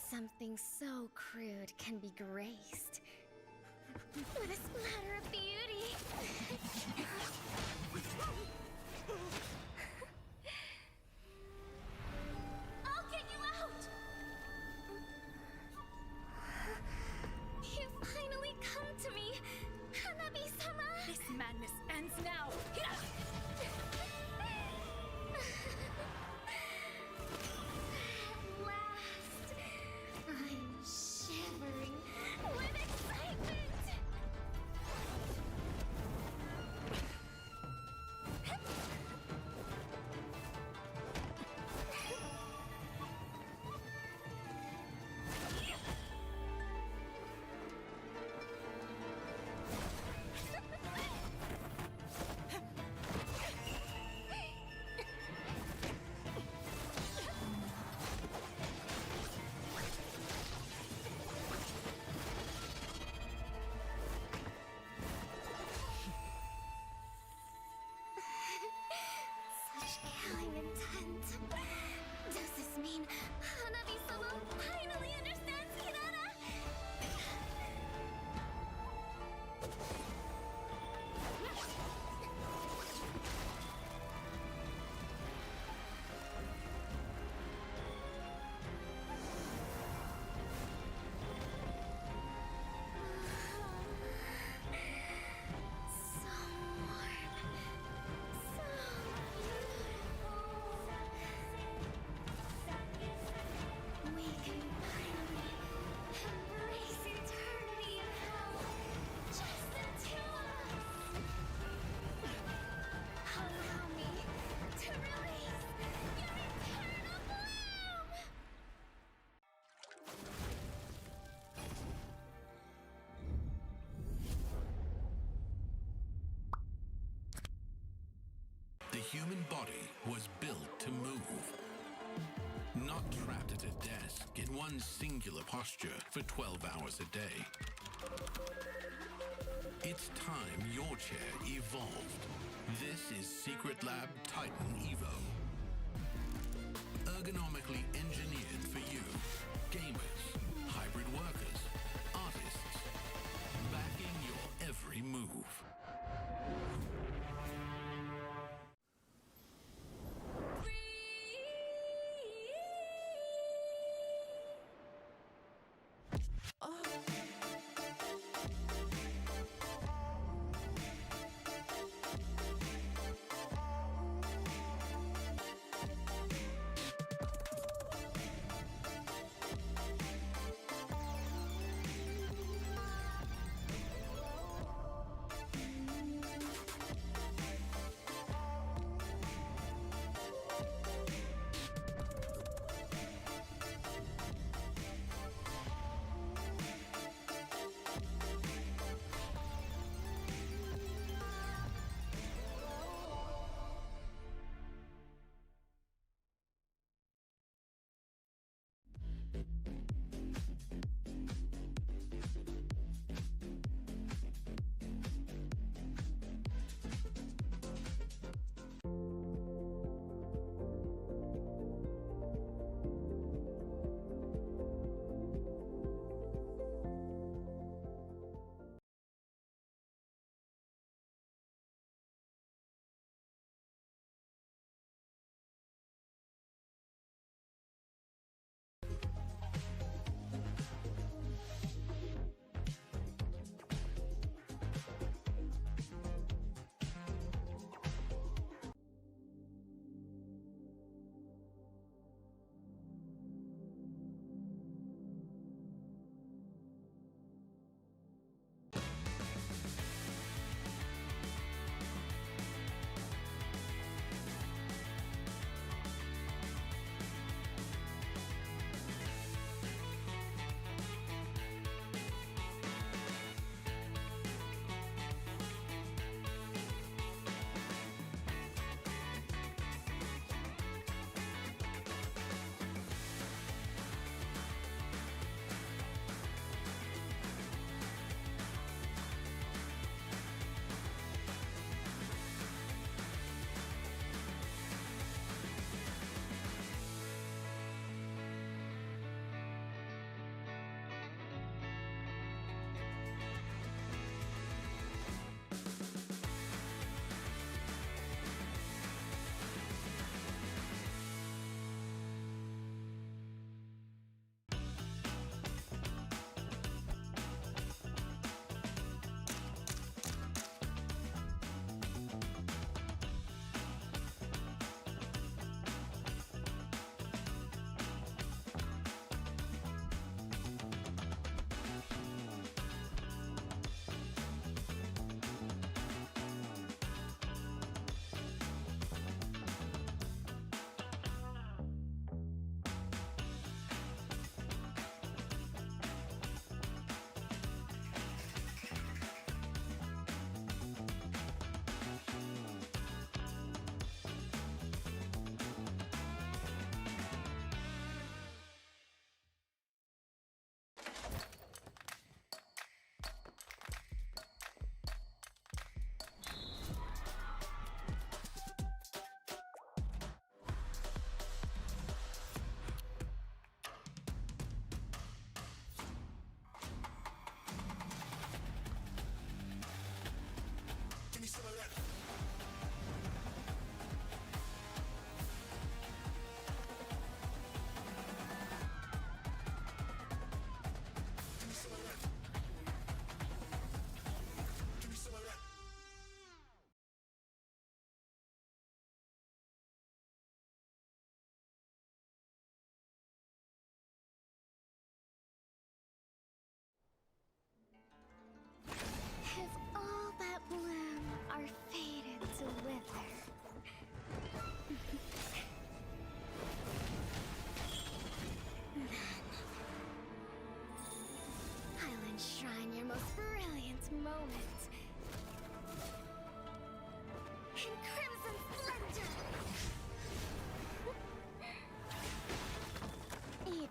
Something so crude can be graced with a splatter of beauty. I'll get you out! You finally come to me, Hanabi-sama! This madness ends now! At last, I'm shivering with excitement! Such killing intent. Does this mean Hanabi-sama finally understands Hinata? So warm. So beautiful. We can finally embrace eternity in hell. Just the two of us. Allow me to release your eternal bloom. The human body was built to move. Not trapped at a desk in one singular posture for 12 hours a day. It's time your chair evolved. This is Secret Lab Titan Evo. Ergonomically engineered for you, gamers, hybrid workers, artists, backing your every move.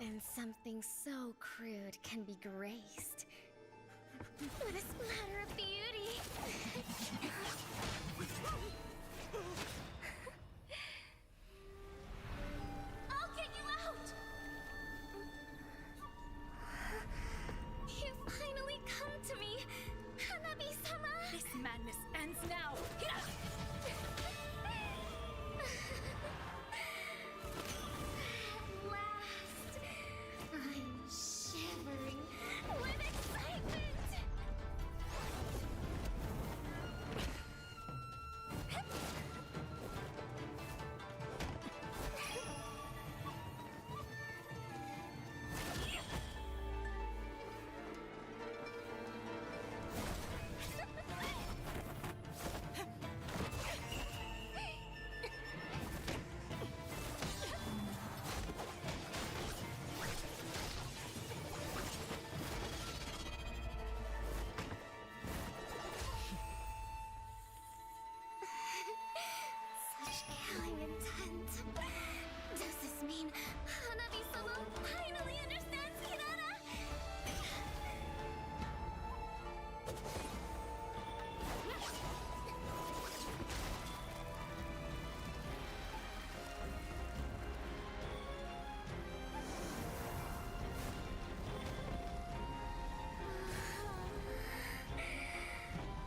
Even something so crude can be graced. What a splatter of beauty! I'll get you out! You finally come to me, Hanabi-sama! This madness ends now! At last, I'm shivering with excitement! Such killing intent. Does this mean Hanabi-sama finally understands Kirara?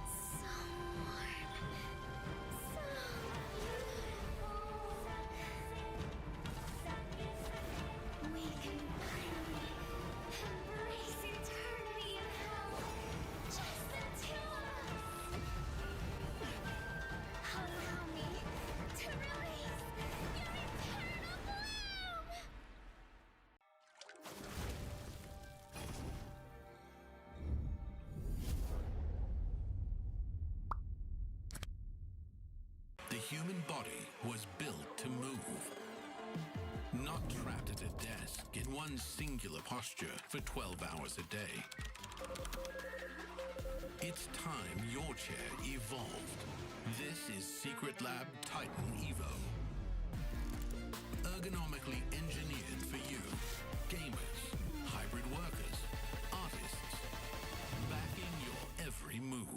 So warm. So beautiful. We can finally embrace eternity in hell. Just the two of us. Allow me to release your eternal bloom. The human body was built to move. Not trapped at a desk in one singular posture for 12 hours a day. It's time your chair evolved. This is Secret Lab Titan Evo. Ergonomically engineered for you, gamers, hybrid workers, artists, backing your every move.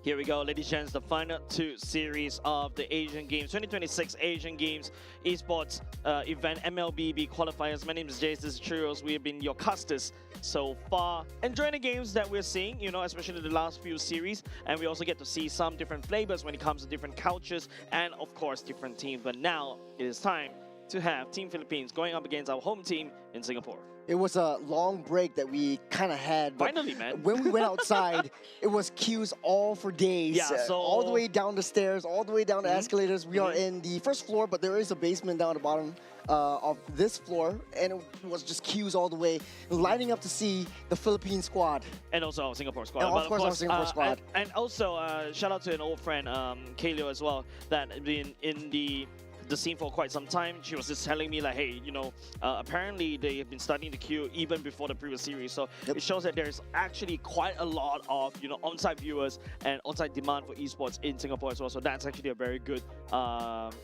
Here we go, ladies and gents, the final two series of the Asian Games, 2026 Asian Games Esports event, MLBB Qualifiers. My name is Jace, this is Trios. We have been your casters so far. Enjoying the games that we're seeing, you know, especially the last few series. And we also get to see some different flavors when it comes to different cultures and, of course, different teams. But now it is time to have Team Philippines going up against our home team in Singapore. It was a long break that we kind of had. But Finally, man. when we went outside, it was queues all for days. Yeah, so all the way down the stairs, all the way down the escalators. We are in the first floor, but there is a basement down at the bottom of this floor. And it was just queues all the way, lining up to see the Philippine squad. And also our Singapore squad. And But of course our Singapore squad. And also, shout out to an old friend, Kaleo as well, that had been in the scene for quite some time. She was just telling me like, hey, you know, apparently they have been starting to queue even before the previous series. So it shows that there's actually quite a lot of, you know, on-site viewers and on-site demand for esports in Singapore as well. So that's actually a very good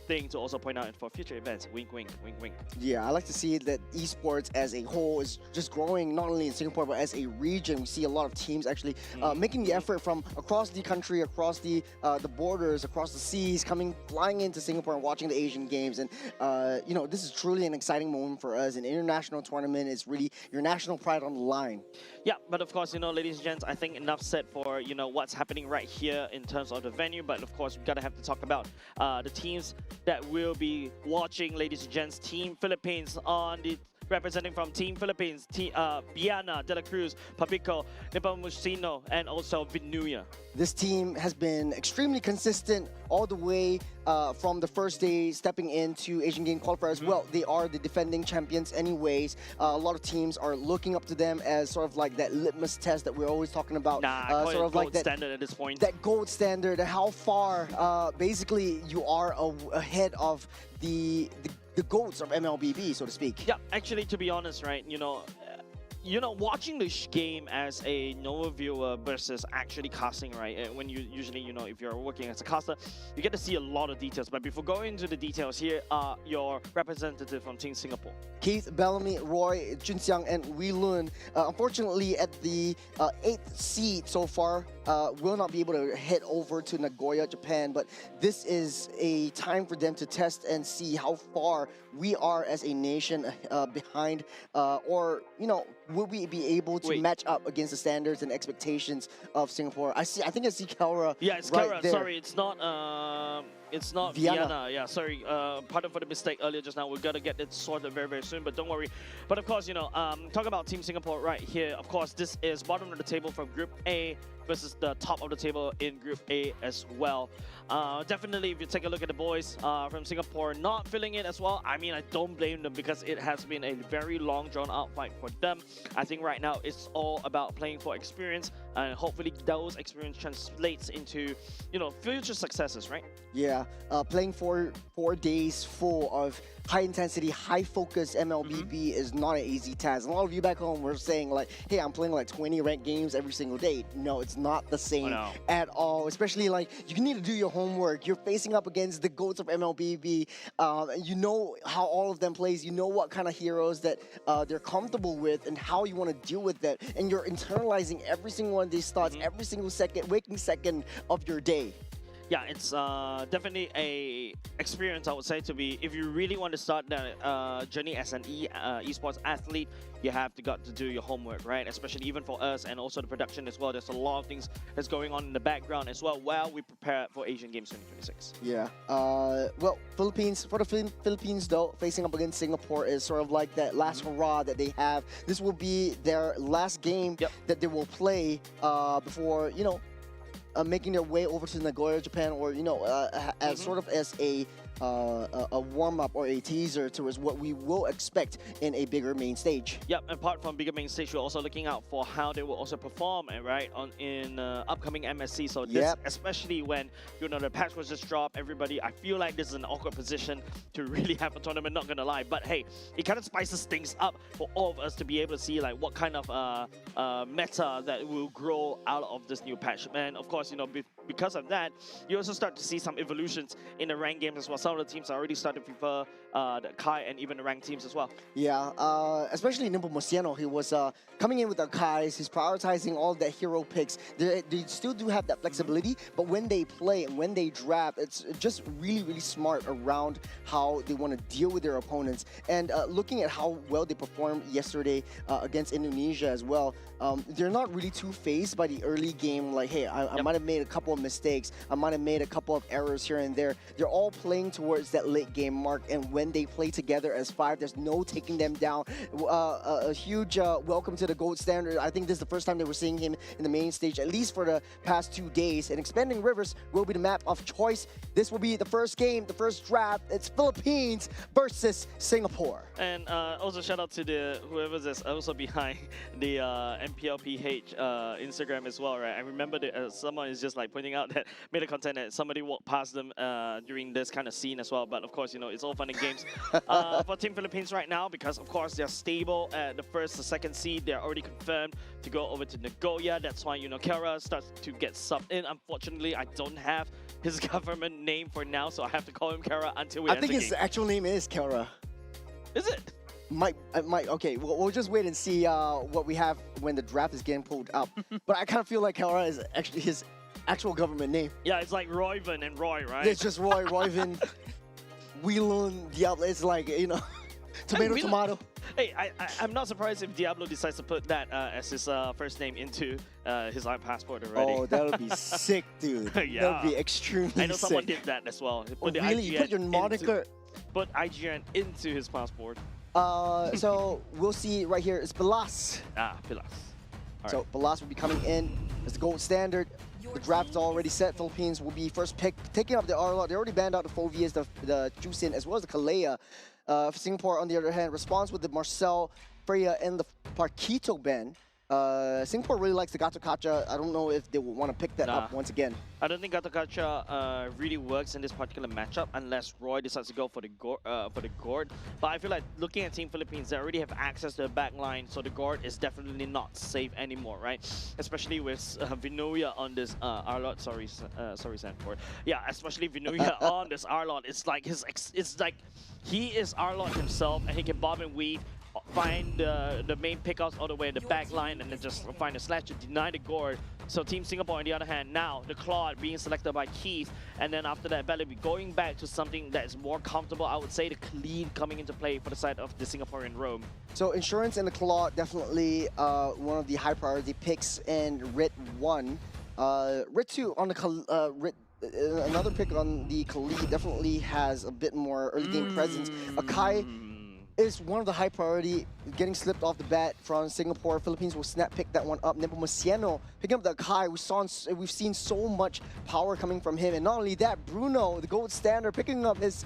thing to also point out for future events. Wink, wink, wink, wink. Yeah, I like to see that esports as a whole is just growing, not only in Singapore, but as a region. We see a lot of teams actually making the effort from across the country, across the borders, across the seas, flying into Singapore and watching the Asian Games. And you know, this is truly an exciting moment for us. An international tournament is really your national pride on the line. Yeah, but of course, you know, ladies and gents, I think enough said for, you know, what's happening right here in terms of the venue. But of course, we've got to have to talk about the teams that will be watching, ladies and gents. Team Philippines on the representing from Team Philippines, Biana, De La Cruz, Papico, Nepomuceno, and also Vinuya. This team has been extremely consistent all the way from the first day stepping into Asian Game Qualifiers. Well, they are the defending champions anyways. A lot of teams are looking up to them as sort of like that litmus test that we're always talking about. Sort of like that standard at this point. That gold standard, how far basically you are ahead of the GOATs of MLBB, so to speak. Yeah, actually, to be honest, right, you know, watching the game as a normal viewer versus actually casting, right? When you usually, you know, if you're working as a caster, you get to see a lot of details. But before going into the details, here are your representative from Team Singapore. Keith, Bellamy, Roy, Junxiang, and Wee Lun. Unfortunately, at the 8th seed so far, will not be able to head over to Nagoya, Japan. But this is a time for them to test and see how far we are as a nation behind, or, you know, will we be able to match up against the standards and expectations of Singapore? I think I see Kelra. Yeah, it's right Kelra. there. Sorry, it's not Vienna. Yeah, sorry. Pardon for the mistake earlier just now. We've got to get it sorted very, very soon, but don't worry. But of course, you know, talk about Team Singapore right here. Of course, this is bottom of the table from Group A versus the top of the table in Group A as well. Definitely, if you take a look at the boys from Singapore not feeling it as well, I mean, I don't blame them because it has been a very long, drawn-out fight for them. I think right now it's all about playing for experience, and hopefully those experience translates into, you know, future successes, right? Yeah, playing 4 days full of high-intensity, high-focus MLBB is not an easy task. A lot of you back home were saying like, hey, I'm playing like 20 ranked games every single day. No, it's not the same at all. Especially like, you need to do your homework. You're facing up against the GOATs of MLBB. You know how all of them plays. You know what kind of heroes that they're comfortable with and how you want to deal with that. And you're internalizing every single one of these thoughts, every single waking second of your day. Yeah, it's definitely a experience, I would say, to be, if you really want to start the journey as an esports athlete, you have got to do your homework, right? Especially even for us and also the production as well. There's a lot of things that's going on in the background as well while we prepare for Asian Games 2026. Yeah. Well, for the Philippines though, facing up against Singapore is sort of like that last hurrah that they have. This will be their last game that they will play before, you know, making their way over to Nagoya, Japan, or, you know, as sort of as a warm-up or a teaser towards what we will expect in a bigger main stage. Yep, apart from bigger main stage, we're also looking out for how they will also perform, right, in upcoming MSC. So this, especially when, you know, the patch was just dropped, everybody, I feel like this is an awkward position to really have a tournament, not gonna lie. But hey, it kind of spices things up for all of us to be able to see like what kind of meta that will grow out of this new patch. And of course, you know, because of that, you also start to see some evolutions in the ranked games as well. Some of the teams are already starting to prefer the Kai and even the ranked teams as well. Yeah, especially Nimble Mosiano. He was coming in with the Kais. He's prioritizing all the hero picks. They still do have that flexibility, but when they play and when they draft, it's just really, really smart around how they want to deal with their opponents. And looking at how well they performed yesterday against Indonesia as well, they're not really too phased by the early game. Like, hey, I might have made a couple of mistakes. I might have made a couple of errors here and there. They're all playing towards that late game mark, and when they play together as five, there's no taking them down. A huge welcome to the gold standard. I think this is the first time that we're seeing him in the main stage, at least for the past 2 days. And Expanding Rivers will be the map of choice. This will be the first game, the first draft. It's Philippines versus Singapore. And also shout out to the whoever's that's also behind the MPLPH Instagram as well, right? I remember that someone is just like pointing out that made a content that somebody walked past them during this kind of scene as well. But of course, you know, it's all fun and games for Team Philippines right now, because of course they're stable at the first, the second seed. They're already confirmed to go over to Nagoya. That's why, you know, Kara starts to get subbed in. Unfortunately, I don't have his government name for now, so I have to call him Kara until we I end think the his game. actual name is Kara. Is it? Might okay. We'll just wait and see what we have when the draft is getting pulled up. But I kind of feel like Kara is actually his actual government name. Yeah, it's like Royven and Roy, right? It's just Roy, Royvin, Wheelon, Diablo. It's like, you know, tomato, Wheelon- tomato. Hey, I'm not surprised if Diablo decides to put that as his first name into his passport already. Oh, that would be sick, dude. That Yeah. would be extremely I know someone sick. did that as well. He Oh, put the really? You put your IGN moniker. put IGN into his passport. So we'll see right here. It's Balas. Pilas. All So right. Balas will be coming in as the gold standard. The draft is already set. Philippines will be first pick, taking up the Arlot. They already banned out the Fovias, the Jusin, as well as the Kalea. Singapore, on the other hand, responds with the Marcel, Freya, and the Parquito ban. Singapore really likes the Gato Kacha. I don't know if they will want to pick that up once again. I don't think Gato Kacha really works in this particular matchup unless Roy decides to go for the Gourd. But I feel like looking at Team Philippines, they already have access to the back line, so the Gourd is definitely not safe anymore, right? Especially with Vinuya on this Arlot. Sorry, Sanford. Yeah, especially Vinuya on this Arlot. It's like he is Arlot himself, and he can bob and weave, find the main pickouts all the way in the back line, and then just find a slash to deny the Gourd. So Team Singapore, on the other hand, now the Claude being selected by Keith, and then after that, Belly going back to something that is more comfortable. I would say the Khalid coming into play for the side of the Singaporean Rome. So Insurance and the Claw, definitely one of the high priority picks in Rit 1. Rit 2 on the another pick on the Khalid definitely has a bit more early game presence. Akai is one of the high priority, getting slipped off the bat from Singapore. Philippines will snap pick that one up. Nepomuceno picking up the Akai. We've seen so much power coming from him, and not only that, Bruno, the gold standard, picking up his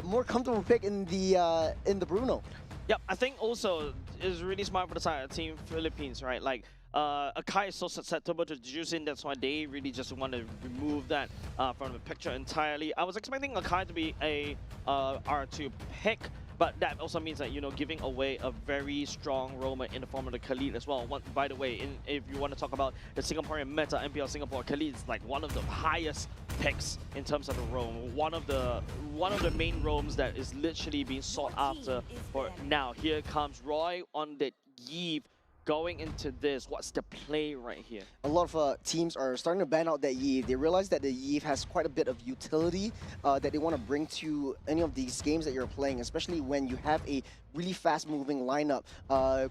more comfortable pick in the Bruno. Yep, I think also is really smart for the side of Team Philippines, right? Like, Akai is so susceptible to juicing, that's why they really just want to remove that from the picture entirely. I was expecting Akai to be a R2 pick, but that also means that, you know, giving away a very strong roamer in the form of the Khalid as well. By the way, if you want to talk about the Singaporean meta, MPL Singapore, Khalid is like one of the highest picks in terms of the roam. One of the main roams that is literally being sought after for now. Here comes Roy on the Eve. Going into this, what's the play right here? A lot of teams are starting to ban out that Yeve. They realize that the Yeve has quite a bit of utility that they want to bring to any of these games that you're playing, especially when you have a really fast-moving lineup.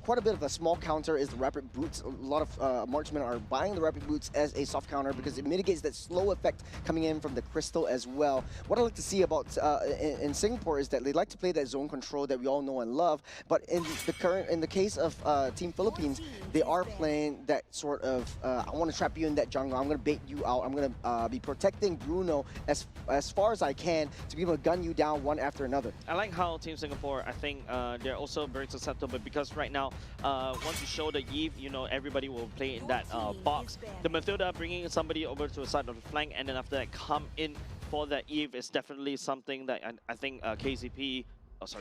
Quite a bit of a small counter is the Rapid Boots. A lot of marksmen are buying the Rapid Boots as a soft counter because it mitigates that slow effect coming in from the Crystal as well. What I like to see about in Singapore is that they like to play that zone control that we all know and love, but in the case of Team Philippines, they are playing that sort of I want to trap you in that jungle. I'm going to bait you out. I'm going to be protecting Bruno as far as I can to be able to gun you down one after another. I like how Team Singapore, I think they're also very susceptible because right now, once you show the Eve, you know, everybody will play in that box. The Mathilda bringing somebody over to the side of the flank, and then after that come in for that Eve is definitely something that I think KCP,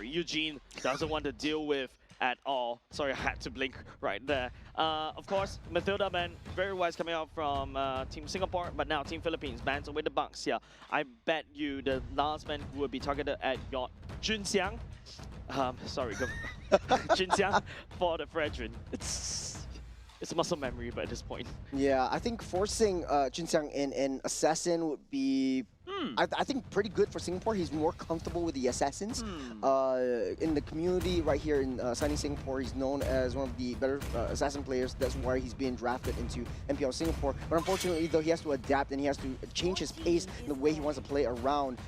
Eugene doesn't want to deal with. at all. Sorry, I had to blink right there. Of course, Mathilda ban very wise coming out from Team Singapore, but now Team Philippines bans away the Bucks here. I bet you the last ban would be targeted at your Junxiang. Sorry, Junxiang for the Fredrin. It's muscle memory, but at this point. Yeah, I think forcing Jinxiang in an assassin would be, I think, pretty good for Singapore. He's more comfortable with the assassins. In the community right here in sunny Singapore, he's known as one of the better assassin players. That's why he's being drafted into MPL Singapore. But unfortunately, though, he has to adapt and he has to change his pace in the way he wants to play around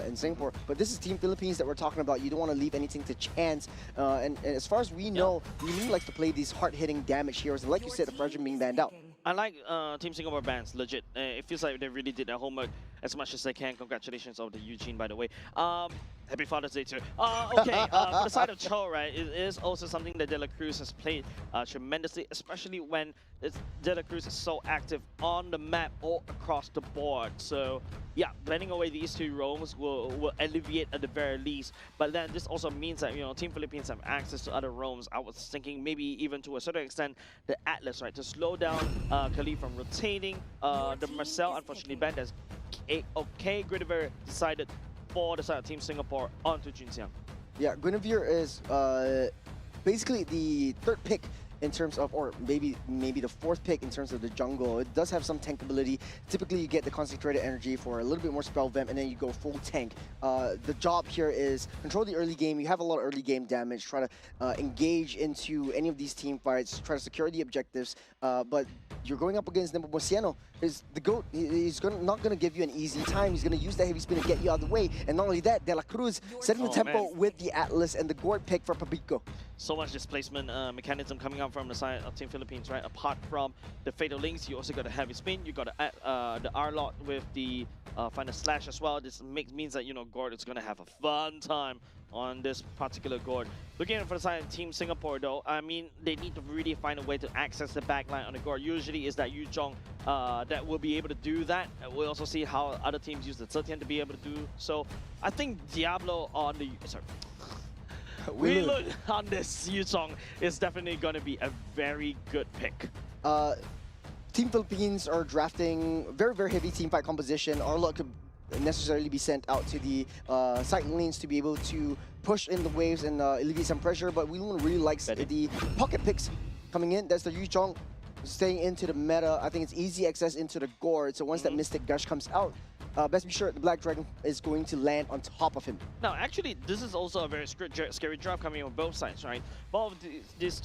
in Singapore. But this is Team Philippines that we're talking about. You don't want to leave anything to chance. And as far as we know, we really like to play these hard-hitting damage heroes. And like you said, the Fredrin being banned out. I like Team Singapore bans, legit. It feels like they really did their homework as much as they can. Congratulations on the Eugene, by the way. Happy Father's Day too. Okay, for the side of Cho, right, it is also something that De La Cruz has played tremendously, especially when De La Cruz is so active on the map all across the board. So yeah, blending away these two roams will alleviate at the very least. But then this also means that, you know, Team Philippines have access to other roams. I was thinking maybe even to a certain extent the Atlas, right, to slow down Khalid from rotating. The Marcel unfortunately banned as okay. Guinevere decided for the side of Team Singapore onto Junxiang. Yeah, Guinevere is basically the third pick in terms of, or maybe the fourth pick in terms of the jungle. It does have some tankability. Typically, you get the concentrated energy for a little bit more spell vamp, and then you go full tank. The job here is control the early game. You have a lot of early game damage. Try to engage into any of these team fights. Try to secure the objectives. But you're going up against Nepomuceno. Is the GOAT. He's not gonna give you an easy time. He's gonna use that heavy spin to get you out of the way. And not only that, De La Cruz setting the tempo with the Atlas and the Gourd pick for Pabico. So much displacement mechanism coming out from the side of Team Philippines, right? Apart from the Fatal Links, you also got a heavy spin. You got to add the R-Lot with the Final Slash as well. This means that, you know, Gourd is going to have a fun time on this particular Gourd. Looking at for the side of Team Singapore, though, I mean, they need to really find a way to access the backline on the Gourd. Usually is that Yu Zhong that will be able to do that. We'll also see how other teams use the Zetian to be able to do so. I think Diablo on the... Sorry. We look on this Yu Zhong is definitely going to be a very good pick. Team Philippines are drafting very, very heavy team fight composition. R-Lot could necessarily be sent out to the side lanes to be able to push in the waves and alleviate some pressure, but we really like the pocket picks coming in. That's the Yu Zhong staying into the meta. I think it's easy access into the Gourd, so once that Mystic Gush comes out, best be sure the Black Dragon is going to land on top of him. Now, actually, this is also a very scary draft coming on both sides, right? Both of these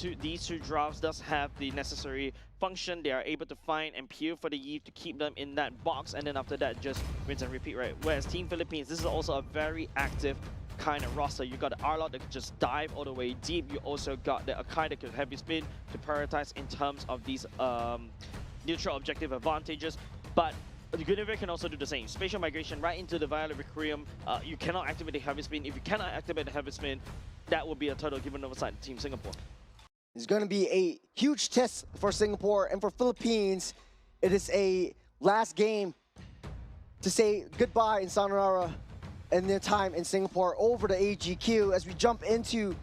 two drafts does have the necessary function. They are able to find and peel for the Eve to keep them in that box, and then after that, just rinse and repeat, right? Whereas Team Philippines, this is also a very active kind of roster. You got the R-Lot that could just dive all the way deep. You also got the Akai that could heavy spin to prioritize in terms of these neutral objective advantages. But the Guinevere can also do the same. Spatial migration right into the Violet Requiem. You cannot activate the heavy spin. If you cannot activate the heavy spin, that would be a turtle given over side Team Singapore. It's going to be a huge test for Singapore, and for Philippines, it is a last game to say goodbye in Sanarara and their time in Singapore over the AGQ as we jump into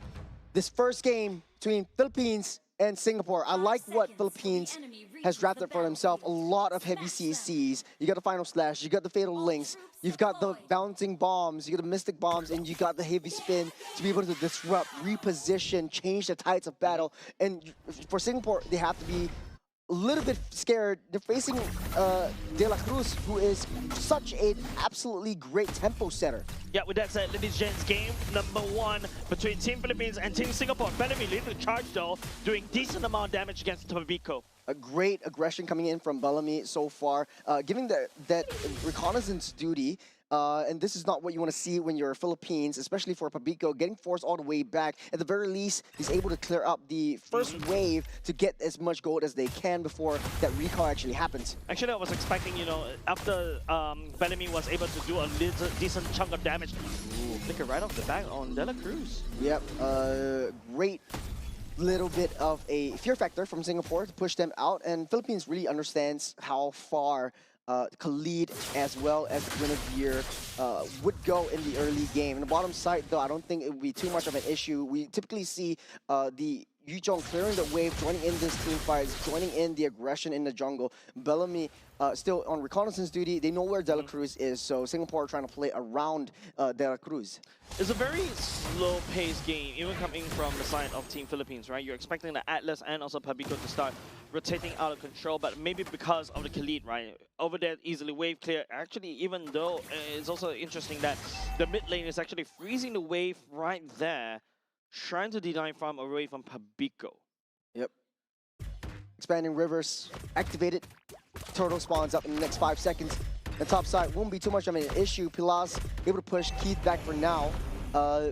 this first game between Philippines and Singapore. I like what Philippines has drafted for themselves. A lot of heavy CCs. You got the Final Slash, you got the Fatal Links, you've got the Bouncing Bombs, you got the Mystic Bombs, and you got the heavy spin to be able to disrupt, reposition, change the tides of battle. And for Singapore, they have to be a little bit scared. They're facing De La Cruz, who is such an absolutely great tempo setter. Yeah, with that said, ladies and gents, game number 1 between Team Philippines and Team Singapore. Bellamy leading the charge though, doing decent amount of damage against Tobico. A great aggression coming in from Bellamy so far, giving that reconnaissance duty. And this is not what you want to see when you're Philippines, especially for Pabico, getting forced all the way back. At the very least, he's able to clear up the first wave to get as much gold as they can before that recall actually happens. Actually, I was expecting, you know, after Bellamy was able to do a decent chunk of damage, flicker right off the back on De La Cruz. Yep, great little bit of a fear factor from Singapore to push them out, and Philippines really understands how far Khalid as well as Guinevere would go in the early game. In the bottom side, though, I don't think it would be too much of an issue. We typically see the Yuzhong clearing the wave, joining in this team fights, joining in the aggression in the jungle. Bellamy still on reconnaissance duty. They know where De La Cruz is, so Singapore are trying to play around De La Cruz. It's a very slow-paced game, even coming from the side of Team Philippines, right? You're expecting the Atlas and also Pabico to start rotating out of control, but maybe because of the Khalid, right? Over there, easily wave clear. Actually, even though it's also interesting that the mid lane is actually freezing the wave right there, trying to deny farm away from Pabico. Yep. Expanding rivers activated. Turtle spawns up in the next 5 seconds. The top side won't be too much of an issue. Pilas able to push Keith back for now.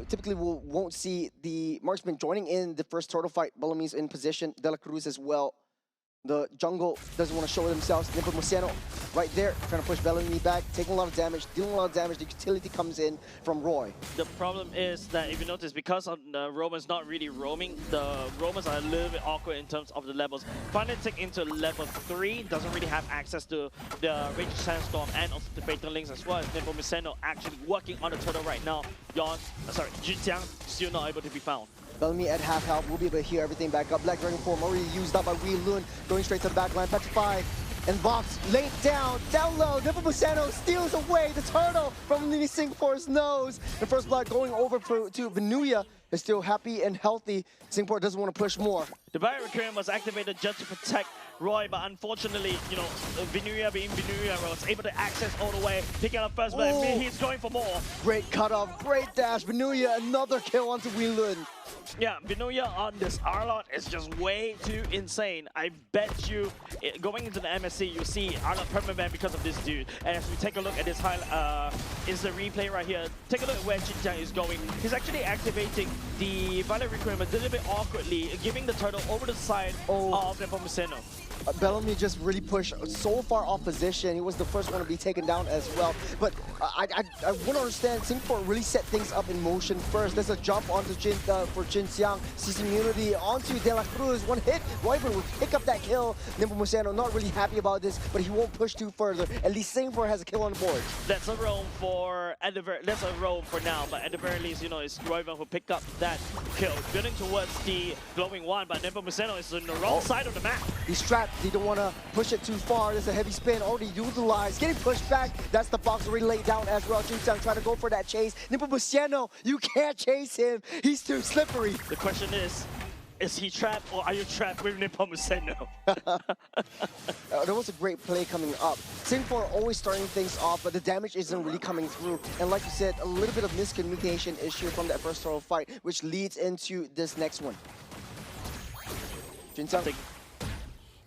Typically, we won't see the marksman joining in the first turtle fight. Bellamy's in position. De La Cruz as well. The jungle doesn't want to show themselves. Nepomuceno right there, trying to push Bellamy back, taking a lot of damage, dealing a lot of damage. The utility comes in from Roy. The problem is that if you notice, because of the Romans not really roaming, the Romans are a little bit awkward in terms of the levels. Fnatic into level 3 doesn't really have access to the Raging Sandstorm and also the Fatal Links, as well as Nepomuceno actually working on the turtle right now. Junjiang still not able to be found. Bellamy at half health will be able to heal everything back up. Black Dragon form already used up by Wei Lun, going straight to the back line. Petrify and Vox laid down low. Nepomuceno steals away the turtle from the Singapore's nose. The first blood going over to Venuya is still happy and healthy. Singapore doesn't want to push more. The Barrier Recurrent was activated just to protect Roy, but unfortunately, you know, Venuya being Venuya was able to access all the way, picking up first blood. He's going for more. Great cutoff, great dash. Venuya, another kill onto Wei Lun. Yeah, Venuya on this Arlott is just way too insane. I bet you, going into the MSC, you see Arlott permaban because of this dude. And as we take a look at this is the replay right here. Take a look at where Jinjiang is going. He's actually activating the Violet Recruitment a little bit awkwardly, giving the turtle over the side of Nepomuceno. Bellamy just really pushed so far off position. He was the first one to be taken down as well. But I want to understand, Singapore really set things up in motion first. There's a jump onto for Jinjiang, sees immunity onto De La Cruz. One hit, Royburn will pick up that kill. Nepomuceno not really happy about this, but he won't push too further. At least Singapore has a kill on the board. That's a roam for now, but at the very least, you know, it's Royburn who picked up that kill, building towards the glowing one. But Nepomuceno is on the wrong side of the map. He's trapped. They don't want to push it too far. There's a heavy spin already utilized. Getting pushed back. That's the box already laid down as well. Jinjiang trying to go for that chase. Nepomuceno, you can't chase him. He's too slippery. The question is he trapped or are you trapped with Nepomuceno? There was a great play coming up. Singapore always starting things off, but the damage isn't really coming through. And like you said, a little bit of miscommunication issue from that first turtle fight, which leads into this next one. Jinjiang.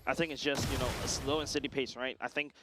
I think it's just, you know, a slow and steady pace, right? I think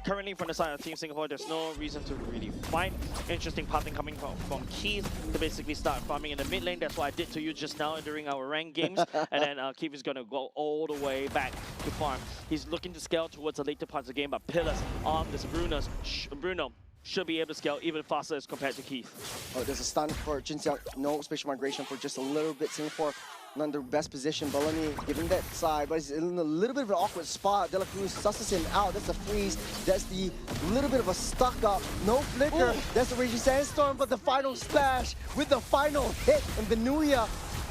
currently from the side of Team Singapore, there's no reason to really fight. Interesting pathing coming from Keith to basically start farming in the mid lane. That's what I did to you just now during our ranked games. And then Keith is going to go all the way back to farm. He's looking to scale towards the later parts of the game, but Pillars on this Bruno should be able to scale even faster as compared to Keith. Oh, there's a stun for Jinjiang. No spatial migration for just a little bit. Singapore not in their best position. Bellamy giving that side, but he's in a little bit of an awkward spot. De La Cruz susses him out. That's a freeze. That's the little bit of a stuck up. No flicker. Ooh. That's the Raging Sandstorm, but the final splash with the final hit. And Venuya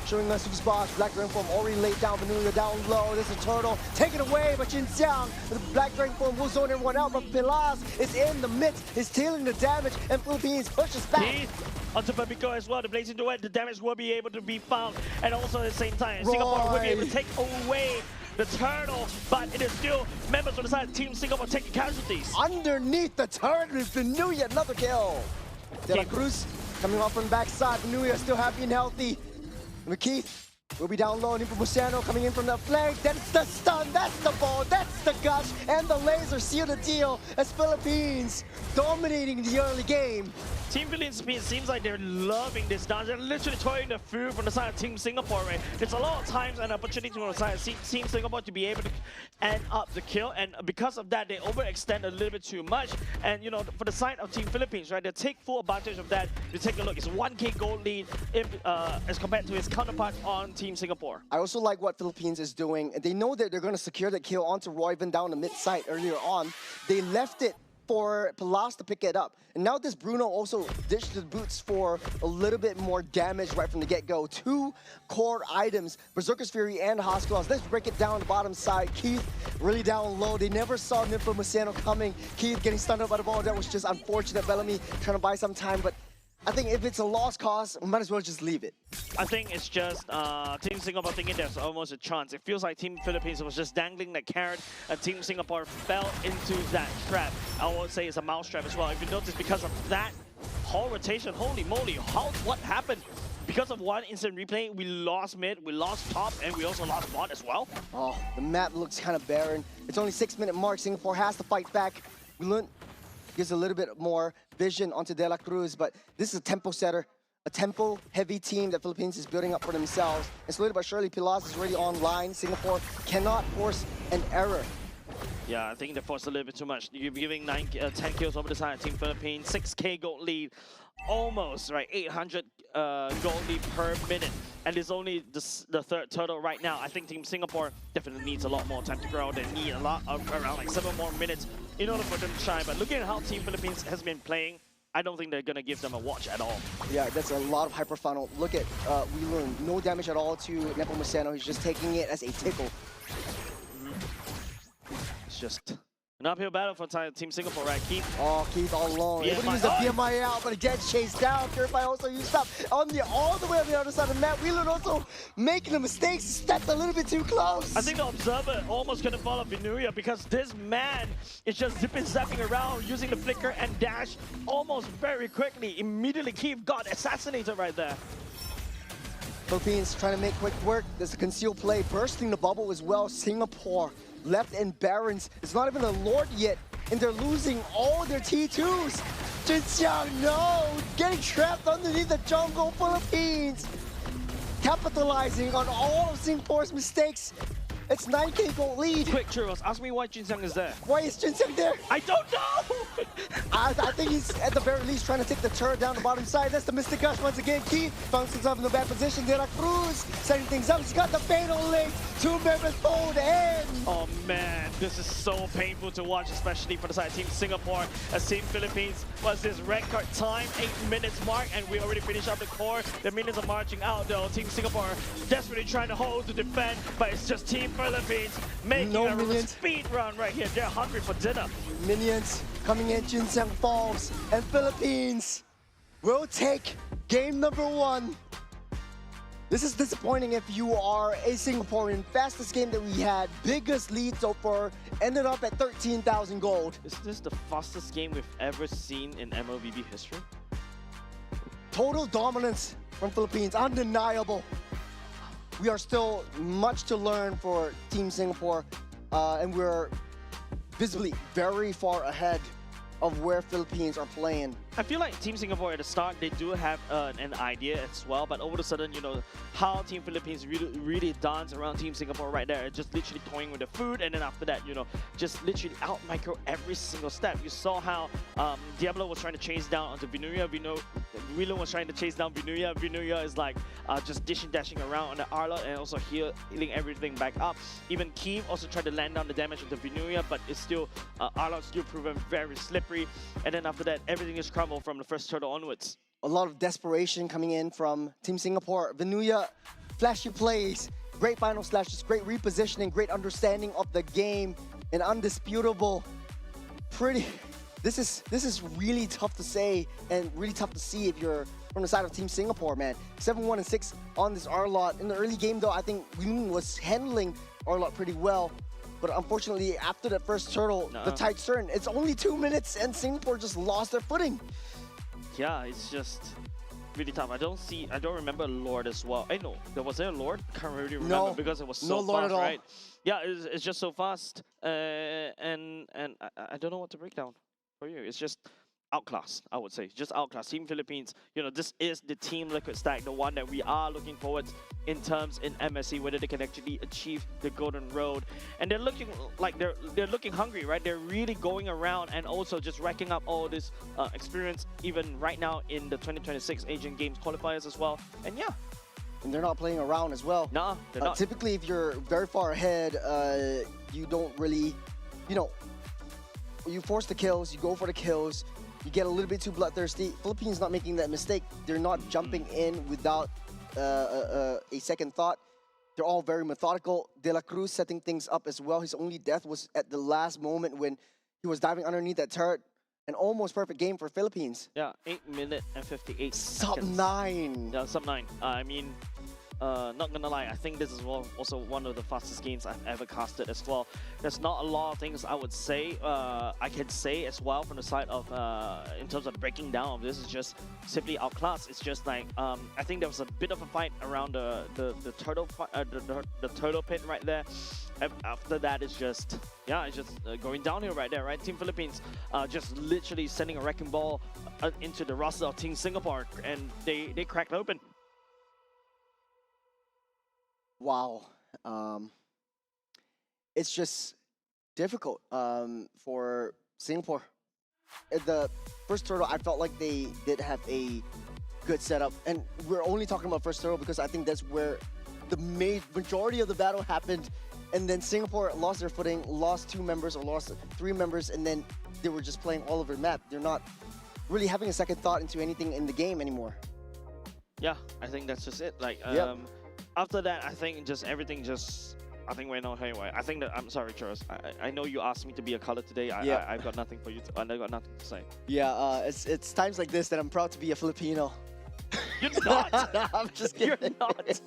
showing us who's boss. Black Dragon form already laid down. Venuya down low. There's a turtle taken away by Jinjiang. The Black Dragon form will zone everyone out, but Pilas is in the midst. He's tailing the damage, and Philippines pushes back. Onto Pabico as well, the Blazing Duet, the damage will be able to be found, and also at the same time, Singapore will be able to take away the turtle, but it is still members on the side of Team Singapore taking casualties. Underneath the turret is Venuya, another kill. De La Cruz coming off from the backside, Venuya still happy and healthy. McKeith will be down low, Nepomuceno coming in from the flank. That's the stun, that's the ball, that's the gush, and the laser seal the deal as Philippines dominating the early game. Team Philippines seems like they're loving this dance. They're literally toying the food from the side of Team Singapore, right? It's a lot of times an opportunity from the side of Team Singapore to be able to end up the kill, and because of that, they overextend a little bit too much. And you know, for the side of Team Philippines, right, they take full advantage of that. You take a look, it's 1K gold lead as compared to his counterpart on Team Singapore. I also like what Philippines is doing. They know that they're going to secure the kill onto Royven down the mid side earlier on. They left it for Palas to pick it up. And now this Bruno also dished the boots for a little bit more damage right from the get-go. 2 core items, Berserker's Fury and Hoskulaus. Let's break it down the bottom side. Keith really down low. They never saw Nepomuceno coming. Keith getting stunned up by the ball. That was just unfortunate. Bellamy trying to buy some time, but I think if it's a lost cause, we might as well just leave it. I think it's just Team Singapore thinking there's almost a chance. It feels like Team Philippines was just dangling that carrot, and Team Singapore fell into that trap. I would say it's a mouse trap as well. If you notice, because of that whole rotation, holy moly, what happened? Because of one instant replay, we lost mid, we lost top, and we also lost bot as well. Oh, the map looks kind of barren. It's only 6-minute mark. Singapore has to fight back. Blunt gives a little bit more vision onto De La Cruz, but this is a tempo setter, a tempo-heavy team that Philippines is building up for themselves. And slowly but surely, Pilas is already online. Singapore cannot force an error. Yeah, I think they forced a little bit too much. You're giving 10 kills over the side of Team Philippines, 6k gold lead, almost, right, 800 gold lead per minute. And it's only the third turtle right now. I think Team Singapore definitely needs a lot more time to grow. They need a lot of around like 7 more minutes in order for them to shine. But looking at how Team Philippines has been playing, I don't think they're going to give them a watch at all. Yeah, that's a lot of hyper funnel. Look at Wheeler, no damage at all to Nepomuceno. He's just taking it as a tickle. It's just an uphill battle for Team Singapore, right? Keith. Oh, Keith all alone. Able to use the PMI out, but it gets chased down. Purify also used up on all the way on the other side of the map. Wheeler also making the mistakes. He stepped a little bit too close. I think the Observer almost couldn't follow Vinuya because this man is just zapping around using the flicker and dash almost very quickly. Immediately, Keith got assassinated right there. Philippines trying to make quick work. There's a concealed play, bursting the bubble as well. Singapore left in Barons. It's not even a Lord yet, and they're losing all their T2s. Jinxiang, no! Getting trapped underneath the jungle. Philippines capitalizing on all of Singapore's mistakes. It's 9k gold lead. Quick, Churros, ask me why Jinxiang is there. Why is Jinxiang there? I don't know! I think he's at the very least trying to take the turret down the bottom side. That's the Mystic Gush once again. Keith finds himself in the bad position. De La Cruz setting things up. He's got the fatal link. 2 members fold in. Oh man, this is so painful to watch, especially for the side of Team Singapore. As Team Philippines was this record time, 8 minutes mark, and we already finished up the core. The minions are marching out though. Team Singapore desperately trying to hold to defend, but it's just Team Philippines making a speed run right here. They're hungry for dinner. Minions coming in, Jinxiang falls, and Philippines will take game number 1. This is disappointing if you are a Singaporean. Fastest game that we had, biggest lead so far, ended up at 13,000 gold. Is this the fastest game we've ever seen in MLBB history? Total dominance from Philippines, undeniable. We are still much to learn for Team Singapore, and we're visibly very far ahead of where Philippines are playing. I feel like Team Singapore at the start, they do have an idea as well, but over the sudden, you know, how Team Philippines really dance around Team Singapore right there, just literally toying with the food, and then after that, you know, just literally out-micro every single step. You saw how Diablo was trying to chase down onto Vinuya, Wheeler was trying to chase down Vinuya. Vinuya is like just dashing around on the Arlot and also healing everything back up. Even Keem also tried to land down the damage onto Vinuya, but it's still, Arlot's still proven very slippery, and then after that, everything is crumbled from the first turtle onwards. A lot of desperation coming in from Team Singapore. Vinuya, flashy plays, great final slashes, great repositioning, great understanding of the game, and undisputable. This is really tough to say and really tough to see if you're from the side of Team Singapore, man. 7-1-6 on this Arlot. In the early game, though, I think Wheeling was handling Arlot pretty well. But unfortunately, after that first turtle, the tide's turned. It's only 2 minutes, and Singapore just lost their footing. Yeah, it's just really tough. I don't remember Lord as well. I know, was there a Lord? Can't really remember because it was so fast, right? Yeah, it's just so fast. And I don't know what to break down for you. It's just outclass, I would say. Just outclass. Team Philippines, you know, this is the Team Liquid stack, the one that we are looking forward in terms in MSC, whether they can actually achieve the golden road. And they're looking like they're looking hungry, right? They're really going around and also just racking up all this experience, even right now in the 2026 Asian Games qualifiers as well. And yeah, and they're not playing around as well. No, they're not. Typically, if you're very far ahead, you don't really, you force the kills, you go for the kills, you get a little bit too bloodthirsty. Philippines not making that mistake. They're not jumping in without a second thought. They're all very methodical. De La Cruz setting things up as well. His only death was at the last moment when he was diving underneath that turret. An almost perfect game for Philippines. Yeah, 8 minutes and 58 Sub seconds. 9. Yeah, sub 9. I mean, not gonna lie, I think this is also one of the fastest games I've ever casted as well. There's not a lot of things I would say, I can say as well from the side of, in terms of breaking down of this, is just simply outclassed. It's just like, I think there was a bit of a fight around the turtle the turtle pit right there. After that, it's just, yeah, it's just going downhill right there, right? Team Philippines just literally sending a wrecking ball into the roster of Team Singapore, and they cracked open. Wow. It's just difficult for Singapore. At the first turtle, I felt like they did have a good setup. And we're only talking about first turtle because I think that's where the majority of the battle happened. And then Singapore lost their footing, lost 2 members or lost 3 members, and then they were just playing all over the map. They're not really having a second thought into anything in the game anymore. Yeah, I think that's just it. Like, Yep. after that, I think just everything just, I think went on haywire. I think that, I'm sorry, Charles. I know you asked me to be a color today. I've got nothing for you to, I've got nothing to say. Yeah, it's times like this that I'm proud to be a Filipino. You're not! I'm just kidding. You're not!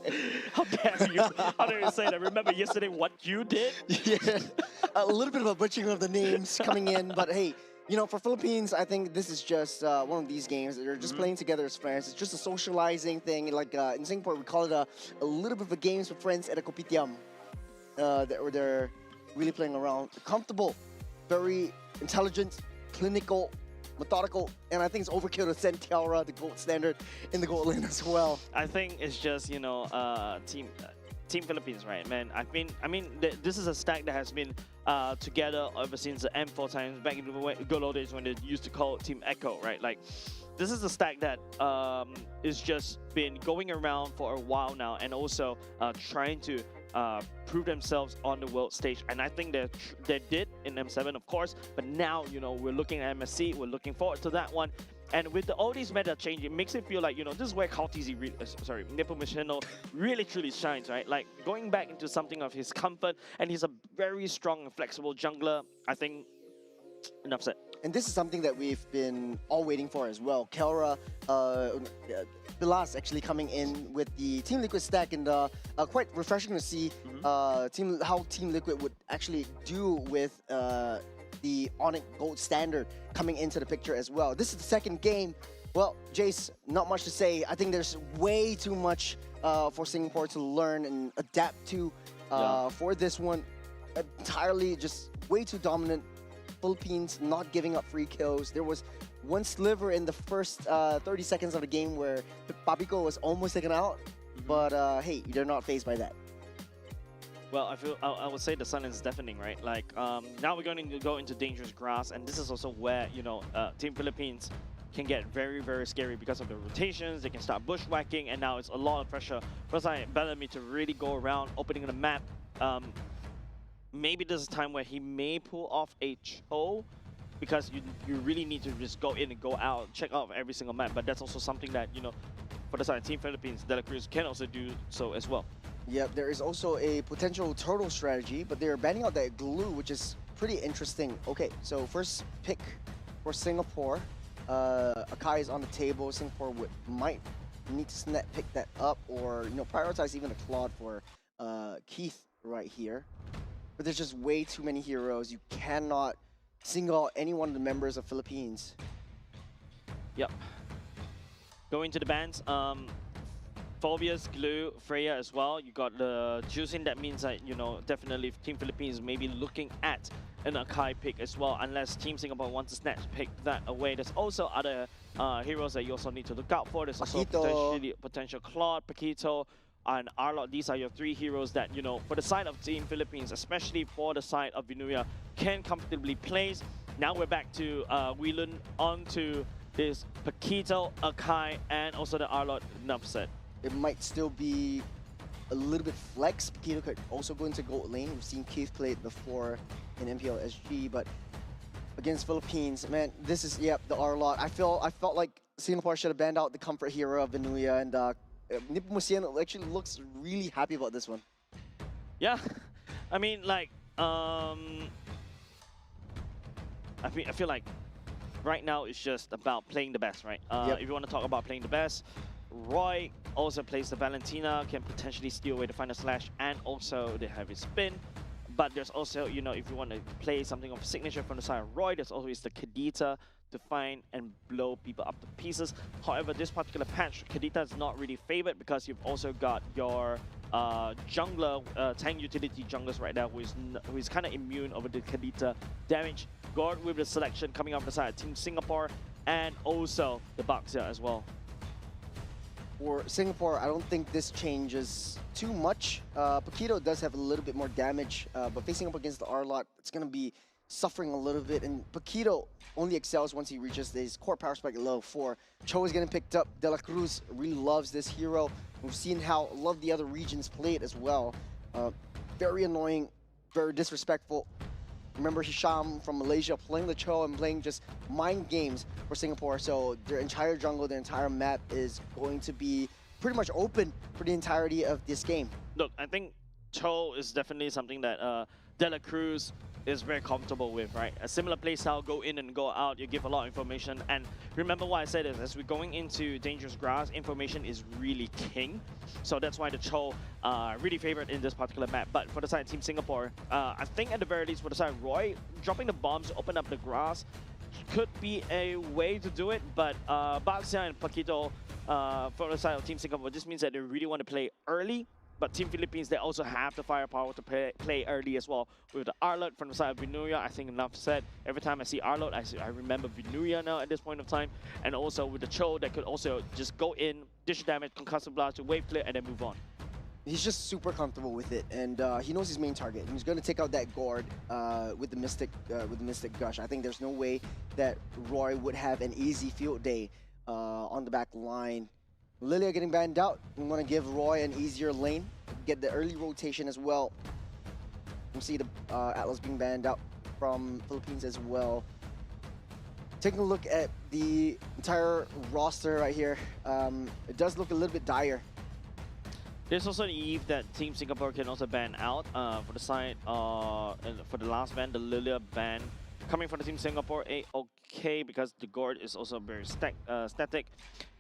How dare you? How dare you say that? Remember yesterday what you did? Yeah, a little bit of a butchering of the names coming in, but hey, for Philippines, I think this is just one of these games. They're just playing together as friends. It's just a socializing thing. Like in Singapore, we call it a little bit of a games with friends at a kopitiam. Where they're really playing around. Comfortable, very intelligent, clinical, methodical, and I think it's overkill to send Tiara the gold standard in the gold lane as well. I think it's just, Team Philippines, right, man? This is a stack that has been together ever since the M4 times, back in the good old days when they used to call it Team Echo, right? Like, this is a stack that is just been going around for a while now, and also trying to prove themselves on the world stage. And I think they did in M7, of course, but now, we're looking at MSC, we're looking forward to that one. And with all these meta change, it makes it feel like, this is where Kaltizi, Nepomuceno really truly shines, right? Like, going back into something of his comfort, and he's a very strong and flexible jungler. I think, enough said. And this is something that we've been all waiting for as well. Kelra, Bilas actually coming in with the Team Liquid stack, and quite refreshing to see how Team Liquid would actually do with the Onyx Gold Standard coming into the picture as well. This is the second game. Well, Jace, not much to say. I think there's way too much for Singapore to learn and adapt to for this one. Entirely just way too dominant. Philippines not giving up free kills. There was one sliver in the first 30 seconds of the game where Papico was almost taken out, but hey, they're not fazed by that. Well, I would say the silence is deafening, right? Like, now we're going to go into dangerous grass, and this is also where, Team Philippines can get very, very scary because of the rotations. They can start bushwhacking, and now it's a lot of pressure for Bellamy to really go around, opening the map. Maybe this is a time where he may pull off a Cho, because you really need to just go in and go out, check out every single map. But that's also something that, for the side of Team Philippines, De La Cruz can also do so as well. Yep, there is also a potential turtle strategy, but they're banning out that glue, which is pretty interesting. Okay, so first pick for Singapore. Akai is on the table. Singapore might need to pick that up, or prioritize even a Claude for Keith right here. But there's just way too many heroes. You cannot single out any one of the members of Philippines. Yep. Going to the bans. Phobias, Glue, Freya as well. You got the juicing. That means that, definitely Team Philippines may be looking at an Akai pick as well, unless Team Singapore wants to snatch pick that away. There's also other heroes that you also need to look out for. There's also potential Claude, Paquito, and Arlot. These are your 3 heroes that, for the side of Team Philippines, especially for the side of Vinuya, can comfortably place. Now we're back to Whelan onto this Paquito, Akai, and also the Arlot. Enough said. it might still be a little bit flex. Paquito could also go into gold lane. We've seen Keith play it before in MPL SG, but against Philippines, man, this is, yep, the R-Lot. I felt like Singapore should have banned out the comfort hero of Nagoya, and Nepomuceno actually looks really happy about this one. Yeah, I mean, like, I feel like right now it's just about playing the best, right? Yep. If you want to talk about playing the best, Roy also plays the Valentina, can potentially steal away the final slash, and also the heavy spin. But there's also, you know, if you want to play something of a signature from the side of Roy, there's always the Kadita to find and blow people up to pieces. However, this particular patch, Kadita is not really favored because you've also got your jungler, tank utility junglers right now who is kind of immune over the Kadita damage. Gord with the selection coming off the side of Team Singapore, and also the Bucks here as well. For Singapore, I don't think this changes too much. Paquito does have a little bit more damage, but facing up against the R-Lot, it's going to be suffering a little bit. And Paquito only excels once he reaches his core power spike at level 4. Cho is getting picked up. De La Cruz really loves this hero. We've seen how a lot of the other regions play it as well. Very annoying, very disrespectful. Remember Hisham from Malaysia playing the Cho and playing just mind games for Singapore. So their entire jungle, their entire map is going to be pretty much open for the entirety of this game. Look, I think Cho is definitely something that De La Cruz is very comfortable with, right? A similar playstyle, go in and go out, you give a lot of information. And remember what I said is, as we're going into Dangerous Grass, information is really king. So that's why the Cho really favored in this particular map. But for the side of Team Singapore, I think at the very least for the side of Roy, dropping the bombs to open up the grass could be a way to do it. But Baxia and Paquito for the side of Team Singapore, this means that they really want to play early. But Team Philippines, they also have the firepower to play early as well. With the Arlot from the side of Vinuya, I think enough said. Every time I see Arlot, I remember Vinuya now at this point of time. And also with the Cho, that could also just go in, dish damage, concussive blast, wave clear, and then move on. He's just super comfortable with it, and he knows his main target. He's going to take out that Gord with the Mystic Gush. I think there's no way that Roy would have an easy field day on the back line. Lilia getting banned out. We want to give Roy an easier lane, get the early rotation as well. You see the Atlas being banned out from Philippines as well. Taking a look at the entire roster right here, it does look a little bit dire. There's also the eve that Team Singapore can also ban out for the side, and for the last ban, the Lilia ban coming from the Team Singapore, okay, because the Gord is also very static.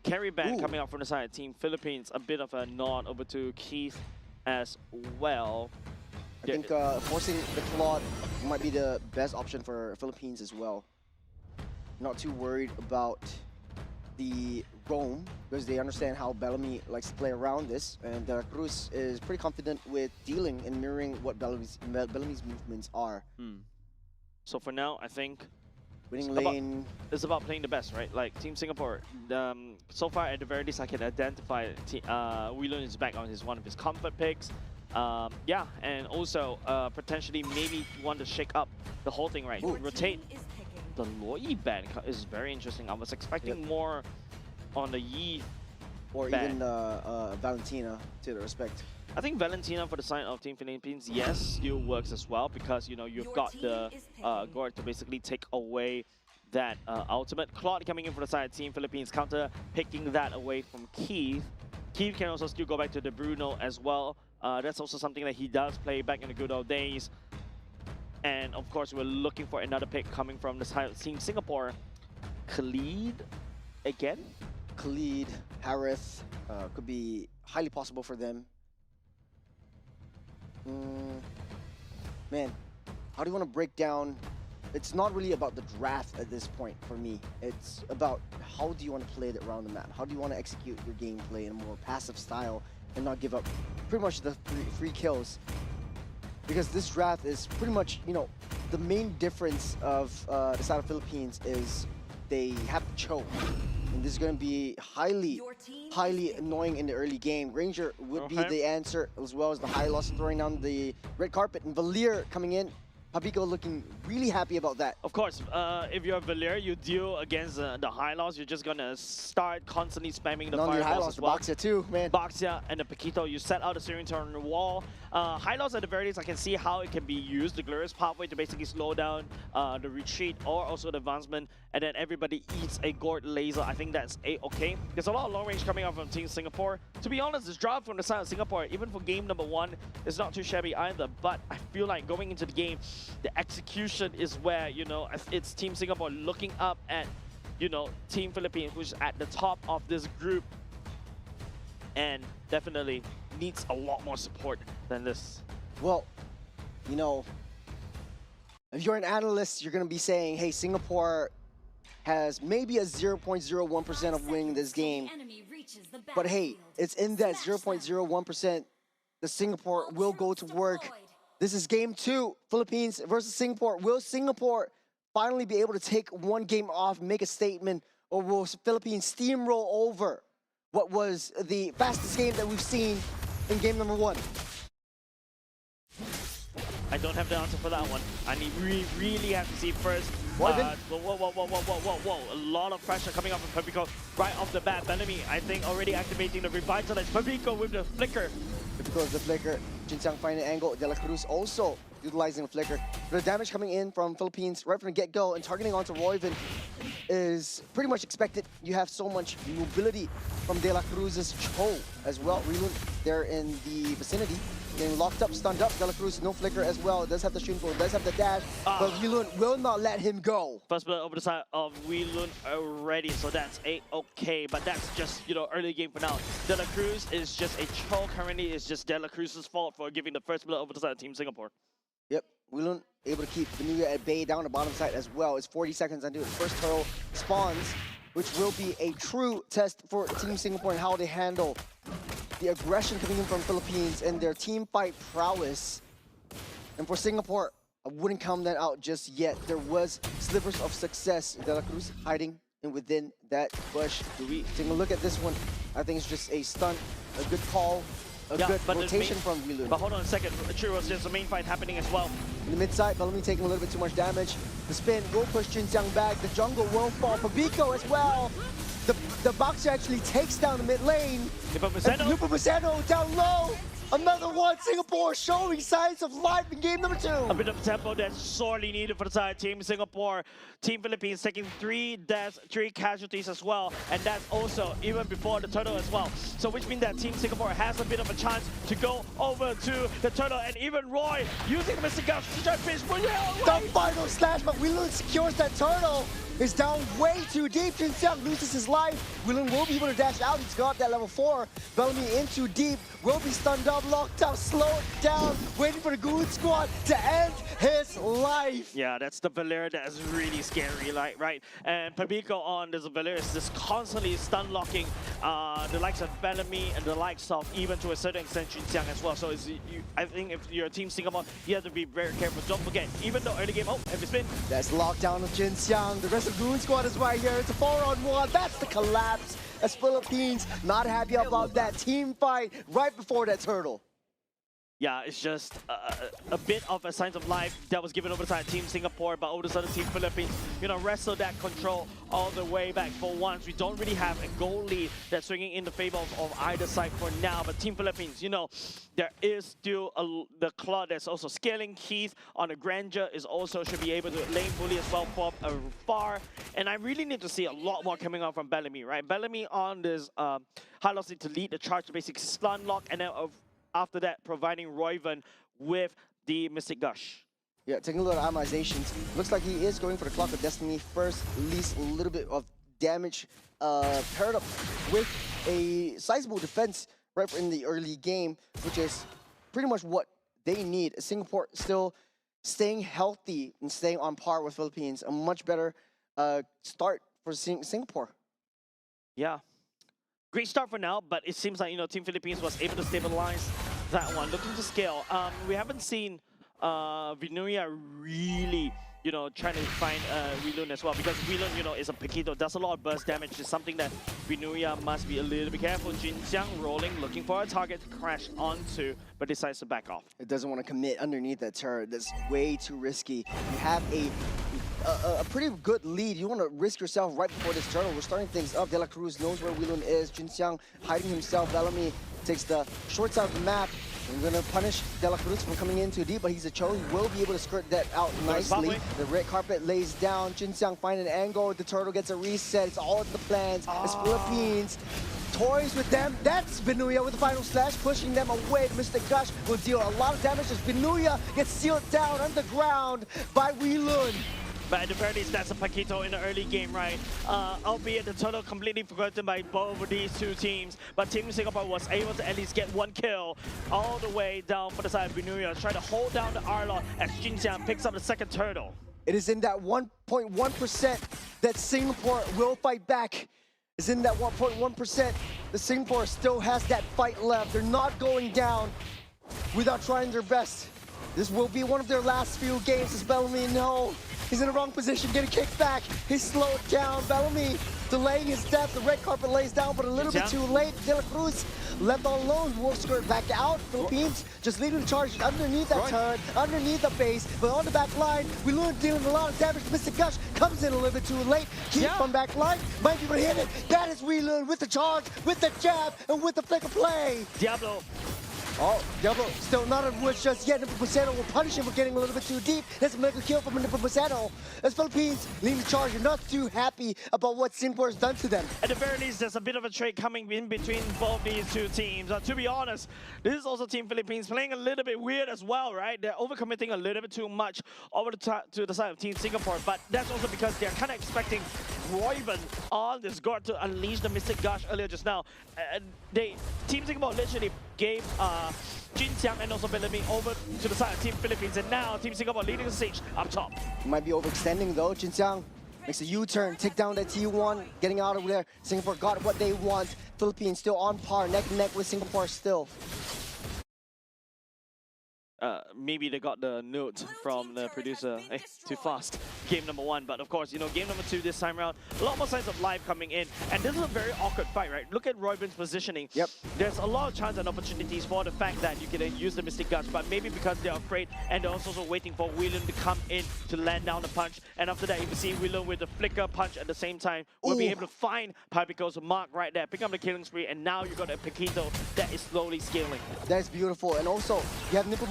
Carry ban coming out from the side of Team Philippines, a bit of a nod over to Keith as well. I think forcing the Claude might be the best option for Philippines as well. Not too worried about the roam because they understand how Bellamy likes to play around this, and Cruz is pretty confident with dealing and mirroring what Bellamy's movements are. So for now, I think winning lane. It's about playing the best, right? Like Team Singapore, so far at the very least I can identify Wheelan is back on one of his comfort picks. Yeah, and also potentially maybe want to shake up the whole thing, right? Rotate. The Loi ban is very interesting. I was expecting more on the Yi or ban. Even Valentina to the respect. I think Valentina for the side of Team Philippines, yes, still works as well because you know you've got the Gord to basically take away that ultimate. Claude coming in for the side of Team Philippines, counter picking that away from Keith. Keith can also still go back to the Bruno as well. That's also something that he does play back in the good old days. And of course, we're looking for another pick coming from the side of Team Singapore. Khalid again? Khalid, Harith, could be highly possible for them. Man, how do you want to break down? It's not really about the draft at this point for me. It's about how do you want to play it around the map? How do you want to execute your gameplay in a more passive style and not give up pretty much the free kills? Because this draft is pretty much, you know, the main difference of the side of Philippines is they have to choke. And this is going to be highly annoying in the early game. Granger would be the answer, as well as the high loss throwing down the red carpet. And Valier coming in. Papico looking really happy about that. Of course, if you're Valir, you deal against the high loss, you're just gonna start constantly spamming the Not only high fireballs loss, as the well. Boxer too, man. Boxia and the Paquito, you set out the steering turn on the wall. High loss at the very least, I can see how it can be used. The glorious pathway to basically slow down the retreat or also the advancement, and then everybody eats a gourd laser. I think that's okay. There's a lot of long range coming out from Team Singapore. To be honest, this drive from the side of Singapore, even for game number 1, is not too shabby either. But I feel like going into the game, the execution is where, you know, it's Team Singapore looking up at, you know, Team Philippines, who's at the top of this group, and definitely needs a lot more support than this. Well, you know, if you're an analyst, you're going to be saying, hey, Singapore has maybe a 0.01% of winning this game. But hey, it's in that 0.01% that Singapore will go to work. This is game 2, Philippines versus Singapore. Will Singapore finally be able to take one game off, make a statement, or will Philippines steamroll over what was the fastest game that we've seen in game number 1? I don't have the answer for that one. I need really have to see first. Whoa. A lot of pressure coming up from Papico right off the bat. Bellamy, I think, already activating the Revitalize. Papico with the flicker. Because the flicker, Jinxiang finding an angle. De La Cruz also utilizing the flicker. The damage coming in from Philippines right from the get-go and targeting onto Royven is pretty much expected. You have so much mobility from De La Cruz's Cho as well. Relun there in the vicinity, getting locked up, stunned up. De La Cruz, no flicker as well. Does have the Shunpo, does have the dash, but Relun will not let him go. First blood over the side of Relun already, so that's okay. But that's just, you know, early game for now. De La Cruz is just a Cho currently. It's just De La Cruz's fault for giving the first blood over the side of Team Singapore. Yep, Relun able to keep Nagoya at bay down the bottom side as well. It's 40 seconds until the first turtle spawns, which will be a true test for Team Singapore and how they handle the aggression coming in from Philippines and their team fight prowess. And for Singapore, I wouldn't count that out just yet. There was slivers of success. De La Cruz hiding within that bush. Do we take a look at this one? I think it's just a stunt, a good call, a good rotation from Relun. But hold on a second, Churros, there's a main fight happening as well. In the mid side, Bellamy taking a little bit too much damage. The spin will push Jinxiang back. The jungle will fall. Papico as well. The boxer actually takes down the mid lane. Nepomuceno down low. Another one. Singapore showing signs of life in game number 2. A bit of tempo that's sorely needed for the side Team Singapore. Team Philippines taking 3 deaths, 3 casualties as well. And that's also even before the turtle as well. So which means that Team Singapore has a bit of a chance to go over to the turtle. And even Roy using the Mr. Gus to try to finish. The final slash, but Relun secures that turtle. Is down way too deep. Jinxiang loses his life. Relun will be able to dash out. He's got that level 4. Bellamy in too deep. Will be stunned up, locked up, slowed down, waiting for the Goon Squad to end his life. Yeah, that's the Valir that is really scary, like, right? And Papico on this Valir is just constantly stun locking the likes of Bellamy and the likes of, even to a certain extent, Jinxiang as well. So it's, I think if you're Team Singapore, you have to be very careful. Don't forget, even though early game, heavy spin. That's lockdown of Jinxiang. The rest of the Goon Squad is right here. It's a 4-on-1. That's the collapse. As Philippines not happy about that team fight right before that turtle. Yeah, it's just a bit of a signs of life that was given over to Team Singapore, but over to the Team Philippines, you know, wrestle that control all the way back for once. We don't really have a goal lead that's swinging in the favor of either side for now, but Team Philippines, you know, there is still the Claw that's also scaling. Keith on the Grandeur is also should be able to lane bully as well from far, and I really need to see a lot more coming out from Bellamy, right? Bellamy on this high velocity to lead the charge to basically stun lock, and then after that, providing Royven with the Mystic Gush. Yeah, taking a look at amortizations. Looks like he is going for the Clock of Destiny first, at least a little bit of damage paired up with a sizable defense right in the early game, which is pretty much what they need. Singapore still staying healthy and staying on par with Philippines. A much better start for Singapore. Yeah. Great start for now, but it seems like, you know, Team Philippines was able to stabilize that one. Looking to scale. We haven't seen Vinuia really you know, trying to find Weelun as well, because Weelun, you know, is a Paquito, does a lot of burst damage. It's something that Vinuya must be a little bit careful. Jinjiang rolling, looking for a target to crash onto, but decides to back off. It doesn't want to commit underneath that turret. That's way too risky. You have a pretty good lead. You want to risk yourself right before this turtle. We're starting things up. De La Cruz knows where Weelun is. Jinjiang hiding himself. Bellamy takes the short side of the map. We're going to punish De La Cruz from coming in too deep, but he's a Cho. He will be able to skirt that out nicely. The red carpet lays down. Jinjiang find an angle. The turtle gets a reset. It's all in the plans. It's Philippines. Toys with them. That's Vinuya with the final slash, pushing them away. Mr. Gush will deal a lot of damage as Vinuya gets sealed down underground by Weelun. But at the very least, that's a Paquito in the early game, right? Albeit the total completely forgotten by both of these two teams. But Team Singapore was able to at least get one kill all the way down for the side of Vinuya, trying to hold down the Arlot as Jinjiang picks up the second turtle. It is in that 1.1% that Singapore will fight back. It's in that 1.1%. The Singapore still has that fight left. They're not going down without trying their best. This will be one of their last few games as Bellamy, no. He's in the wrong position, getting kicked back. He's slowed down. Bellamy delaying his death. The red carpet lays down, but a little bit too late. De La Cruz left all alone. Wolf skirt back out. Philippines just leading the charge underneath that turret, underneath the base, but on the back line, Weelun dealing a lot of damage. Mr. Gush comes in a little bit too late. Keep from back line, might be able to hit it. That is Weelun with the charge, with the jab, and with the flick of play. Diablo. Oh, Diablo still not on woods just yet. Nippo will punish him for getting a little bit too deep. That's a mega kill from Nippo. As Philippines leading the charge, you're not too happy about what Singapore has done to them. At the very least, there's a bit of a trade coming in between both these two teams. To be honest, this is also Team Philippines playing a little bit weird as well, right? They're overcommitting a little bit too much over to the side of Team Singapore, but that's also because they're kind of expecting Royven on this guard to unleash the Mystic Gush earlier just now. Team Singapore literally gave Jinjiang and also Bellamy over to the side of Team Philippines, and now Team Singapore leading the siege up top. Might be overextending though. Jinjiang makes a U-turn, take down that T1, getting out of there. Singapore got what they want. Philippines still on par, neck and neck with Singapore still. Maybe they got the note from the producer, hey, too fast, game number 1. But of course, you know, game number 2 this time around, a lot more signs of life coming in. And this is a very awkward fight, right? Look at Royven's positioning. Yep. There's a lot of chance and opportunities for the fact that you can use the Mystic Gush, but maybe because they're afraid and they're also waiting for Weelun to come in to land down the punch. And after that, you can see Weelun with the flicker punch at the same time will be able to find Papico's mark right there, pick up the killing spree, and now you got a Paquito that is slowly scaling. That's beautiful. And also, you have Nippo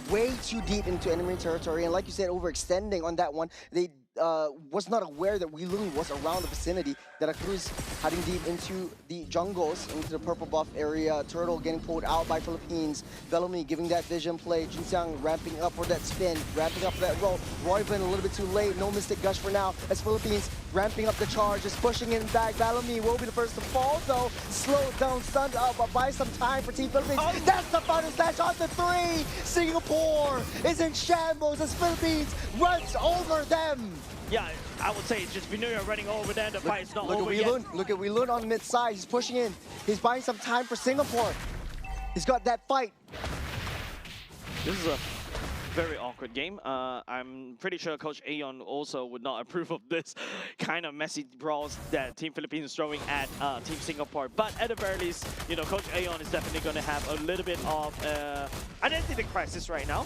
way too deep into enemy territory, and like you said, overextending on that one. They was not aware that Weelun was around the vicinity. De La Cruz heading deep into the jungles, into the purple buff area. Turtle getting pulled out by Philippines. Bellamy giving that vision play. Jinjiang ramping up for that spin, ramping up for that roll. Royven a little bit too late. No Mystic Gush for now, as Philippines ramping up the charge, just pushing in back. Bellamy will be the first to fall though. Slowed down, stunned up, but buy some time for Team Philippines. That's the final slash on the 3. Singapore is in shambles as Philippines runs over them. Yeah, I would say it's just Vinuya running over there. The fight is not over yet. Look at Weelun on mid side. He's pushing in. He's buying some time for Singapore. He's got that fight. This is a very awkward game. I'm pretty sure Coach Aeon also would not approve of this kind of messy brawls that Team Philippines is throwing at Team Singapore. But at the very least, you know, Coach Aeon is definitely going to have a little bit of identity crisis right now.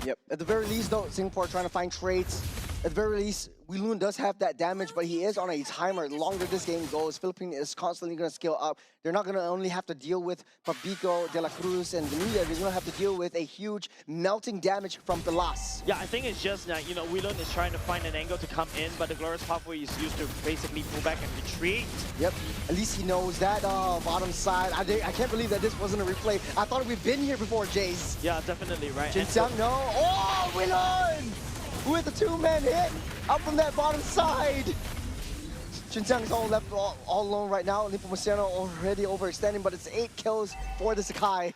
Yep. At the very least, though, Singapore trying to find trades. At the very least, Weelun does have that damage, but he is on a timer. The longer this game goes, Philippines is constantly going to scale up. They're not going to only have to deal with Papico, De La Cruz, and Vinuya. They're going to have to deal with a huge melting damage from Pilas. Yeah, I think it's just that, you know, Weelun is trying to find an angle to come in, but the Glorious Pathway is used to basically pull back and retreat. Yep. At least he knows that bottom side. I can't believe that this wasn't a replay. I thought we've been here before, Jace. Yeah, definitely, right? Jinjiang, no. Oh, Weelun! With a 2-man hit up from that bottom side. Jinjiang's all left all alone right now. Nippo already overextending, but it's 8 kills for the Sakai.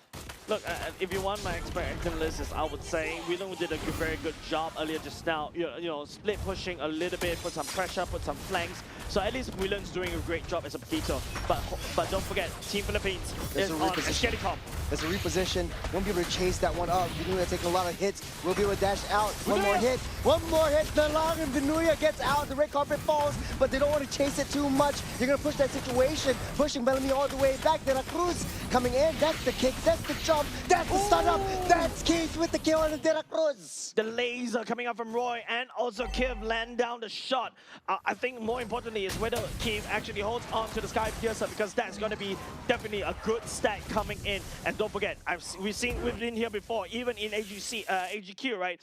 Look, if you want my expert analysis, I would say Weelun did a very good job earlier just now. You know, split pushing a little bit, put some pressure, put some flanks, So at least Willen's doing a great job as a Paquito. But don't forget, Team Philippines There's is a on reposition. Escaticom. There's a reposition. Won't be able to chase that one up. Vinuya taking a lot of hits. Will be able to dash out. One more hit. One more hit. The long and Vinuya gets out. The red carpet falls, but they don't want to chase it too much. You're going to push that situation. Pushing Bellamy all the way back. De La Cruz coming in. That's the kick. That's the jump. That's the stun up. That's Keith with the kill on De La Cruz. The laser coming out from Roy and also Kiv land down the shot. I think more importantly is whether Kiv actually holds on to the Sky Piercer, because that's going to be definitely a good stack coming in. And don't forget, we've been here before, even in AGQ, right?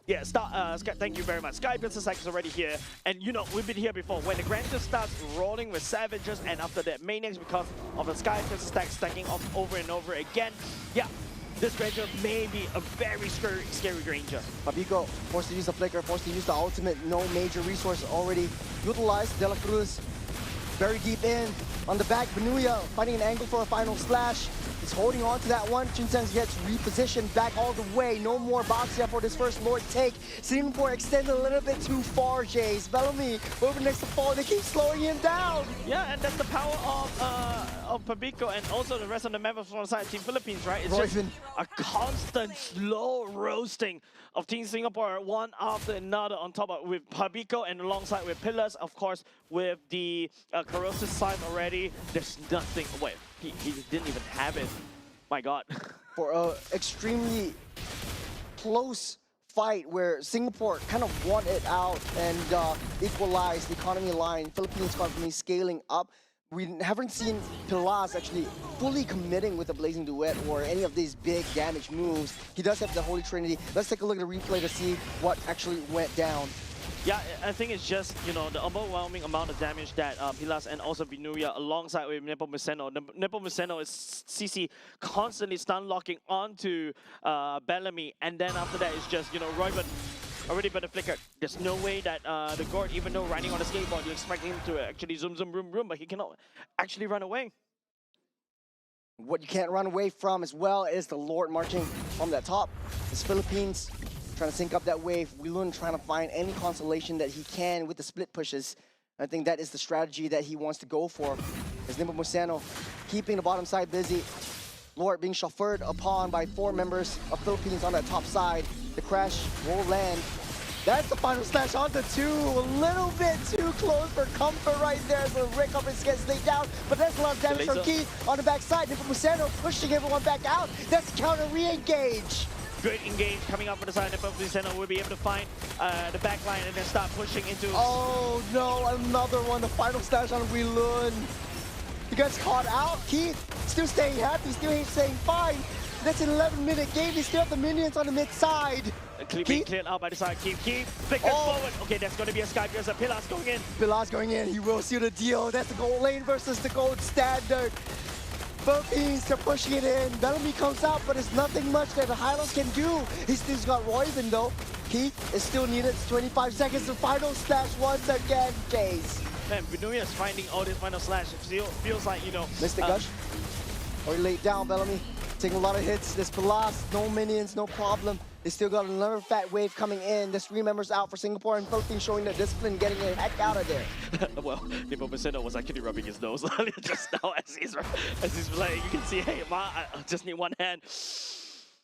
Yeah, thank you very much. Sky Piercer stack is already here, and you know, we've been here before. When the Granger starts rolling with Savages, and after that Maniacs, because of the Sky Piercer stack stacking up over and over again, yeah, this Granger may be a very scary Granger. Pabico forced to use the flicker, forced to use the ultimate. No major resource already utilized. De La Cruz very deep in. On the back, Vinuya finding an angle for a final slash. He's holding on to that one. Chunsen gets repositioned back all the way. No more boxing for this first Lord take. Singapore extended a little bit too far, Jace. Bellamy over next to fall. They keep slowing him down. Yeah, and that's the power of Pabico and also the rest of the members from the side Team Philippines, right? It's just a constant slow roasting of Team Singapore, one after another, on top of with Pabico and alongside with Pillars, of course, with the corrosive side already. There's nothing. Wait, he didn't even have it. My God. For an extremely close fight where Singapore kind of won it out and equalized the economy line, Philippines economy scaling up. We haven't seen Pilas actually fully committing with a Blazing Duet or any of these big damage moves. He does have the Holy Trinity. Let's take a look at the replay to see what actually went down. Yeah, I think it's just, you know, the overwhelming amount of damage that Pilas and also Vinuya alongside with Nepomuceno. Nepomuceno is CC constantly stun locking onto Bellamy, and then after that it's just, you know, Royman already better flickered. There's no way that the Gord, even though riding on a skateboard, you expect him to actually zoom, room, but he cannot actually run away. What you can't run away from as well is the Lord marching from that top. It's Philippines trying to sync up that wave. Wilun trying to find any consolation that he can with the split pushes. I think that is the strategy that he wants to go for. As Nepomuceno keeping the bottom side busy. Lord being chauffeured upon by 4 members of Philippines on that top side. The crash will land. That's the final slash on the 2. A little bit too close for comfort right there. So Rick up and gets laid down. But that's a lot of damage from Keith on the backside. Nepomuceno pushing everyone back out. That's counter re-engage. Great engage coming up for the side. Nepomuceno will be able to find the back line and then start pushing into... Oh no, another one. The final slash on Wilun. He gets caught out. Keith still staying happy, still staying fine. That's an 11-minute game. They still have the minions on the mid side. Being cleared out by the side. Keith flickers forward. Okay, that's going to be a Sky Piercer. Pilas going in. Pilas going in. He will seal the deal. That's the gold lane versus the gold standard. Philippines are pushing it in. Bellamy comes out, but there's nothing much that the Highlands can do. He's still got Royven though. Keith is still needed. It's 25 seconds. The final slash once again, Jace. Man, Vinuya is finding all this final slash. It feels like, you know... Missed the gush. Already laid down, Bellamy. Taking a lot of hits. There's Pilas, no minions, no problem. They still got another fat wave coming in. There's 3 members out for Singapore, and Philippines showing their discipline, getting the heck out of there. Well, Nepomuceno was actually rubbing his nose just now as he's playing. You can see, hey, I just need one hand.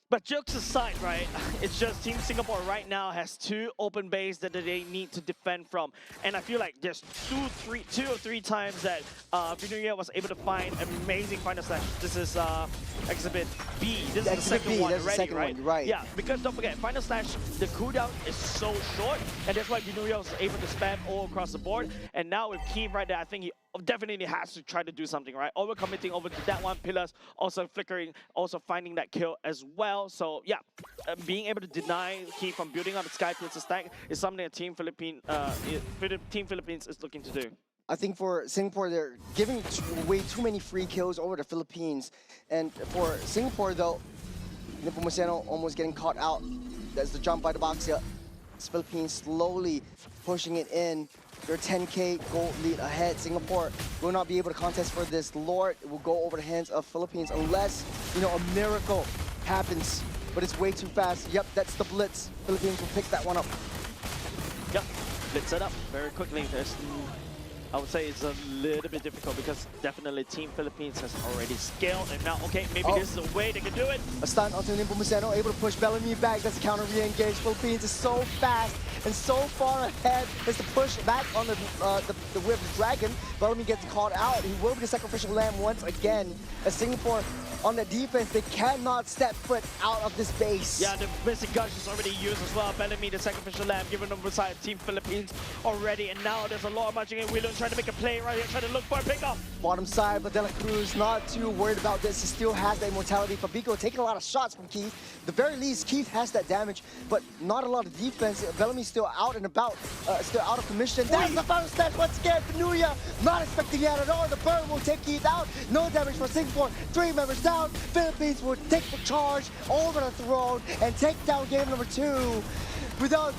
But jokes aside, right, it's just Team Singapore right now has 2 open bays that they need to defend from. And I feel like there's 2 or 3 times that Vinuya was able to find amazing final slash. This is Exhibit B. This is the second one already, right? Right? Yeah, because don't forget, final slash, the cooldown is so short, and that's why Vinuya was able to spam all across the board. And now with Keem right there, I think he definitely has to try to do something, right? Overcommitting over to that one, Pillars also flickering, also finding that kill as well. So yeah, being able to deny Key from building up the Sky Piercer stack is something that Team Philippines is looking to do. I think for Singapore, they're giving way too many free kills over the Philippines. And for Singapore though, Nepomuceno almost getting caught out. That's the jump by the box here. It's Philippines slowly pushing it in. They're 10k gold lead ahead. Singapore will not be able to contest for this Lord. It will go over the hands of Philippines unless, you know, a miracle happens. But it's way too fast. Yep, that's the blitz. Philippines will pick that one up. Yep, blitz it up very quickly. There's I would say it's a little bit difficult because definitely Team Philippines has already scaled, and now, okay, maybe this is a way they can do it. A stun onto Nepomuceno, able to push Bellamy back. That's a counter re-engage. Philippines is so fast and so far ahead. It's the push back on the whip of the Dragon. Bellamy gets caught out. He will be the sacrificial lamb once again. As Singapore on the defense, they cannot step foot out of this base. Yeah, the basic guns is already used as well. Bellamy, the sacrificial lamb, given them beside Team Philippines already, and now there's a lot of marching in. William trying to make a play right here, trying to look for a pickup. Bottom side, but De La Cruz not too worried about this. He still has the immortality. Fabico taking a lot of shots from Keith. At the very least, Keith has that damage, but not a lot of defense. Bellamy's still out and about, still out of commission. That's the final step once again for Nagoya. Not expecting that at all. The burn will take Keith out. No damage for Singapore. 3 members down. Philippines will take the charge over the throne and take down game number 2 without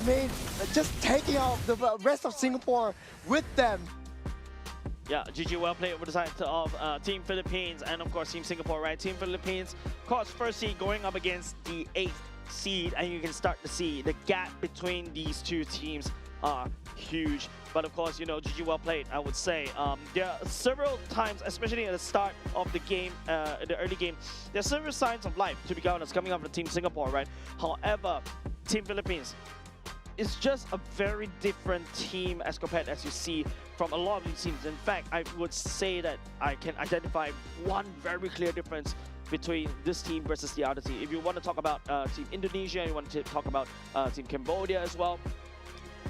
just taking out the rest of Singapore with them. Yeah, GG, well played over the side of Team Philippines and of course Team Singapore, right? Team Philippines, of course, first seed going up against the 8th seed, and you can start to see the gap between these two teams are huge. But of course, you know, GG, well played, I would say. There are several times, especially at the start of the game, the early game, there are several signs of life, to be honest, coming up from Team Singapore, right? However, Team Philippines, it's just a very different team as compared as you see from a lot of these teams. In fact, I would say that I can identify one very clear difference between this team versus the other team. If you want to talk about Team Indonesia, you want to talk about Team Cambodia as well,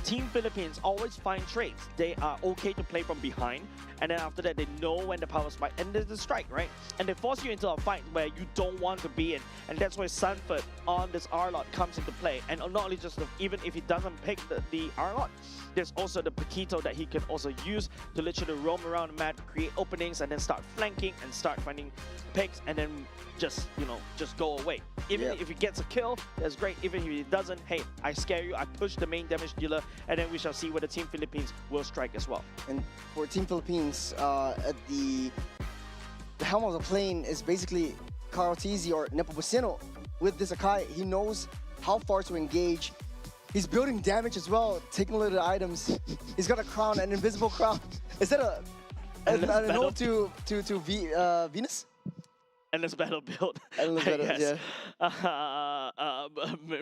Team Philippines always find trades. They are okay to play from behind, and then after that, they know when the power spike, and there's the strike, right? And they force you into a fight where you don't want to be in, and that's why Sanford on this R-Lot comes into play. And not only just even if he doesn't pick the R-Lot, there's also the Paquito that he can also use to literally roam around the map, create openings, and then start flanking and start finding picks, and then just, you know, just go away. Even if he gets a kill, that's great. Even if he doesn't, hey, I scare you, I push the main damage dealer, and then we shall see whether Team Philippines will strike as well. And for Team Philippines, at the helm of the plane is basically Carl Tizzi or Nepomuceno. With this Akai, he knows how far to engage. He's building damage as well, taking a little items. He's got a crown, an invisible crown. Is that a note to Venus? Endless battle build. Endless battle, yeah.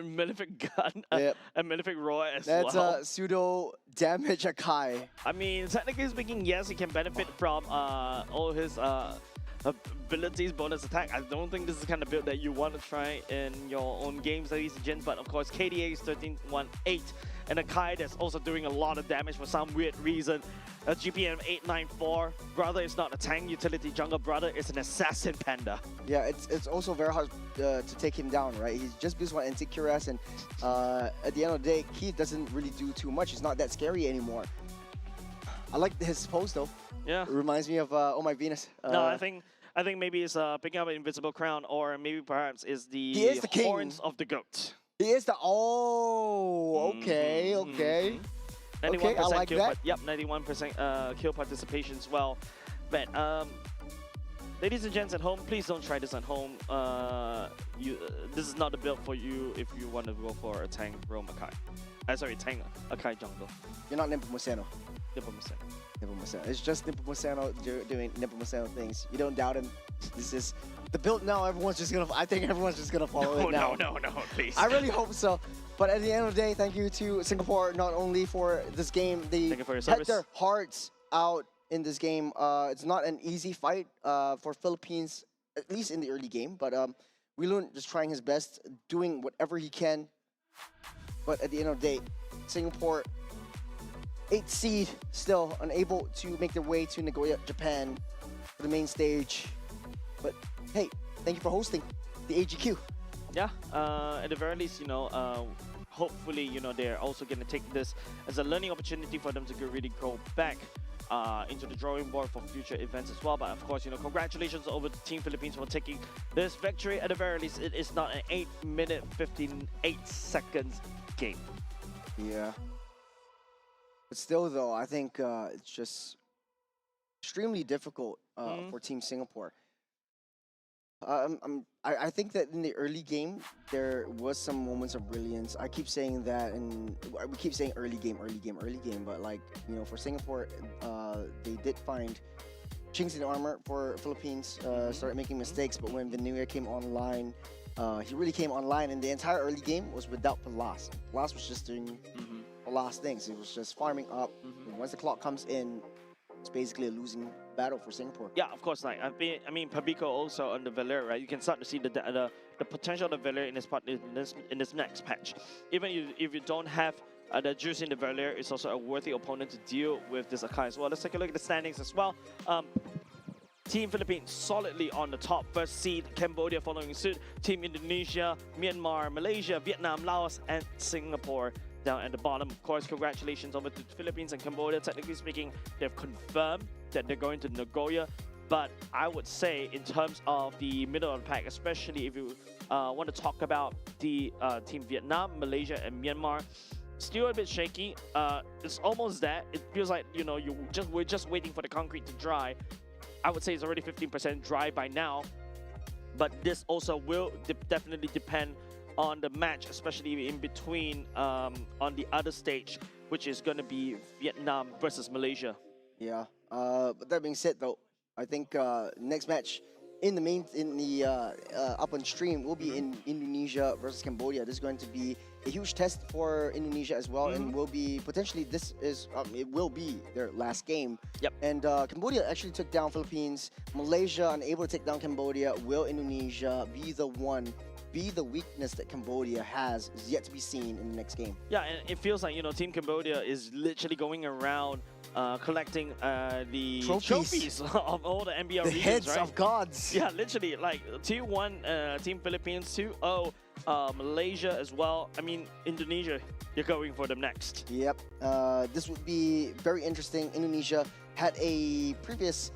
Malefic gun, and Malefic roar as well. That's a pseudo damage Akai. I mean, technically speaking, yes, he can benefit from all his abilities, bonus attack. I don't think this is the kind of build that you want to try in your own games, ladies and gents. But of course, KDA is 13-1-8, and Akai that's also doing a lot of damage for some weird reason. A GPM 894. Brother is not a tank utility jungle. Brother is an assassin panda. Yeah, it's also very hard to take him down, right? He's just built one Anticuras, and at the end of the day, Keith doesn't really do too much. He's not that scary anymore. I like his pose though. Yeah. It reminds me of Oh My Venus. No, I think maybe it's picking up an invisible crown, or maybe perhaps is the horns of the goat. He is the okay. 91% I like kill, that. Yep, 91% kill participation as well. But ladies and gents at home, please don't try this at home. This is not the build for you if you want to go for a tank roam Akai. Sorry, tank Akai jungle. You're not Nepomuceno. Nepomuceno. It's just Nepomuceno doing Nepomuceno things. You don't doubt him. This is the build now. I think everyone's just gonna follow it now. No, please. I really hope so. But at the end of the day, thank you to Singapore not only for this game. They had their hearts out in this game. It's not an easy fight for Philippines, at least in the early game. But Wilun just trying his best, doing whatever he can. But at the end of the day, Singapore 8th seed, still unable to make their way to Nagoya, Japan for the main stage. But hey, thank you for hosting the AGQ. Yeah, at the very least, you know, hopefully, you know, they're also going to take this as a learning opportunity for them to really go back into the drawing board for future events as well. But of course, you know, congratulations over to Team Philippines for taking this victory. At the very least, it is not an 8-minute, 58 seconds game. Yeah. But still, though, I think it's just extremely difficult for Team Singapore. I think that in the early game there was some moments of brilliance. I keep saying that, and we keep saying early game, early game, early game. But like for Singapore, they did find chinks in the armor for Philippines. Started making mistakes, but when Nagoya came online, he really came online, and the entire early game was without Palas. Palas was just doing Palas things. It was just farming up. And once the clock comes in, it's basically a losing battle for Singapore. Yeah, of course. Like I mean, Pabico also on the Valere, right? You can start to see the potential of the Valere in this next patch. Even if you don't have the juice in the Valere, it's also a worthy opponent to deal with this Akai as well. Let's take a look at the standings as well. Team Philippines solidly on the top, first seed. Cambodia following suit. Team Indonesia, Myanmar, Malaysia, Vietnam, Laos, and Singapore down at the bottom. Of course, congratulations over to the Philippines and Cambodia. Technically speaking, they've confirmed that they're going to Nagoya. But I would say in terms of the middle of the pack, especially if you want to talk about the Team Vietnam, Malaysia, and Myanmar, still a bit shaky. It's almost that. It feels like, we're just waiting for the concrete to dry. I would say it's already 15% dry by now. But this also will definitely depend on the match, especially in between on the other stage, which is going to be Vietnam versus Malaysia. Yeah. But that being said, though, I think next match in the up on stream will be in Indonesia versus Cambodia. This is going to be a huge test for Indonesia as well, and will be potentially it will be their last game. Yep. And Cambodia actually took down Philippines. Malaysia unable to take down Cambodia. Will Indonesia be the weakness that Cambodia has is yet to be seen in the next game? Yeah, and it feels like Team Cambodia is literally going around collecting the trophies of all the NBL regions, heads right? of gods. Yeah, literally, like 2-1 Team Philippines, 2-0 Malaysia as well. I mean, Indonesia, you're going for them next. Yep. This would be very interesting. Indonesia had a previous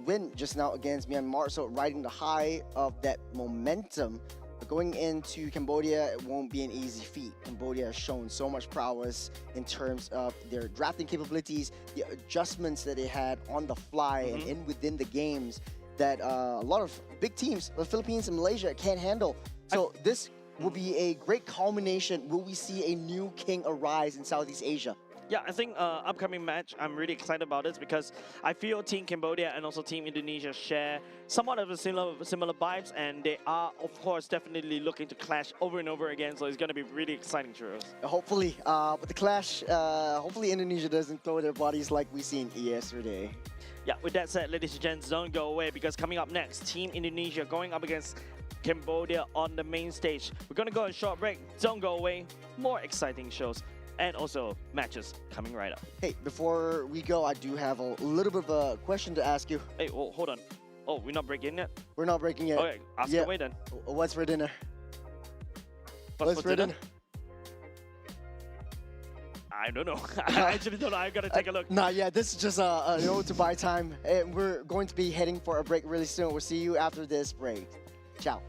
win just now against Myanmar, so riding the high of that momentum. But going into Cambodia, it won't be an easy feat. Cambodia has shown so much prowess in terms of their drafting capabilities, the adjustments that they had on the fly and within the games that a lot of big teams, the Philippines and Malaysia, can't handle. So this will be a great culmination. Will we see a new king arise in Southeast Asia? Yeah, I think upcoming match, I'm really excited about this because I feel Team Cambodia and also Team Indonesia share somewhat of a similar vibes, and they are, of course, definitely looking to clash over and over again. So it's going to be really exciting, Churros. Hopefully, but the clash, hopefully Indonesia doesn't throw their bodies like we seen yesterday. Yeah, with that said, ladies and gents, don't go away because coming up next, Team Indonesia going up against Cambodia on the main stage. We're going to go on a short break. Don't go away. More exciting shows and also matches coming right up. Hey, before we go, I do have a little bit of a question to ask you. Hey, well, hold on. Oh, we're not breaking yet? We're not breaking yet. Okay, ask away then. What's for dinner? What's for dinner? I don't know. I actually don't know. I gotta take a look. Nah, yeah, this is just to buy time. And we're going to be heading for a break really soon. We'll see you after this break. Ciao.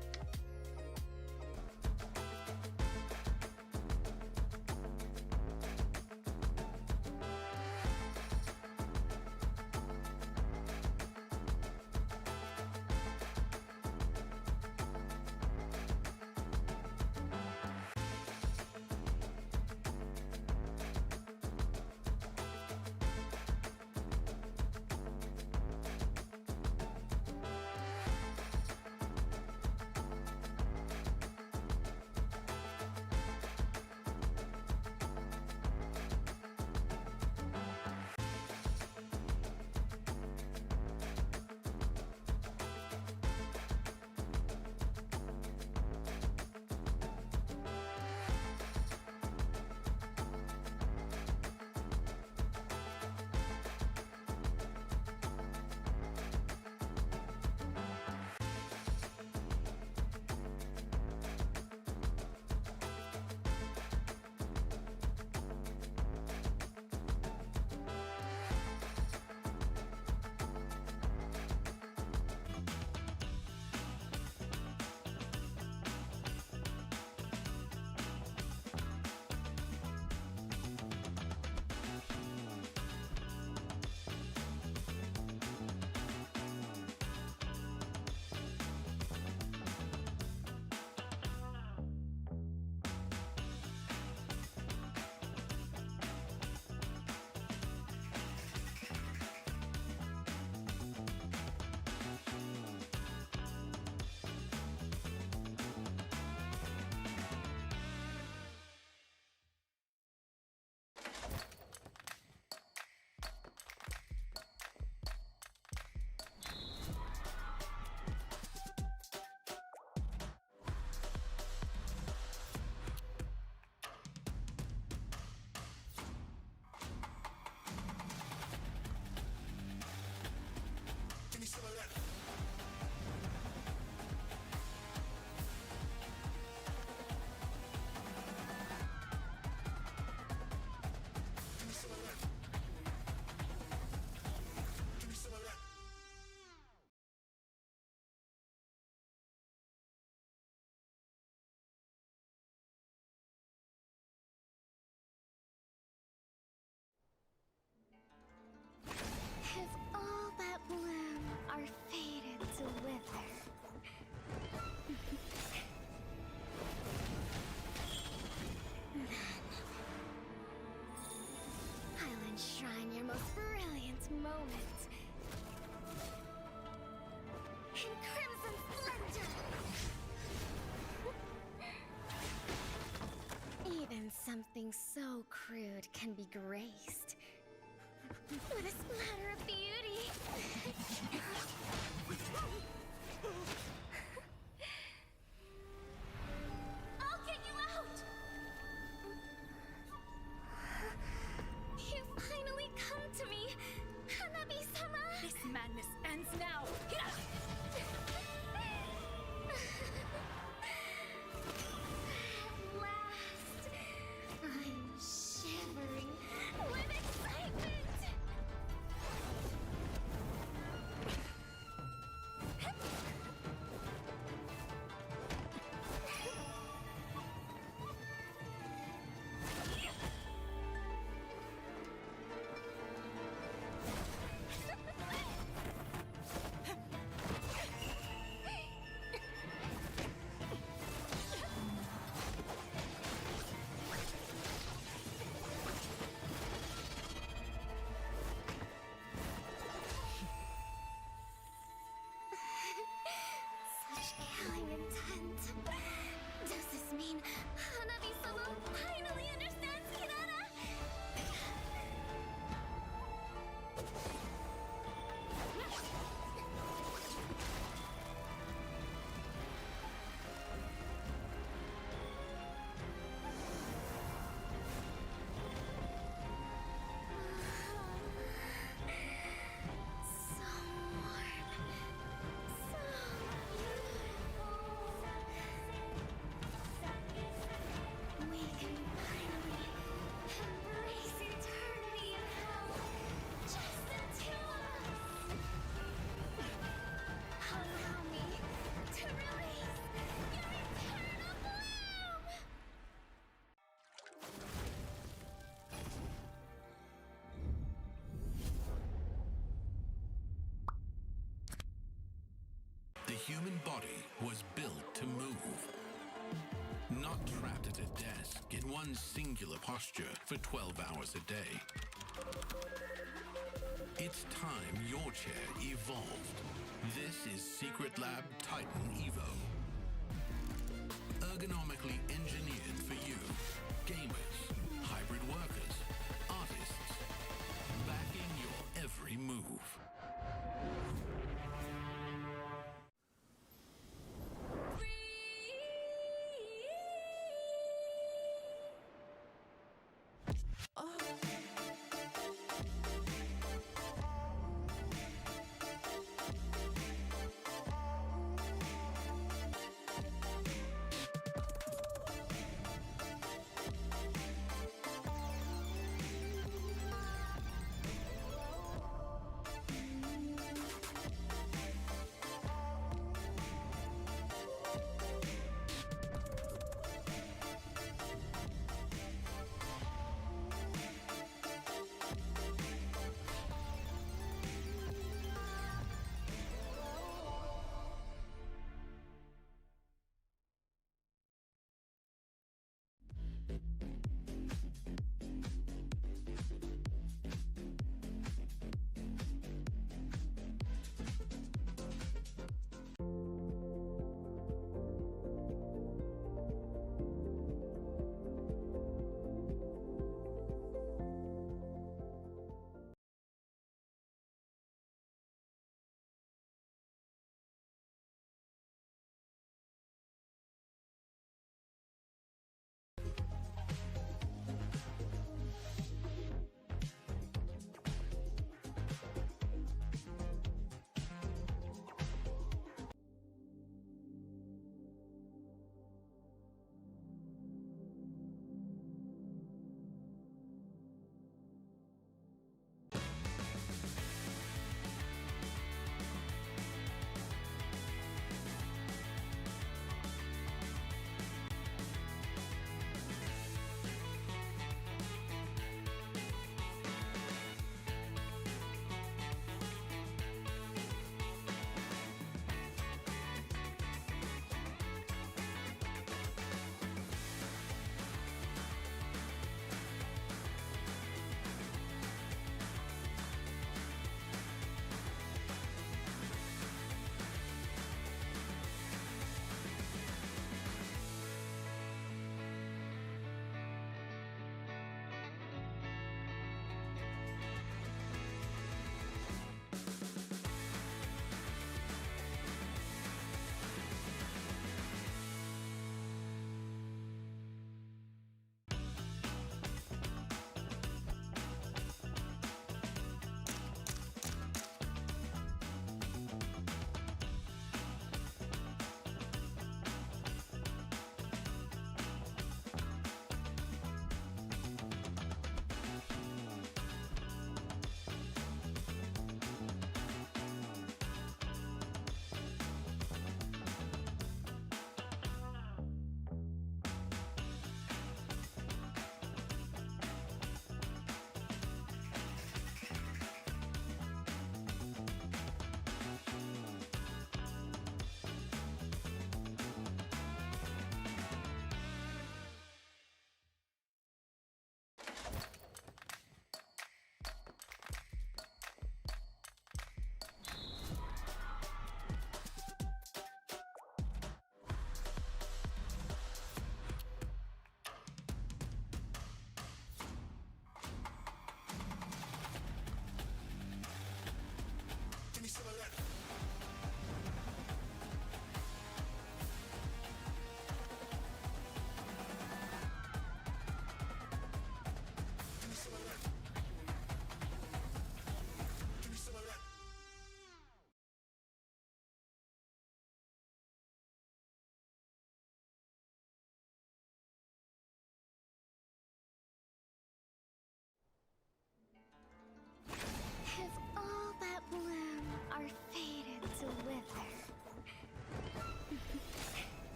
something so crude can be graced with a splatter of beauty. I'll get you out! You finally come to me, Hanabi-sama! This madness ends now! At last, I'm shivering with excitement! Such killing intent. Does this mean Hanabi-sama finally understands Hinata? So warm. So beautiful. We can finally embrace eternity in hell. Just the two of us. Allow me to release your eternal bloom. The human body was built to move. Not trapped at a desk in one singular posture for 12 hours a day. It's time your chair evolved. This is Secret Lab Titan Evo. Ergonomically engineered for you, gamers, hybrid workers, artists, backing your every move.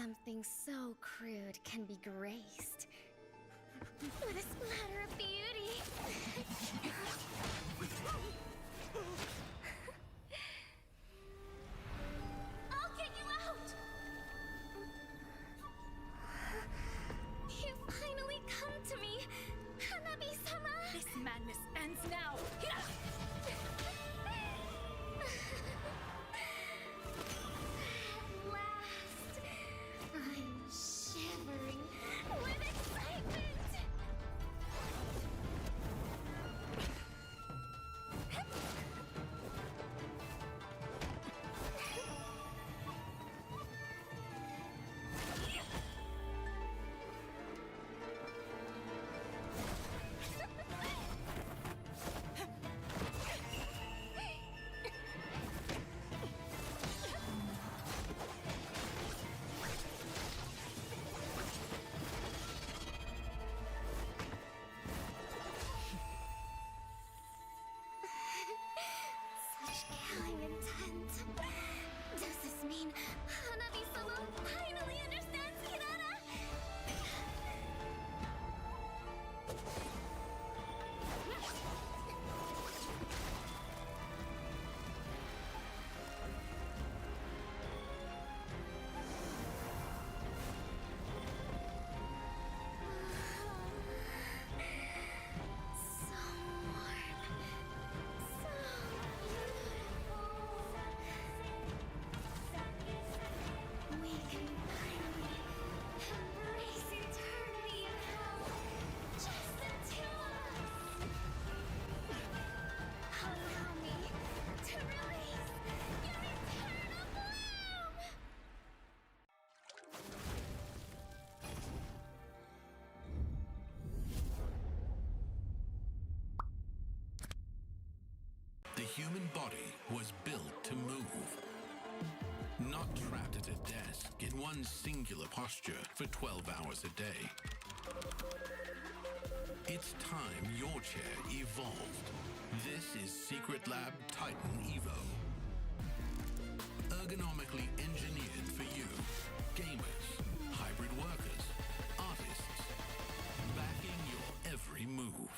Something so crude can be graced with a splatter of beauty. I'll get you out! You finally come to me, Hanabi-sama! This madness ends now! At last, I'm shivering with excitement! Such killing intent. Does this mean Hanabi-sama finally understands Hirara? So warm. So beautiful. We can finally embrace eternity in hell. Just the two of us. Allow me to release your eternal bloom. The human body was built to move. Not trapped at a desk in one singular posture for 12 hours a day. It's time your chair evolved. This is Secret Lab Titan Evo. Ergonomically engineered for you, gamers, hybrid workers, artists, backing your every move.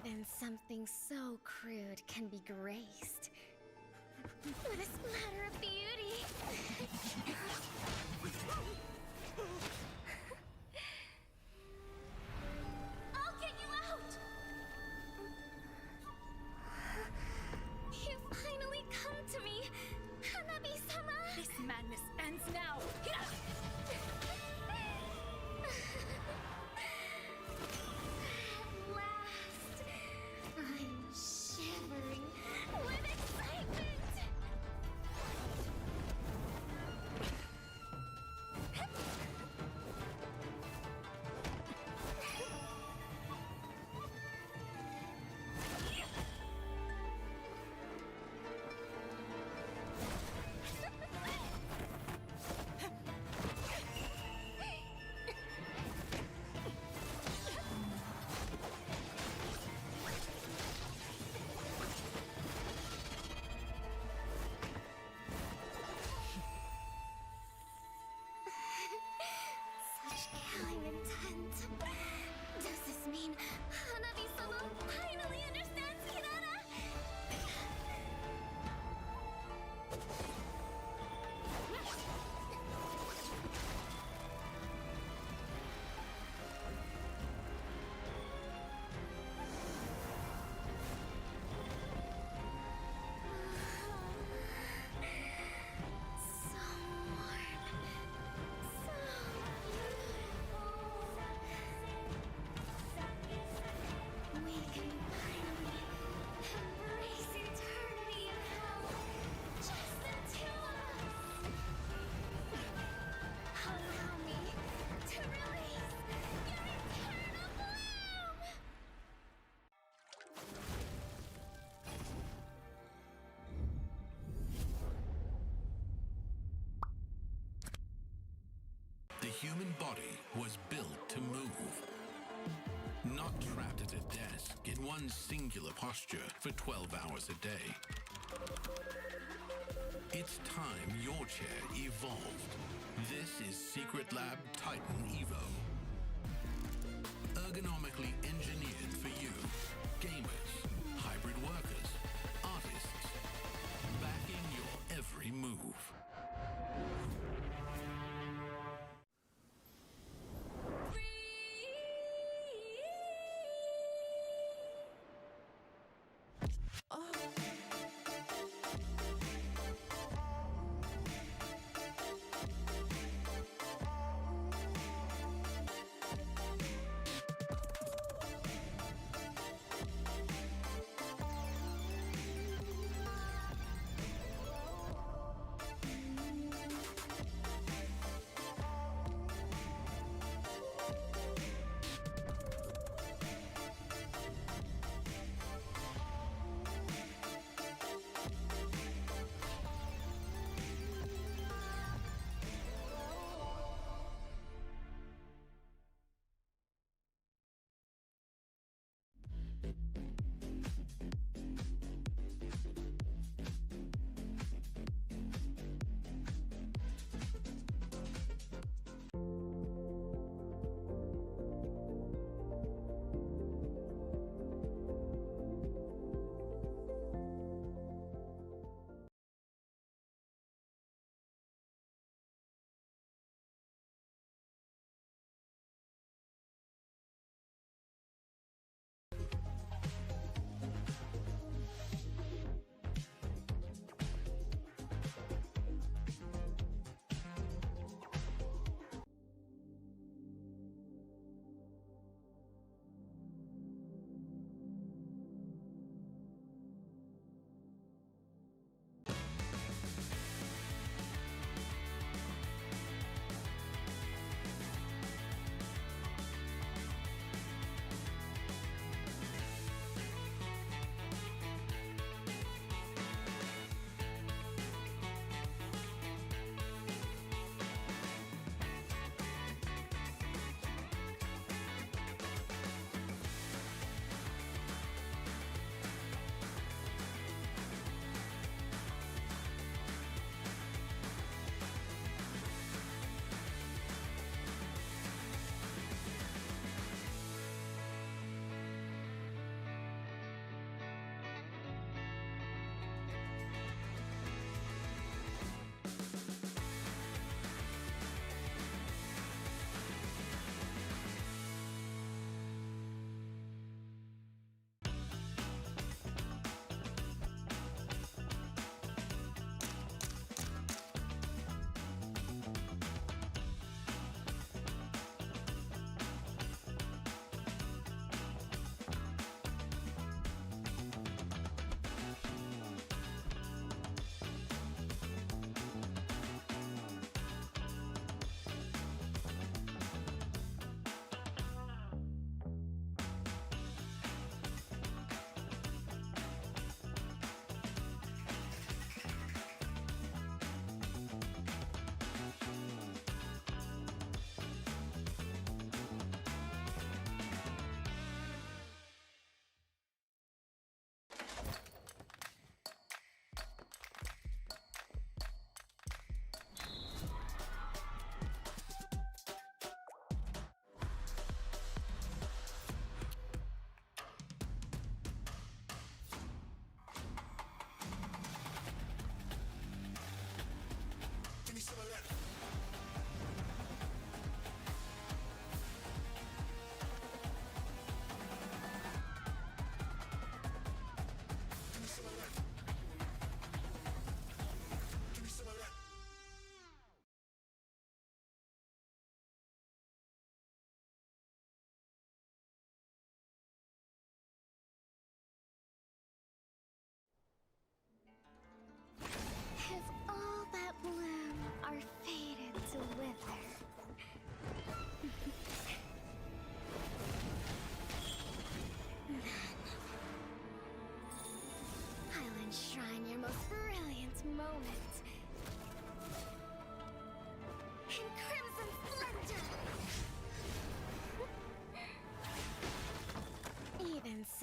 And something so crude can be graced with a splatter of beauty. I'll get you out! You finally come to me, Hanabi-sama! This madness ends now! At last, I'm shivering with excitement! Such killing intent. Does this mean Hanabi-sama finally understands Hinata? So warm. So beautiful. We can finally embrace eternity in hell. Just the two of us. Allow me to release your eternal bloom. The human body was built to move. Not trapped at a desk in one singular posture for 12 hours a day. It's time your chair evolved. This is Secret Lab Titan Evo. Ergonomically engineered for you, gamers, hybrid workers, artists, backing your every move.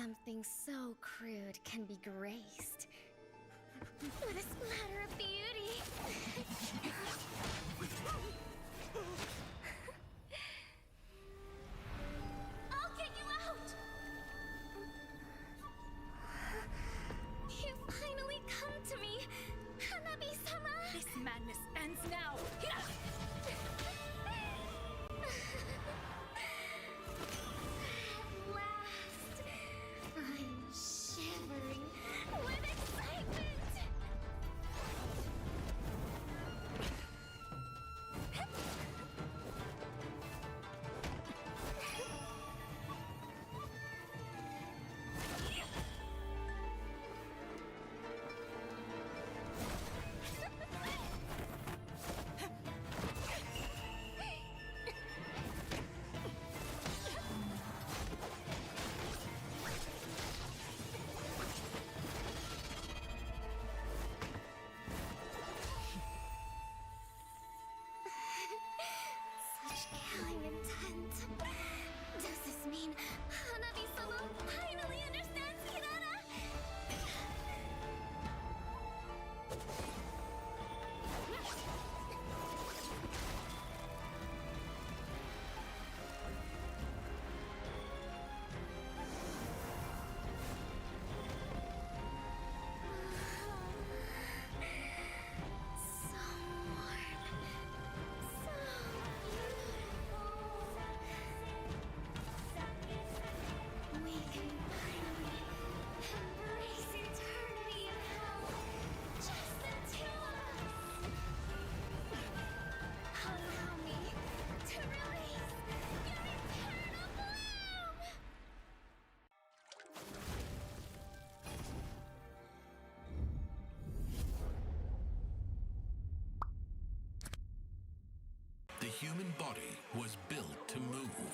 something so crude can be graced with a splatter of beauty. I'll get you out! You finally come to me, Hanabi-sama! This madness ends now! At last, I'm shivering with excitement! Such killing intent. Does this mean Hanabi-sama finally understands Hinata? So warm. So beautiful. We can finally embrace eternity in hell. Just the two of us. Allow me to release your eternal bloom. The human body was built to move.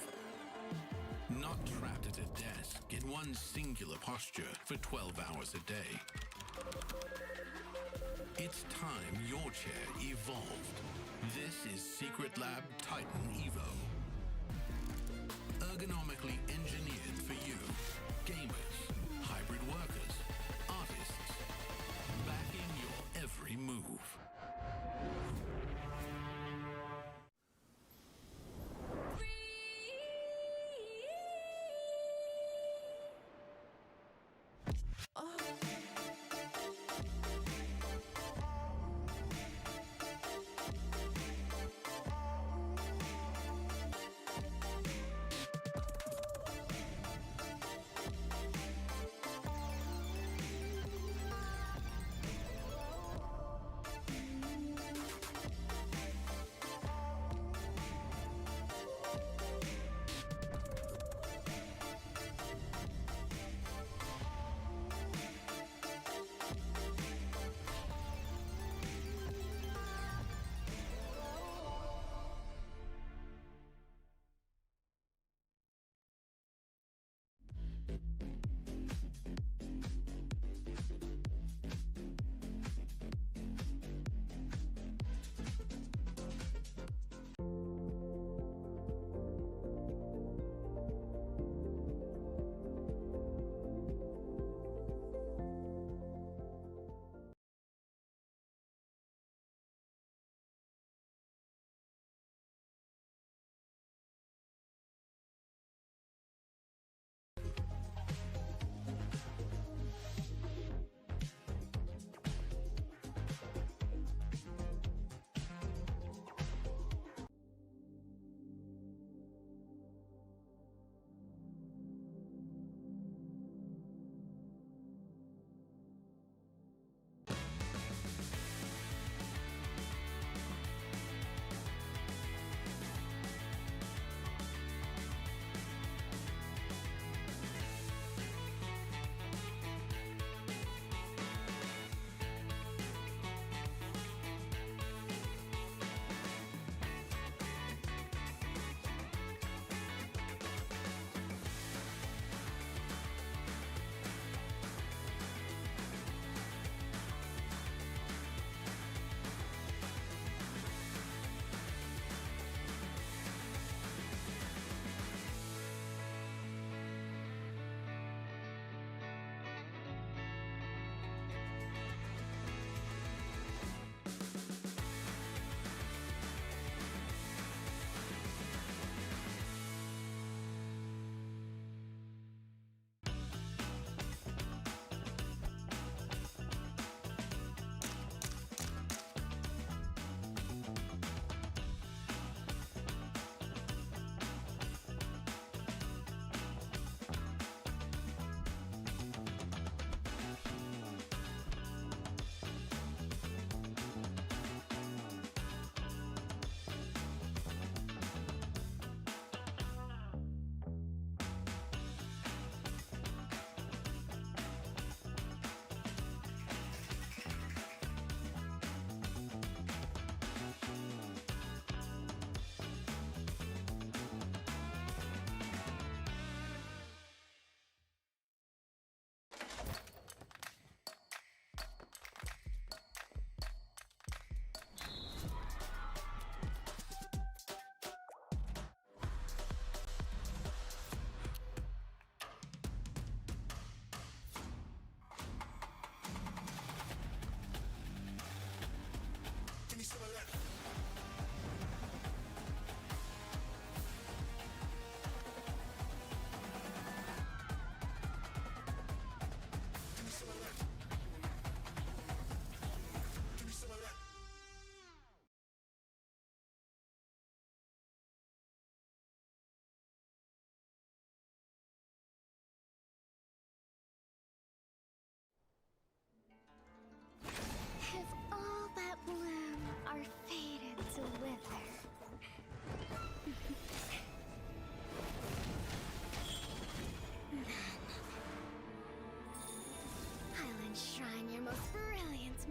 Not trapped at a desk in one singular posture for 12 hours a day. It's time your chair evolved. This is Secret Lab Titan Evo. Ergonomically engineered for you, gamers, hybrid workers, artists, backing your every move.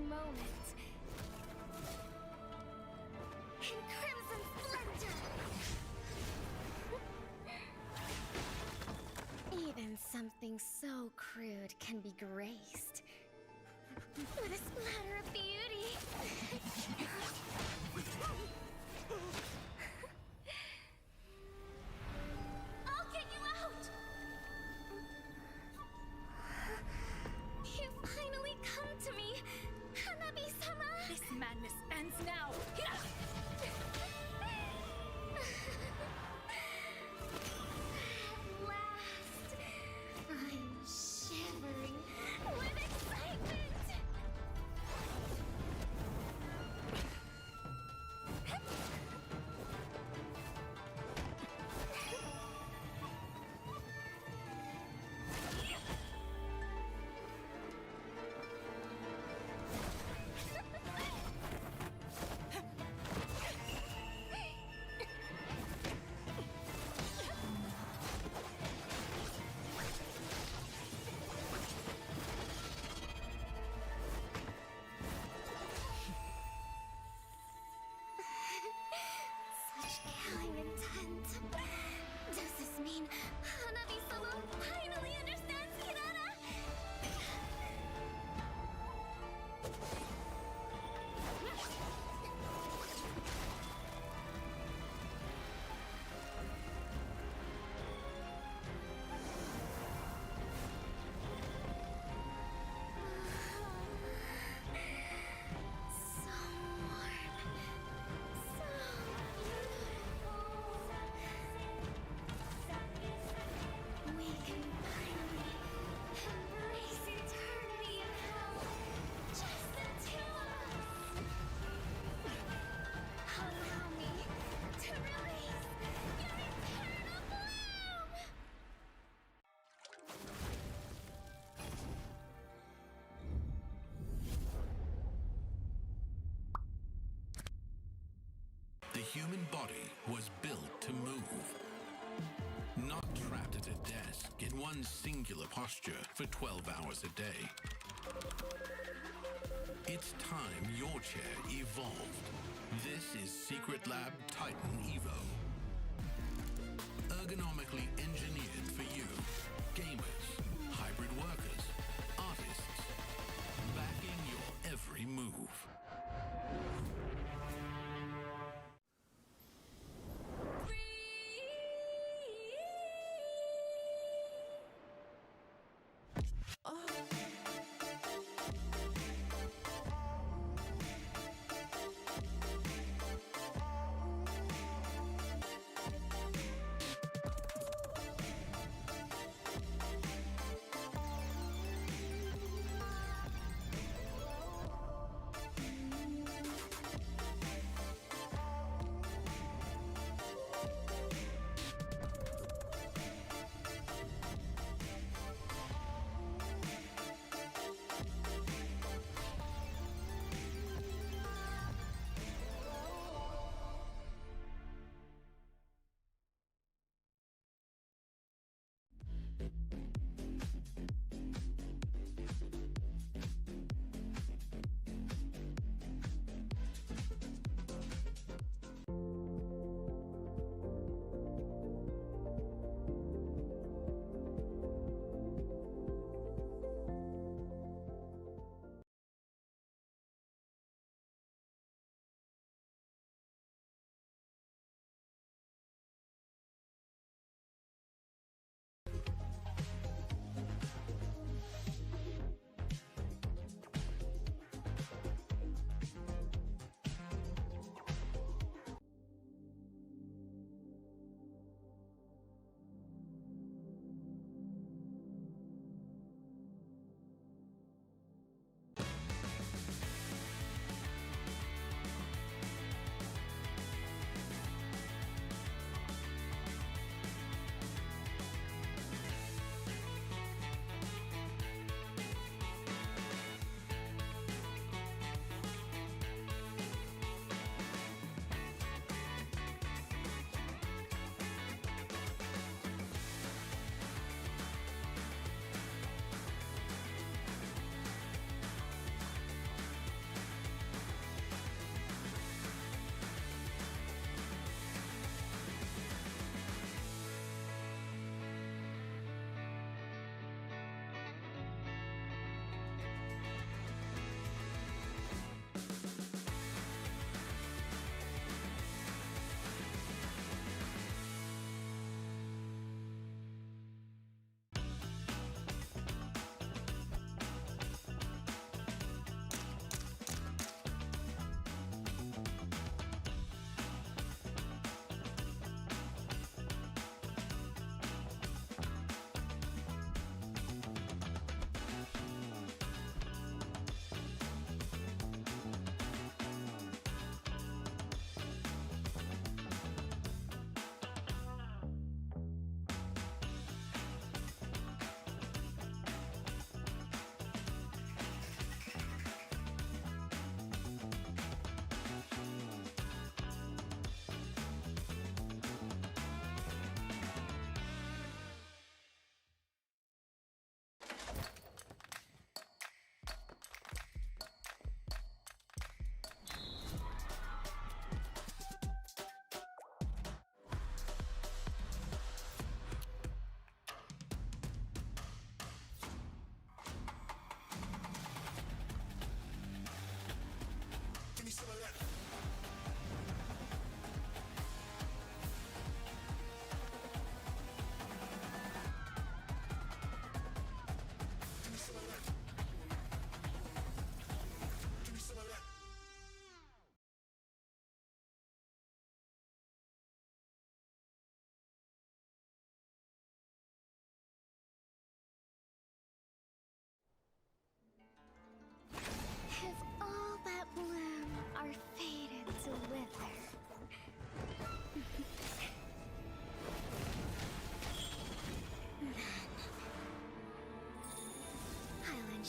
moment. In crimson splendor! Even something so crude can be graced with a splatter of beauty. I'll get you out! You finally come to me, Hanabi-sama! This madness ends now. At last, I'm shivering with excitement! Such killing intent. Does this mean Hanabi-sama finally understands Hirana? So warm. So beautiful. We can finally embrace eternity in hell. Just the two of us. Allow me to release your eternal bloom. The human body was built to move. Not trapped at a desk in one singular posture for 12 hours a day. It's time your chair evolved. This is Secret Lab Titan Evo. Ergonomically engineered for you, gamers, hybrid workers, artists, backing your every move.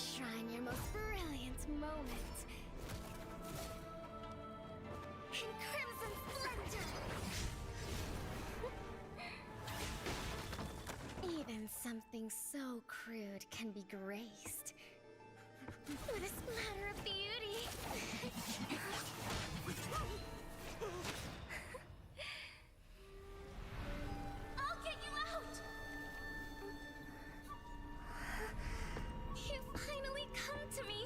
Enshrine your most brilliant moment in crimson splendor. Even something so crude can be graced with a splatter of beauty. I'll get you out! You finally come to me,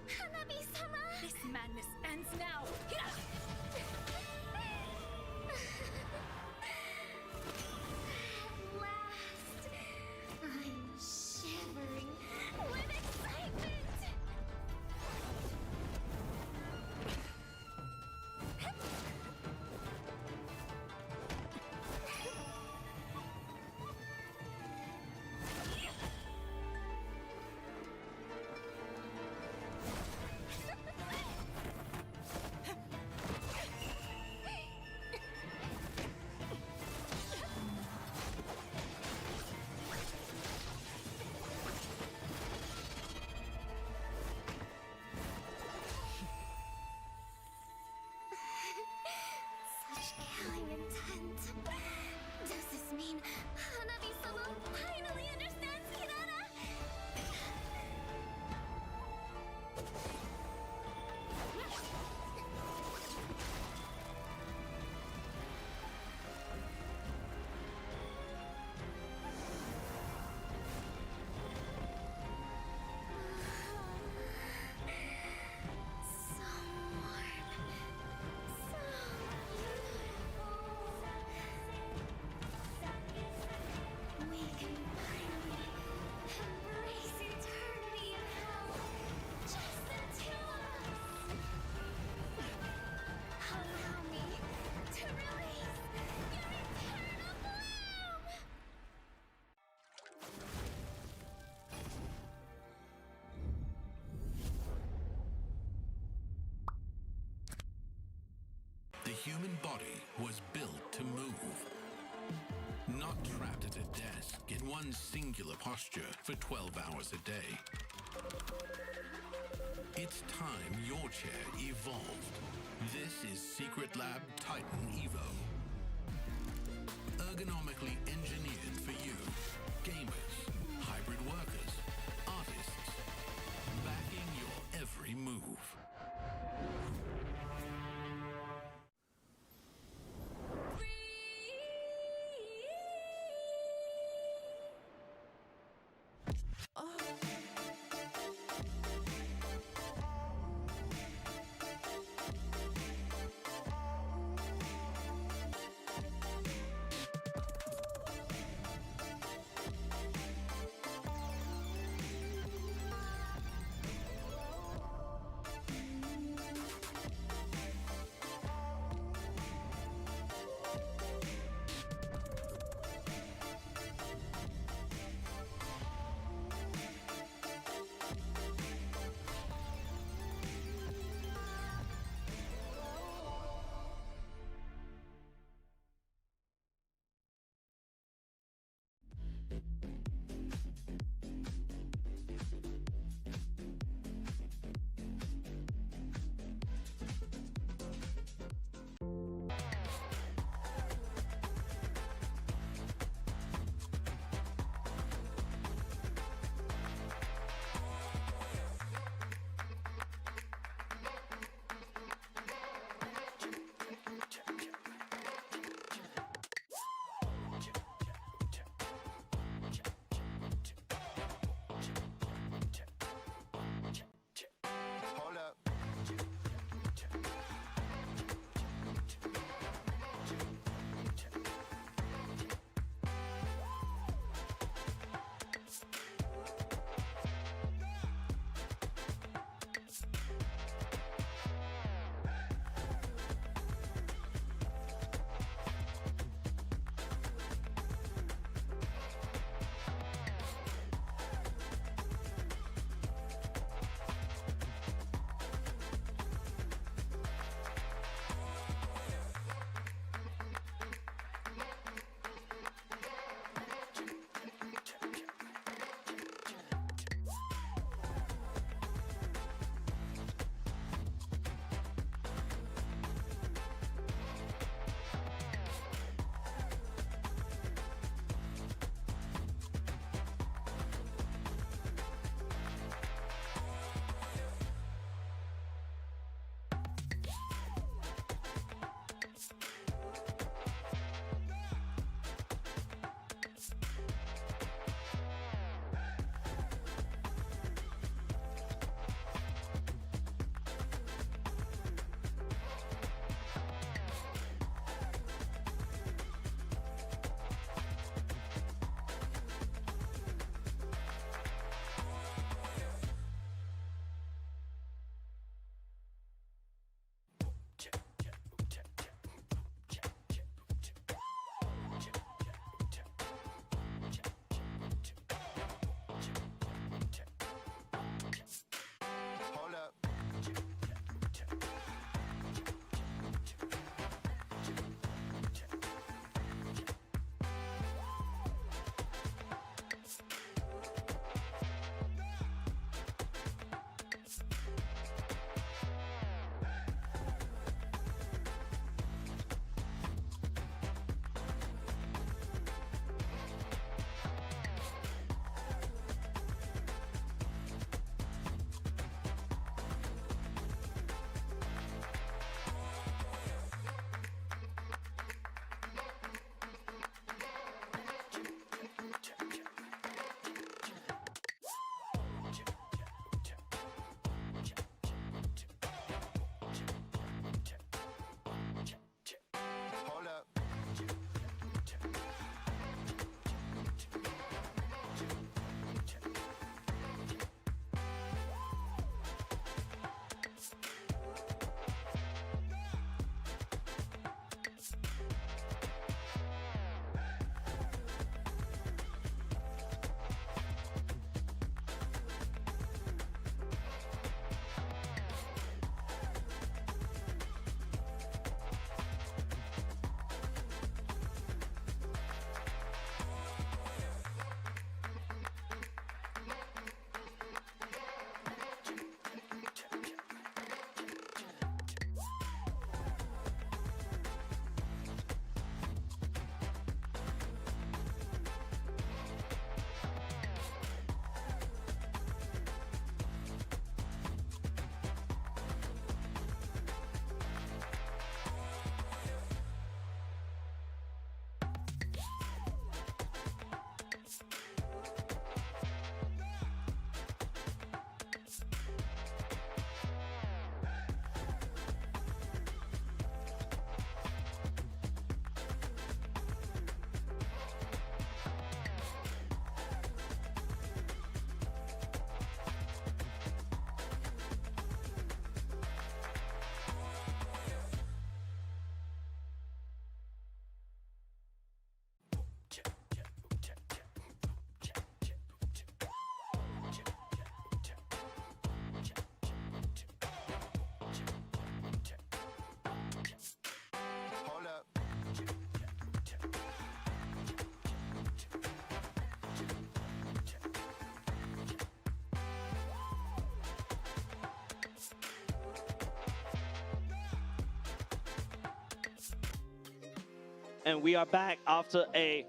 Hanabi-sama! This madness ends now. At last, I'm shivering with excitement! Such killing intent. Does this mean Hanabi-sama finally understands Kirara? So warm. So beautiful. We can finally embrace eternity in hell. Just the two of us. Allow me to release your eternal bloom. The human body was built to move. Not trapped at a desk in one singular posture for 12 hours a day. It's time your chair evolved. This is Secret Lab Titan Evo. Ergonomically engineered for you, gamers, hybrid workers, artists, backing your every move. and we are back after a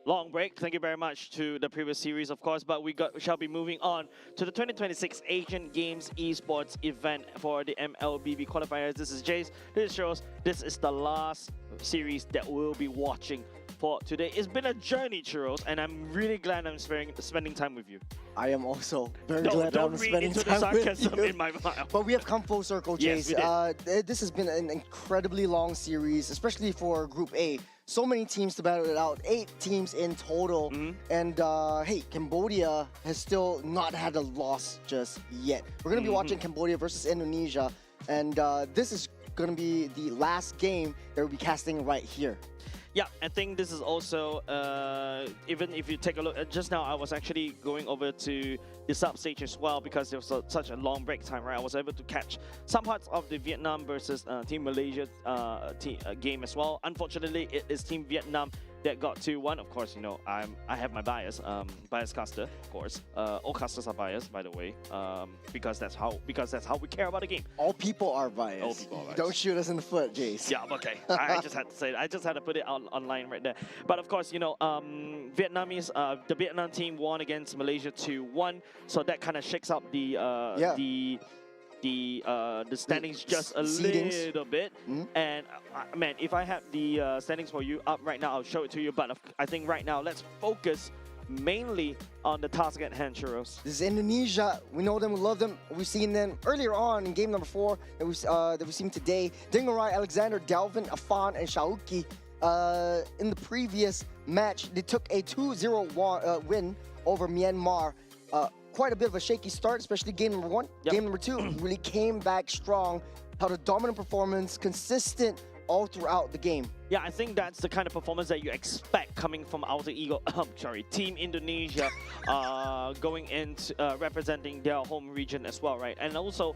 long break. Thank you very much to the previous series, of course, but we shall be moving on to the 2026 Asian Games Esports event for the MLBB qualifiers. This is Jace, this is Charles. This is the last series that we'll be watching for today. It's been a journey, Churros, and I'm really glad I'm spending time with you. I am also very glad I'm spending the time with sarcasm you. in my mouth. But we have come full circle, Yes, Jace. we did. This has been an incredibly long series, especially for Group A. So many teams to battle it out, 8 teams in total. And hey, Cambodia has still not had a loss just yet. We're going to be watching Cambodia versus Indonesia, and this is going to be the last game that we'll be casting right here. Yeah, I think this is also, even if you take a look, just now I was actually going over to the substage as well because there was such a long break time, right? I was able to catch some parts of the Vietnam versus Team Malaysia game as well. Unfortunately, it is Team Vietnam that got 2-1. Of course, you know, I have my bias, bias caster, of course. All casters are biased, by the way, because that's how we care about the game. All people are biased. All people are biased. Don't shoot us in the foot, Jace. Yeah, okay. I just had to say it. I just had to put it online right there. But of course, you know, Vietnamese, the Vietnam team won against Malaysia 2-1, so that kind of shakes up the standings just a seedings. little bit. And man, if I had the standings for you up right now, I'll show it to you. But I think right now, let's focus mainly on the task at hand, Churros. This is Indonesia. We know them, we love them. We've seen them earlier on in game number 4 that we've seen today. Dingarai, Alexander, Dalvin, Afan, and Shauki. In the previous match, they took a 2-0 win over Myanmar. Quite a bit of a shaky start, especially game number 1. Yep. Game number 2 really came back strong, held a dominant performance, consistent all throughout the game. Yeah, I think that's the kind of performance that you expect coming from Outer Eagle, Team Indonesia, going into representing their home region as well, right? And also,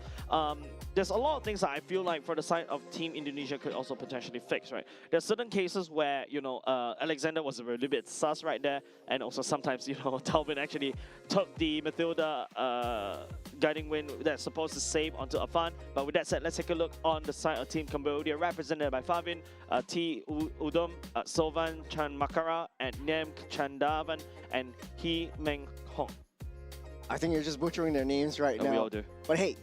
there's a lot of things that I feel like for the side of Team Indonesia could also potentially fix, right? There's certain cases where, you know, Alexander was a little bit sus right there, and also sometimes, you know, Talbot actually took the Matilda guiding win that's supposed to save onto Afan. But with that said, let's take a look on the side of Team Cambodia, represented by Favin, T. Udom, Sovan Chanmakara, and Nem Chandavan, and He Meng Hong. I think you're just butchering their names right now. We all do. But hey,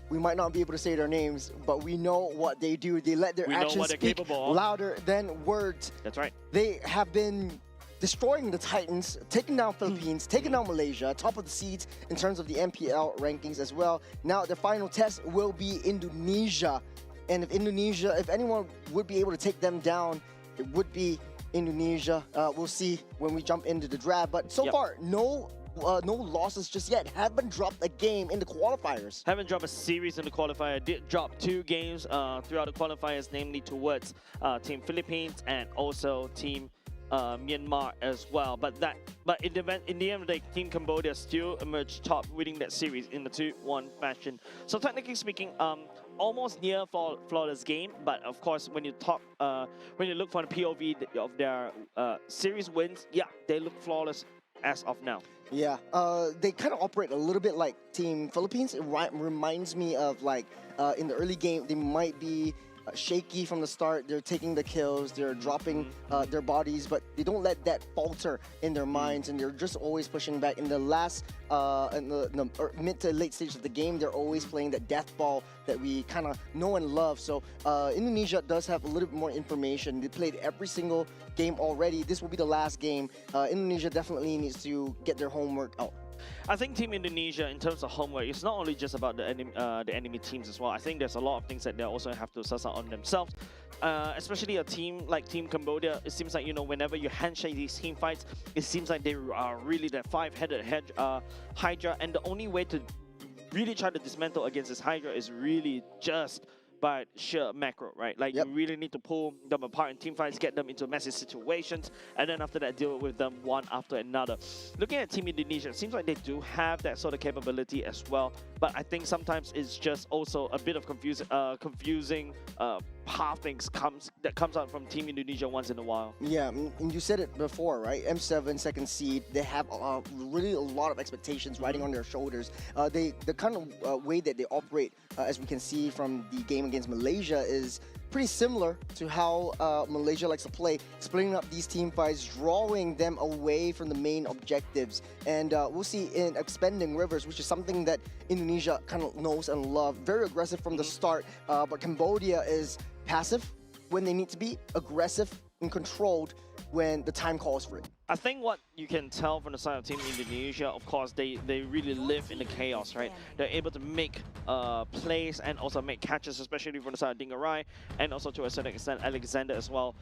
we might not be able to say their names, but we know what they do. They let their actions speak louder than words. That's right. They have been destroying the Titans, taking down Philippines, taking down Malaysia, top of the seeds in terms of the MPL rankings as well. Now their final test will be Indonesia. And if anyone would be able to take them down, it would be Indonesia. We'll see when we jump into the draft. But so far, no losses just yet. Haven't dropped a game in the qualifiers. Haven't dropped a series in the qualifier. Did drop 2 games throughout the qualifiers, namely towards Team Philippines and also Team Myanmar as well. But in the end of the day, Team Cambodia still emerged top, winning that series in the 2-1 fashion. So technically speaking, almost near flawless game. But of course, when you look for the POV of their series wins, yeah, they look flawless as of now. Yeah, they kind of operate a little bit like Team Philippines. It reminds me of like in the early game, they might be shaky from the start. They're taking the kills, they're dropping their bodies, but they don't let that falter in their minds, and they're just always pushing back. In the last, in the mid to late stage of the game, they're always playing that death ball that we kind of know and love. So Indonesia does have a little bit more information. They played every single game already. This will be the last game. Indonesia definitely needs to get their homework out. I think Team Indonesia, in terms of homework, it's not only just about the enemy teams as well. I think there's a lot of things that they also have to suss out on themselves. Especially a team like Team Cambodia, it seems like, you know, whenever you handshake these team fights, it seems like they are really that 5-headed Hydra, and the only way to really try to dismantle against this Hydra is really just by sheer macro, right? Like, you really need to pull them apart in team fights, get them into messy situations, and then after that, deal with them one after another. Looking at Team Indonesia, it seems like they do have that sort of capability as well, but I think sometimes it's just also a bit of confusing pathings that comes out from Team Indonesia once in a while. Yeah, and you said it before, right? M7, second seed, they have really a lot of expectations riding on their shoulders. The kind of way that they operate, as we can see from the game against Malaysia, is pretty similar to how Malaysia likes to play, splitting up these team fights, drawing them away from the main objectives. And we'll see in expanding rivers, which is something that Indonesia kind of knows and love. Very aggressive from the start, but Cambodia is passive when they need to be, aggressive and controlled when the time calls for it. I think what you can tell from the side of Team Indonesia, of course, they really live in the chaos, right? They're able to make plays and also make catches, especially from the side of Dingarai, and also to a certain extent Alexander as well,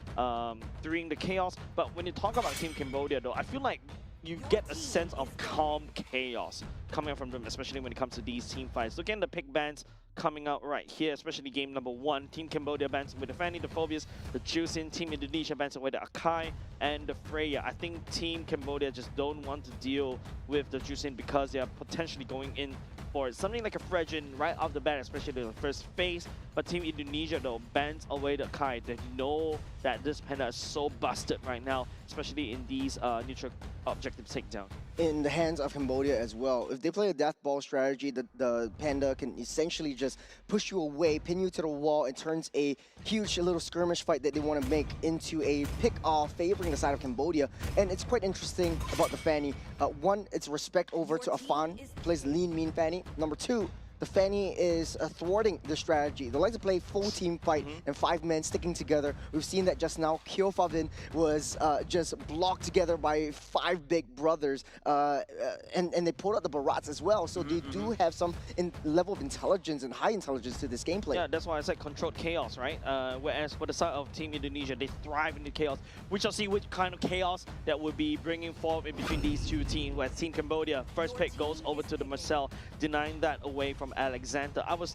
during the chaos. But when you talk about Team Cambodia, though, I feel like you get a sense of calm chaos coming from them, especially when it comes to these team fights. Look at the pick bans coming out right here, especially game number 1. Team Cambodia bans with the Fanny, the Phobias, the Juicin. Team Indonesia bans with the Akai and the Freya. I think Team Cambodia just don't want to deal with the Juicin because they are potentially going in for something like a Fredrin right off the bat, especially the first phase. But Team Indonesia, though, bans away the Akai. They know that this Panda is so busted right now, especially in these neutral objective takedown. In the hands of Cambodia as well. If they play a death ball strategy, the Panda can essentially just push you away, pin you to the wall, and turns a huge little skirmish fight that they want to make into a pick-off favoring the side of Cambodia. And it's quite interesting about the Fanny. One, it's respect over to Afan, plays lean, mean Fanny. Number 2, the Fanny is thwarting the strategy. They like to play full team fight and 5 men sticking together. We've seen that just now. Kyofavin was just blocked together by 5 big brothers, and they pulled out the Barats as well. So they do have some level of intelligence and high intelligence to this gameplay. Yeah, that's why I said controlled chaos, right? Whereas for the side of Team Indonesia, they thrive in the chaos. We shall see which kind of chaos that will be bringing forth in between these two teams. Where Team Cambodia, first pick goes over to the Marcel, denying that away from Alexander. I was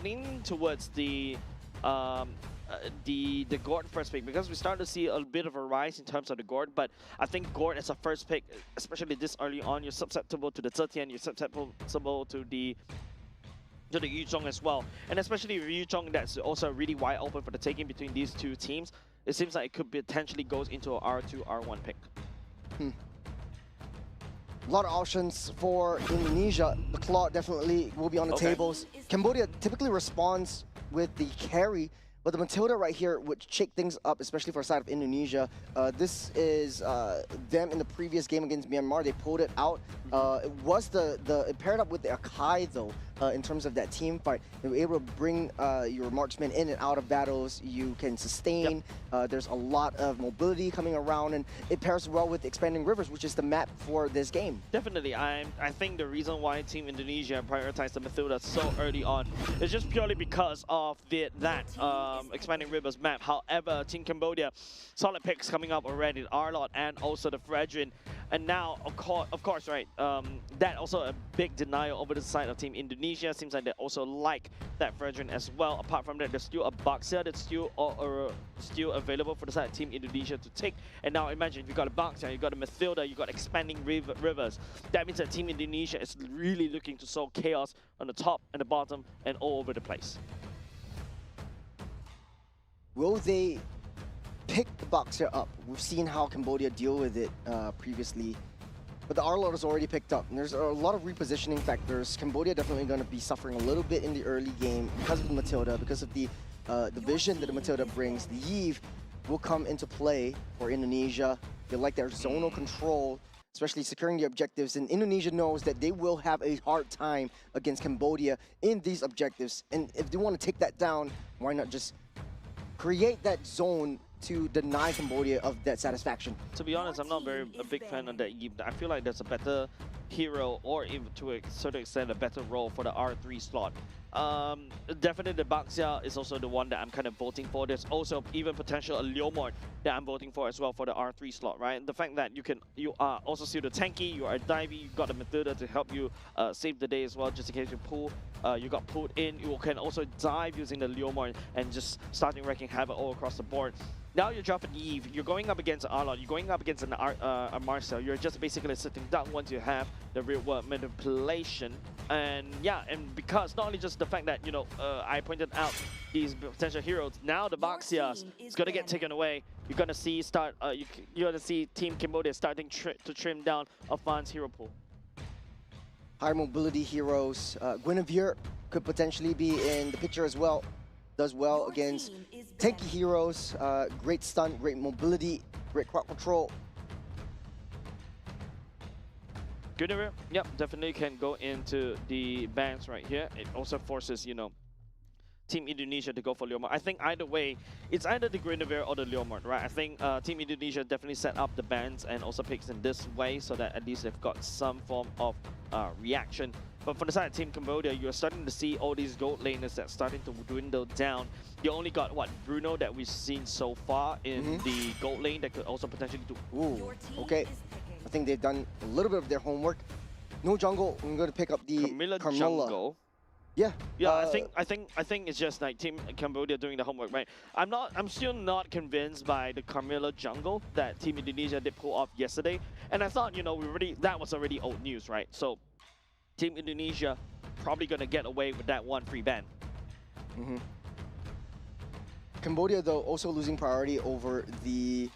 leaning towards the Gord first pick because we started to see a bit of a rise in terms of the Gord, but I think Gord as a first pick, especially this early on, you're susceptible to the Zetian, you're susceptible to the Yuzhong as well, and especially with Yuzhong, that's also really wide open for the taking between these two teams. It seems like it could potentially goes into a R2, R1 pick. A lot of options for Indonesia. The Claw definitely will be on the tables. Cambodia typically responds with the carry, but the Matilda right here would shake things up, especially for the side of Indonesia. This is them in the previous game against Myanmar. They pulled it out. It paired up with the Akai though, in terms of that team fight. They were able to bring your marksmen in and out of battles. You can sustain. There's a lot of mobility coming around, and it pairs well with expanding rivers, which is the map for this game. Definitely, I think the reason why Team Indonesia prioritized the Matilda so early on is just purely because of that expanding rivers map. However, Team Cambodia, solid picks coming up already, the Arlot and also the Fredrin. And now, of course, right, that also a big denial over the side of Team Indonesia. Seems like they also like that Fredrin as well. Apart from that, there's still a Baxia that's still available for the side of Team Indonesia to take. And now imagine, you got a Baxia, you got a Matilda, you got expanding rivers. That means that Team Indonesia is really looking to sow chaos on the top and the bottom and all over the place. Will they pick the Boxer up? We've seen how Cambodia deal with it previously, but the Arlot is already picked up, and there's a lot of repositioning factors. Cambodia definitely going to be suffering a little bit in the early game because of the Matilda, because of the vision that the Matilda brings. The Yves will come into play for Indonesia. They like their zonal control, especially securing the objectives, and Indonesia knows that they will have a hard time against Cambodia in these objectives, and if they want to take that down, why not just create that zone to deny Cambodia of that satisfaction? To be honest, I'm not a big fan of that. I feel like there's a better hero, or even to a certain extent a better role for the R3 slot. Definitely the Baxia is also the one that I'm kind of voting for. There's also even potential a Leomord that I'm voting for as well for the R3 slot, right? The fact that you are also still the tanky, you are divey, you got the Matilda to help you save the day as well, just in case you got pulled in. You can also dive using the Leomord and just starting wrecking havoc all across the board. Now you're dropping Eve, you're going up against Arlot, you're going up against a Marcel. You're just basically sitting down once you have the real world manipulation. And yeah, and because not only just the fact that, I pointed out these potential heroes, now the Baxias is going to get taken away. You're going to see you're going to see Team Cambodia starting to trim down Afan's hero pool. High mobility heroes. Guinevere could potentially be in the picture as well. does well against tanky heroes. Great stun, great mobility, great crowd control. Guinevere, yep, definitely can go into the bans right here. It also forces, Team Indonesia to go for Leomord. I think either way, it's either the Guinevere or the Leomord, right? I think Team Indonesia definitely set up the bans and also picks in this way so that at least they've got some form of reaction. But for the side of Team Cambodia, you're starting to see all these gold laners that starting to dwindle down. You only got, what, Bruno that we've seen so far in the gold lane that could also potentially do. Ooh, okay. I think they've done a little bit of their homework. No jungle. I'm going to pick up the Carmilla Carmilla. jungle. Yeah. Yeah, I think it's just like Team Cambodia doing the homework, right? I'm still not convinced by the Carmilla jungle that Team Indonesia did pull off yesterday. And I thought, that was already old news, right? So Team Indonesia probably gonna get away with that one free ban. Cambodia, though, also losing priority over the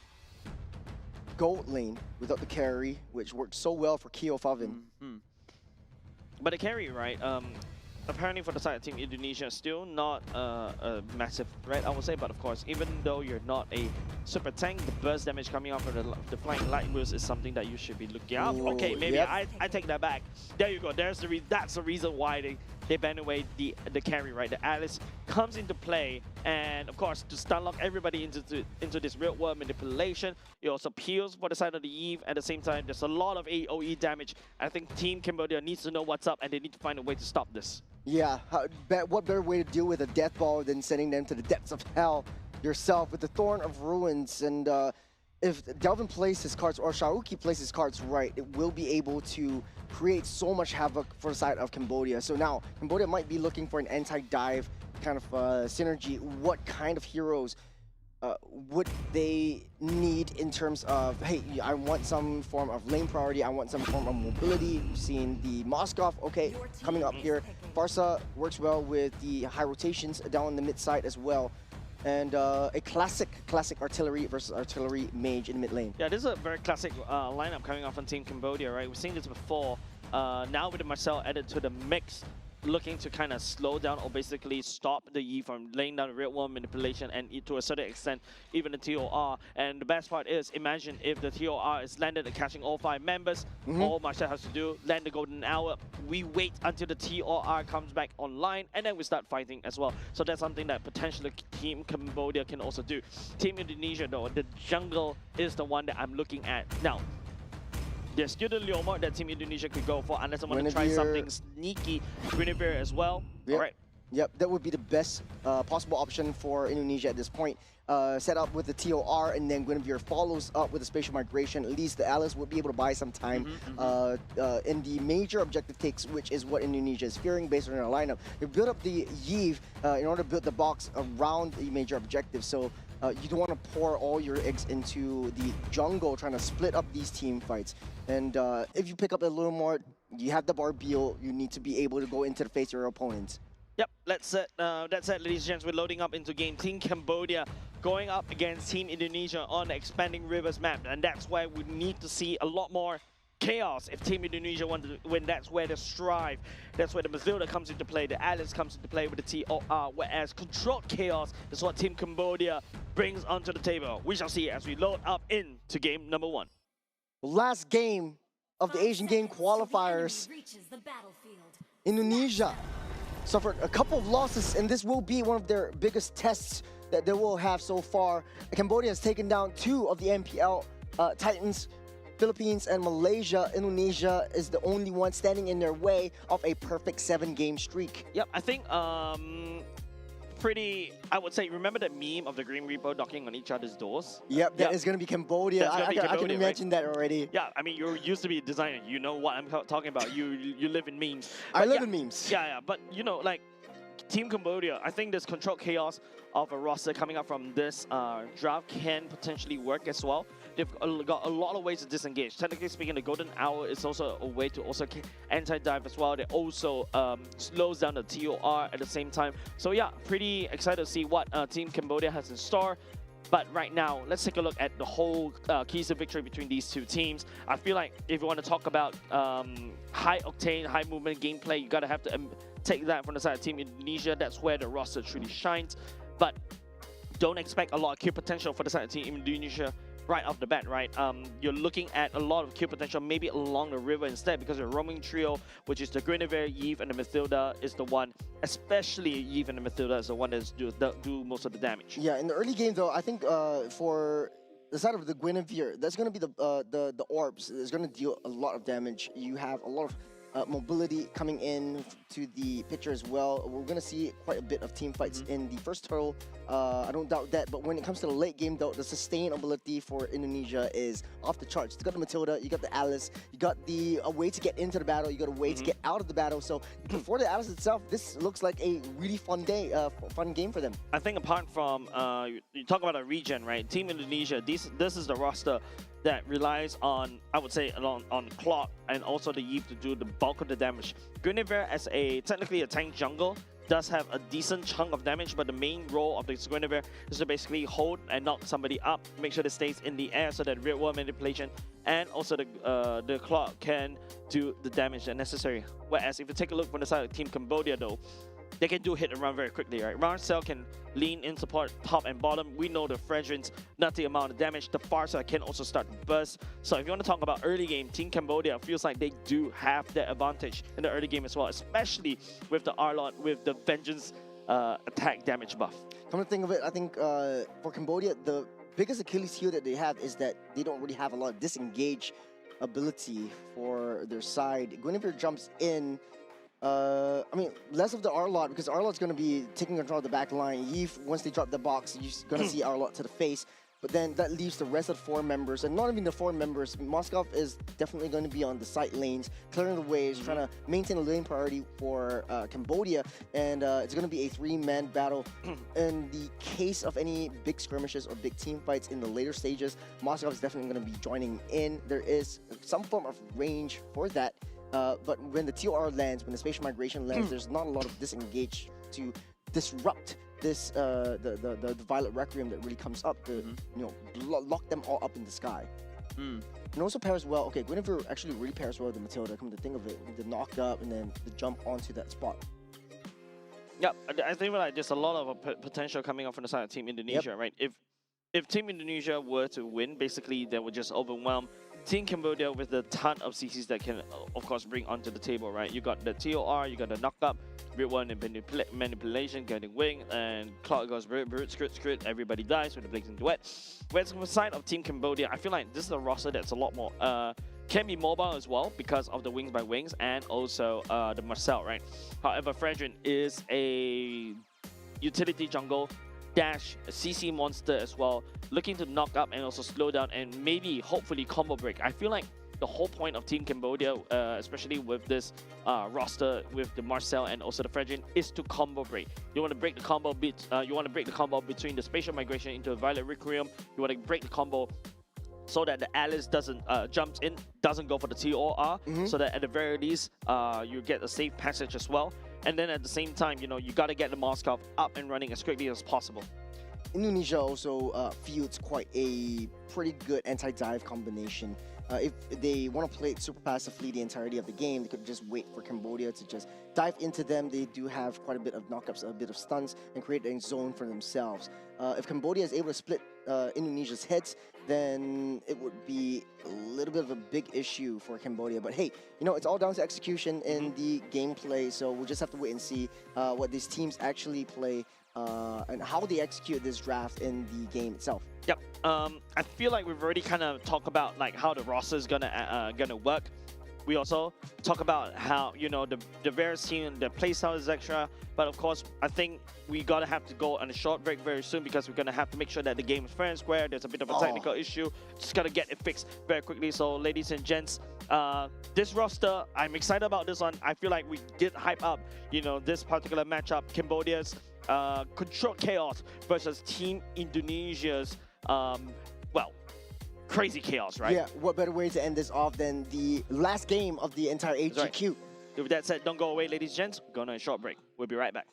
gold lane without the carry, which worked so well for Keo Favin. But the carry, right? Apparently for the side of Team Indonesia, still not a massive threat, I would say. But of course, even though you're not a super tank, the burst damage coming out from the flying light wheels is something that you should be looking out. Okay, maybe I take that back. There you go. That's the reason why they ban away the carry, right? The Alice comes into play, and of course to stun lock everybody into this real world manipulation. It also peels for the side of the Eve. At the same time, there's a lot of AoE damage. I think Team Cambodia needs to know what's up, and they need to find a way to stop this. Yeah, what better way to deal with a death ball than sending them to the depths of hell yourself with the Thorn of Ruins. And if Delvin plays his cards or Sharuki plays his cards right, it will be able to create so much havoc for the side of Cambodia. So now Cambodia might be looking for an anti-dive kind of synergy. What kind of heroes would they need in terms of, hey, I want some form of lane priority, I want some form of mobility. We've seen the Moskov, okay, coming up here. Barca works well with the high rotations down the mid side as well. And a classic artillery versus artillery mage in mid lane. Yeah, this is a very classic lineup coming off from Team Cambodia, right? We've seen this before. Now with the Marcel added to the mix, looking to kind of slow down or basically stop the Yi from laying down the real world manipulation and to a certain extent even the TOR. And the best part is, imagine if the TOR is landed and catching all 5 members, all Marcel has to do, land the golden hour, we wait until the TOR comes back online, and then we start fighting as well. So that's something that potentially Team Cambodia can also do. Team Indonesia though, the jungle is the one that I'm looking at. Now, there's still the Leomord that Team Indonesia could go for, unless I want to try something sneaky. Guinevere as well. Yep. All right. Yep, that would be the best possible option for Indonesia at this point. Set up with the TOR, and then Guinevere follows up with the spatial migration. At least the Alice would be able to buy some time in the major objective takes, which is what Indonesia is fearing based on their lineup. They built up the Yves in order to build the box around the major objective. So you don't want to pour all your eggs into the jungle trying to split up these team fights. And if you pick up a little more, you have the Barbiel, you need to be able to go into the face of your opponents. Yep, that's it, ladies and gents. We're loading up into game. Team Cambodia going up against Team Indonesia on the Expanding Rivers map. And that's where we need to see a lot more chaos if Team Indonesia want to win. That's where the Strive, that's where the Mazilda comes into play, the Alice comes into play with the TOR, whereas controlled chaos is what Team Cambodia brings onto the table. We shall see as we load up into game number 1. Last game of the Asian Game qualifiers. Indonesia suffered a couple of losses, and this will be one of their biggest tests that they will have so far. Cambodia has taken down 2 of the MPL Titans, Philippines and Malaysia. Indonesia is the only one standing in their way of a perfect 7-game streak. Yep, I think pretty, I would say, remember that meme of the Green Reaper knocking on each other's doors? Yep, that is going to be Cambodia. I can imagine that already. Yeah, I mean, you used to be a designer. You know what I'm talking about. You live in memes. I live in memes. Yeah, but like, Team Cambodia, I think this controlled chaos of a roster coming up from this draft can potentially work as well. They've got a lot of ways to disengage. Technically speaking, the Golden Hour is also a way to also anti-dive as well. They also slows down the TOR at the same time. So yeah, pretty excited to see what Team Cambodia has in store. But right now, let's take a look at the whole keys of victory between these two teams. I feel like if you want to talk about high octane, high movement gameplay, you gotta have to take that from the side of Team Indonesia. That's where the roster truly shines. But don't expect a lot of kill potential for the side of Team Indonesia right off the bat, right? You're looking at a lot of kill potential maybe along the river instead, because your roaming trio, which is the Guinevere, Yves, and the Mathilda, is the one, especially Yves and the Mathilda is the one that do most of the damage. Yeah, in the early game though, I think for the side of the Guinevere, that's going to be the orbs. It's going to deal a lot of damage. You have a lot of mobility coming in to the picture as well. We're going to see quite a bit of team fights in the first turtle. I don't doubt that, but when it comes to the late game though, the sustain ability for Indonesia is off the charts. You got the Matilda, you got the Alice, you got the a way to get into the battle, you got a way to get out of the battle. So for the Alice itself, this looks like a really fun game for them. I think apart from you talk about a regen, right? Team Indonesia, this is the roster that relies on, I would say, on clock and also the Yves to do the bulk of the damage. Guinevere, as technically a tank jungle, does have a decent chunk of damage, but the main role of the Guinevere is to basically hold and knock somebody up, make sure it stays in the air so that real world manipulation and also the clock can do the damage that's necessary. Whereas if you take a look from the side of Team Cambodia though, they can do hit and run very quickly, right? Marcel can lean in support top and bottom. We know the Fredrin's not the amount of damage. The far side can also start to burst. So if you want to talk about early game, Team Cambodia feels like they do have that advantage in the early game as well, especially with the Arlot, with the Vengeance attack damage buff. Come to think of it, I think for Cambodia, the biggest Achilles heel that they have is that they don't really have a lot of disengage ability for their side. Guinevere jumps in. I mean, less of the Arlot, because Arlot's going to be taking control of the back line. Yves, once they drop the box, you're going to see Arlot to the face. But then that leaves the rest of the 4 members, and not even the 4 members. Moskov is definitely going to be on the side lanes, clearing the ways, trying to maintain a lane priority for Cambodia. And it's going to be a 3-man battle. In the case of any big skirmishes or big team fights in the later stages, Moskov is definitely going to be joining in. There is some form of range for that. But when the TOR lands, when the spatial migration lands, there's not a lot of disengage to disrupt this the Violet Requiem that really comes up to lock them all up in the sky. And also pairs well. Okay, Guinevere actually really pairs well with the Matilda. Come to think of it, the knock up and then the jump onto that spot. Yep, I think like there's a lot of potential coming up from the side of Team Indonesia, right? If Team Indonesia were to win, basically they would just overwhelm Team Cambodia with a ton of CCs that can, of course, bring onto the table, right? You got the TOR, you got the knock-up, real one and manipulation, getting wing, and clock goes brute, scrit, everybody dies with the blazing duet. Whereas on the side of Team Cambodia, I feel like this is a roster that's a lot more, can be mobile as well because of the wings by wings and also the Marcel, right? However, Fredrin is a utility jungle, dash, a CC monster as well, looking to knock up and also slow down and maybe, hopefully, combo break. I feel like the whole point of Team Cambodia, especially with this roster with the Marcel and also the Fredrin, is to combo break. You want to break the combo between the spatial migration into a Violet Requiem. You want to break the combo so that the Alice doesn't jumps in, doesn't go for the TOR, so that at the very least you get a safe passage as well. And then at the same time, you got to get the Moskov up and running as quickly as possible. Indonesia also fields quite a pretty good anti-dive combination. If they want to play it super passively the entirety of the game, they could just wait for Cambodia to just dive into them. They do have quite a bit of knockups, a bit of stuns, and create a zone for themselves. If Cambodia is able to split Indonesia's heads, then it would be a little bit of a big issue for Cambodia. But hey, it's all down to execution in the gameplay, so we'll just have to wait and see what these teams actually play and how they execute this draft in the game itself. Yep. I feel like we've already kind of talked about like how the roster is gonna work. We also talk about how the various team, the playstyle is extra. But of course, I think we have to go on a short break very soon because we're gonna have to make sure that the game is fair and square. There's a bit of a technical issue. Just gotta get it fixed very quickly. So, ladies and gents, this roster, I'm excited about this one. I feel like we did hype up, this particular matchup, Cambodia's Controlled Chaos versus Team Indonesia's, crazy chaos, right? Yeah, what better way to end this off than the last game of the entire HGQ? Right. With that said, don't go away, ladies and gents. We're going on a short break. We'll be right back.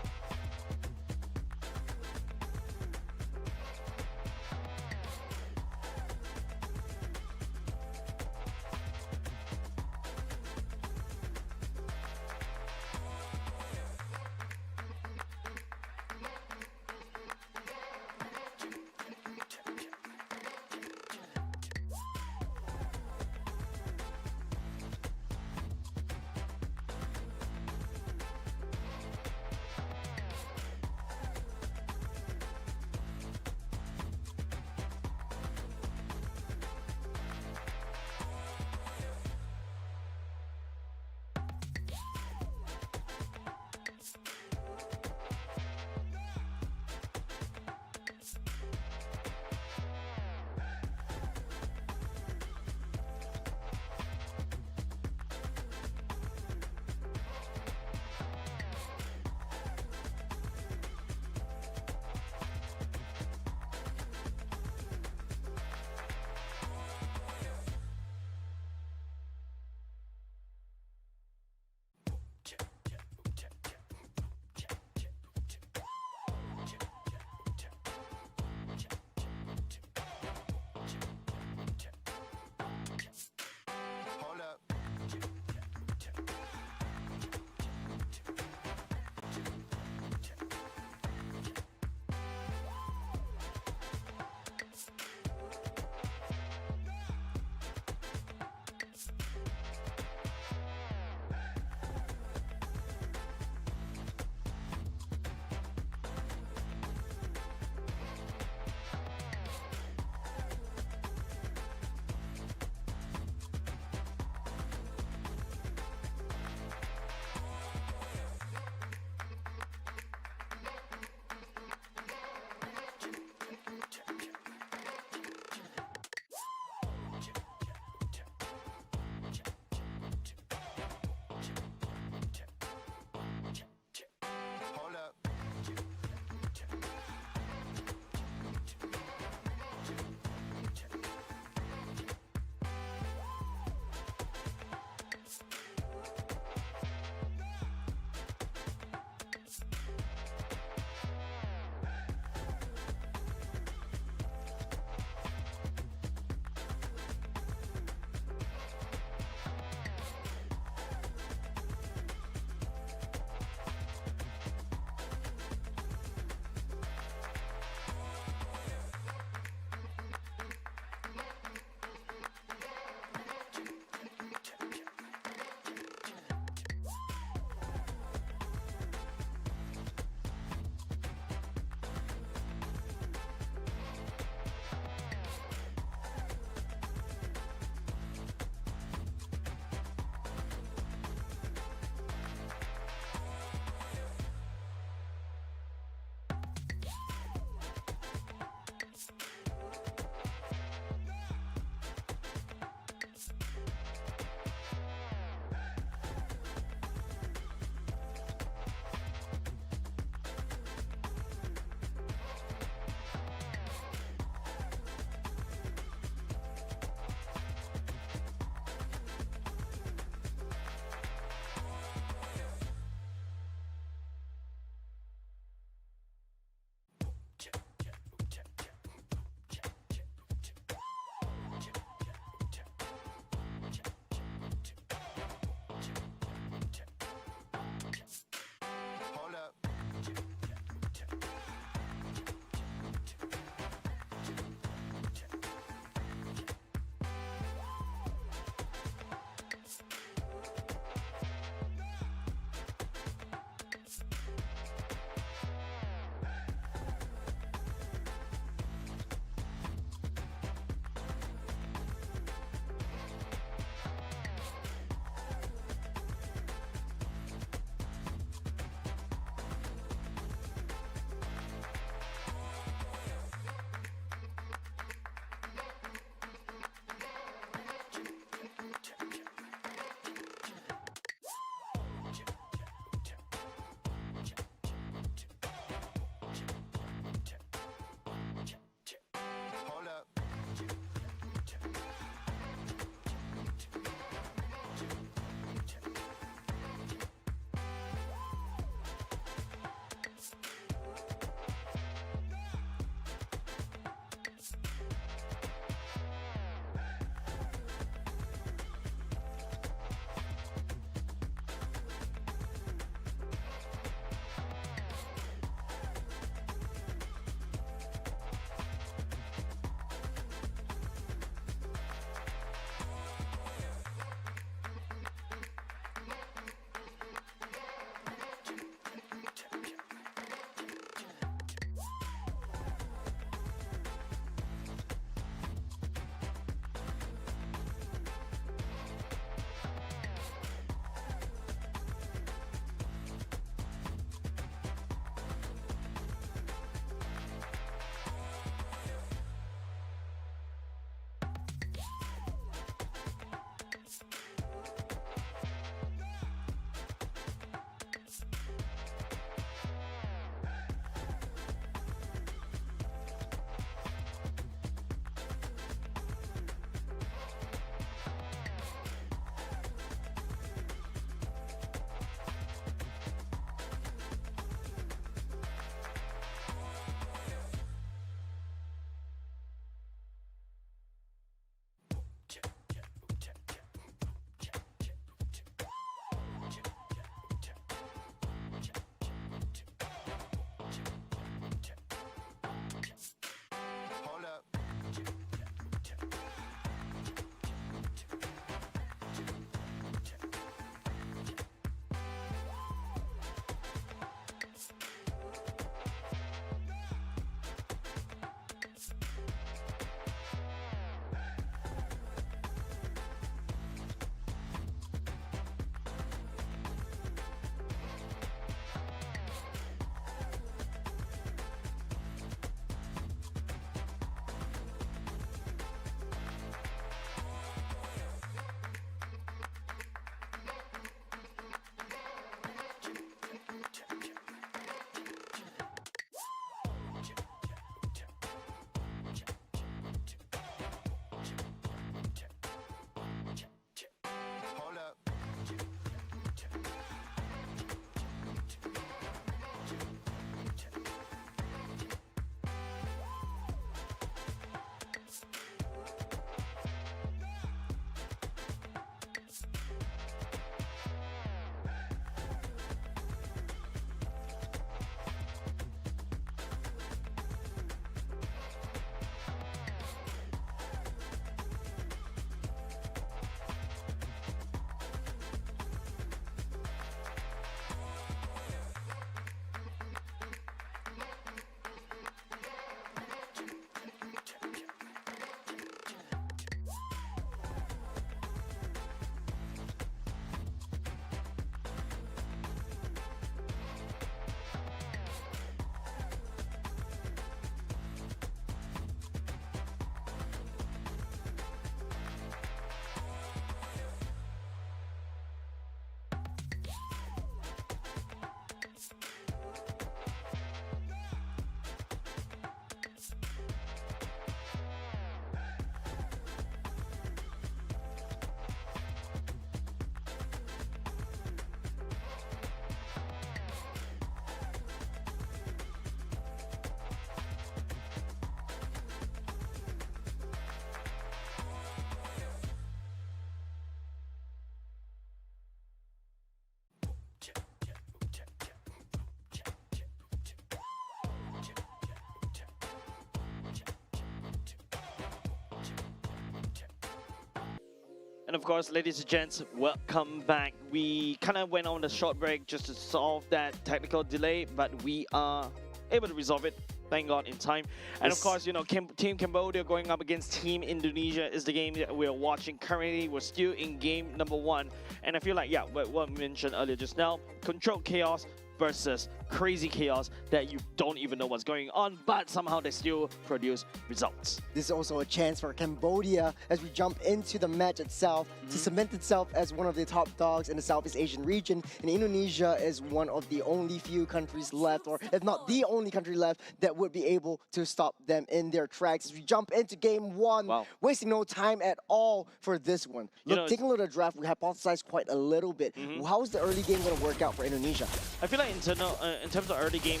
And of course, ladies and gents, welcome back. We kind of went on a short break just to solve that technical delay, but we are able to resolve it, thank God, in time. And of course, you know, Team Cambodia going up against Team Indonesia is the game that we're watching currently. We're still in game number 1. And I feel like, yeah, what we mentioned earlier just now, controlled chaos versus crazy chaos that you don't even know what's going on, but somehow they still produce results. This is also a chance for Cambodia as we jump into the match itself to cement itself as one of the top dogs in the Southeast Asian region. And Indonesia is one of the only few countries left, or if not the only country left, that would be able to stop them in their tracks. As we jump into game 1, wasting no time at all for this one. Look, taking a look at the draft, we hypothesized quite a little bit. How is the early game going to work out for Indonesia? I feel like in terms of early game,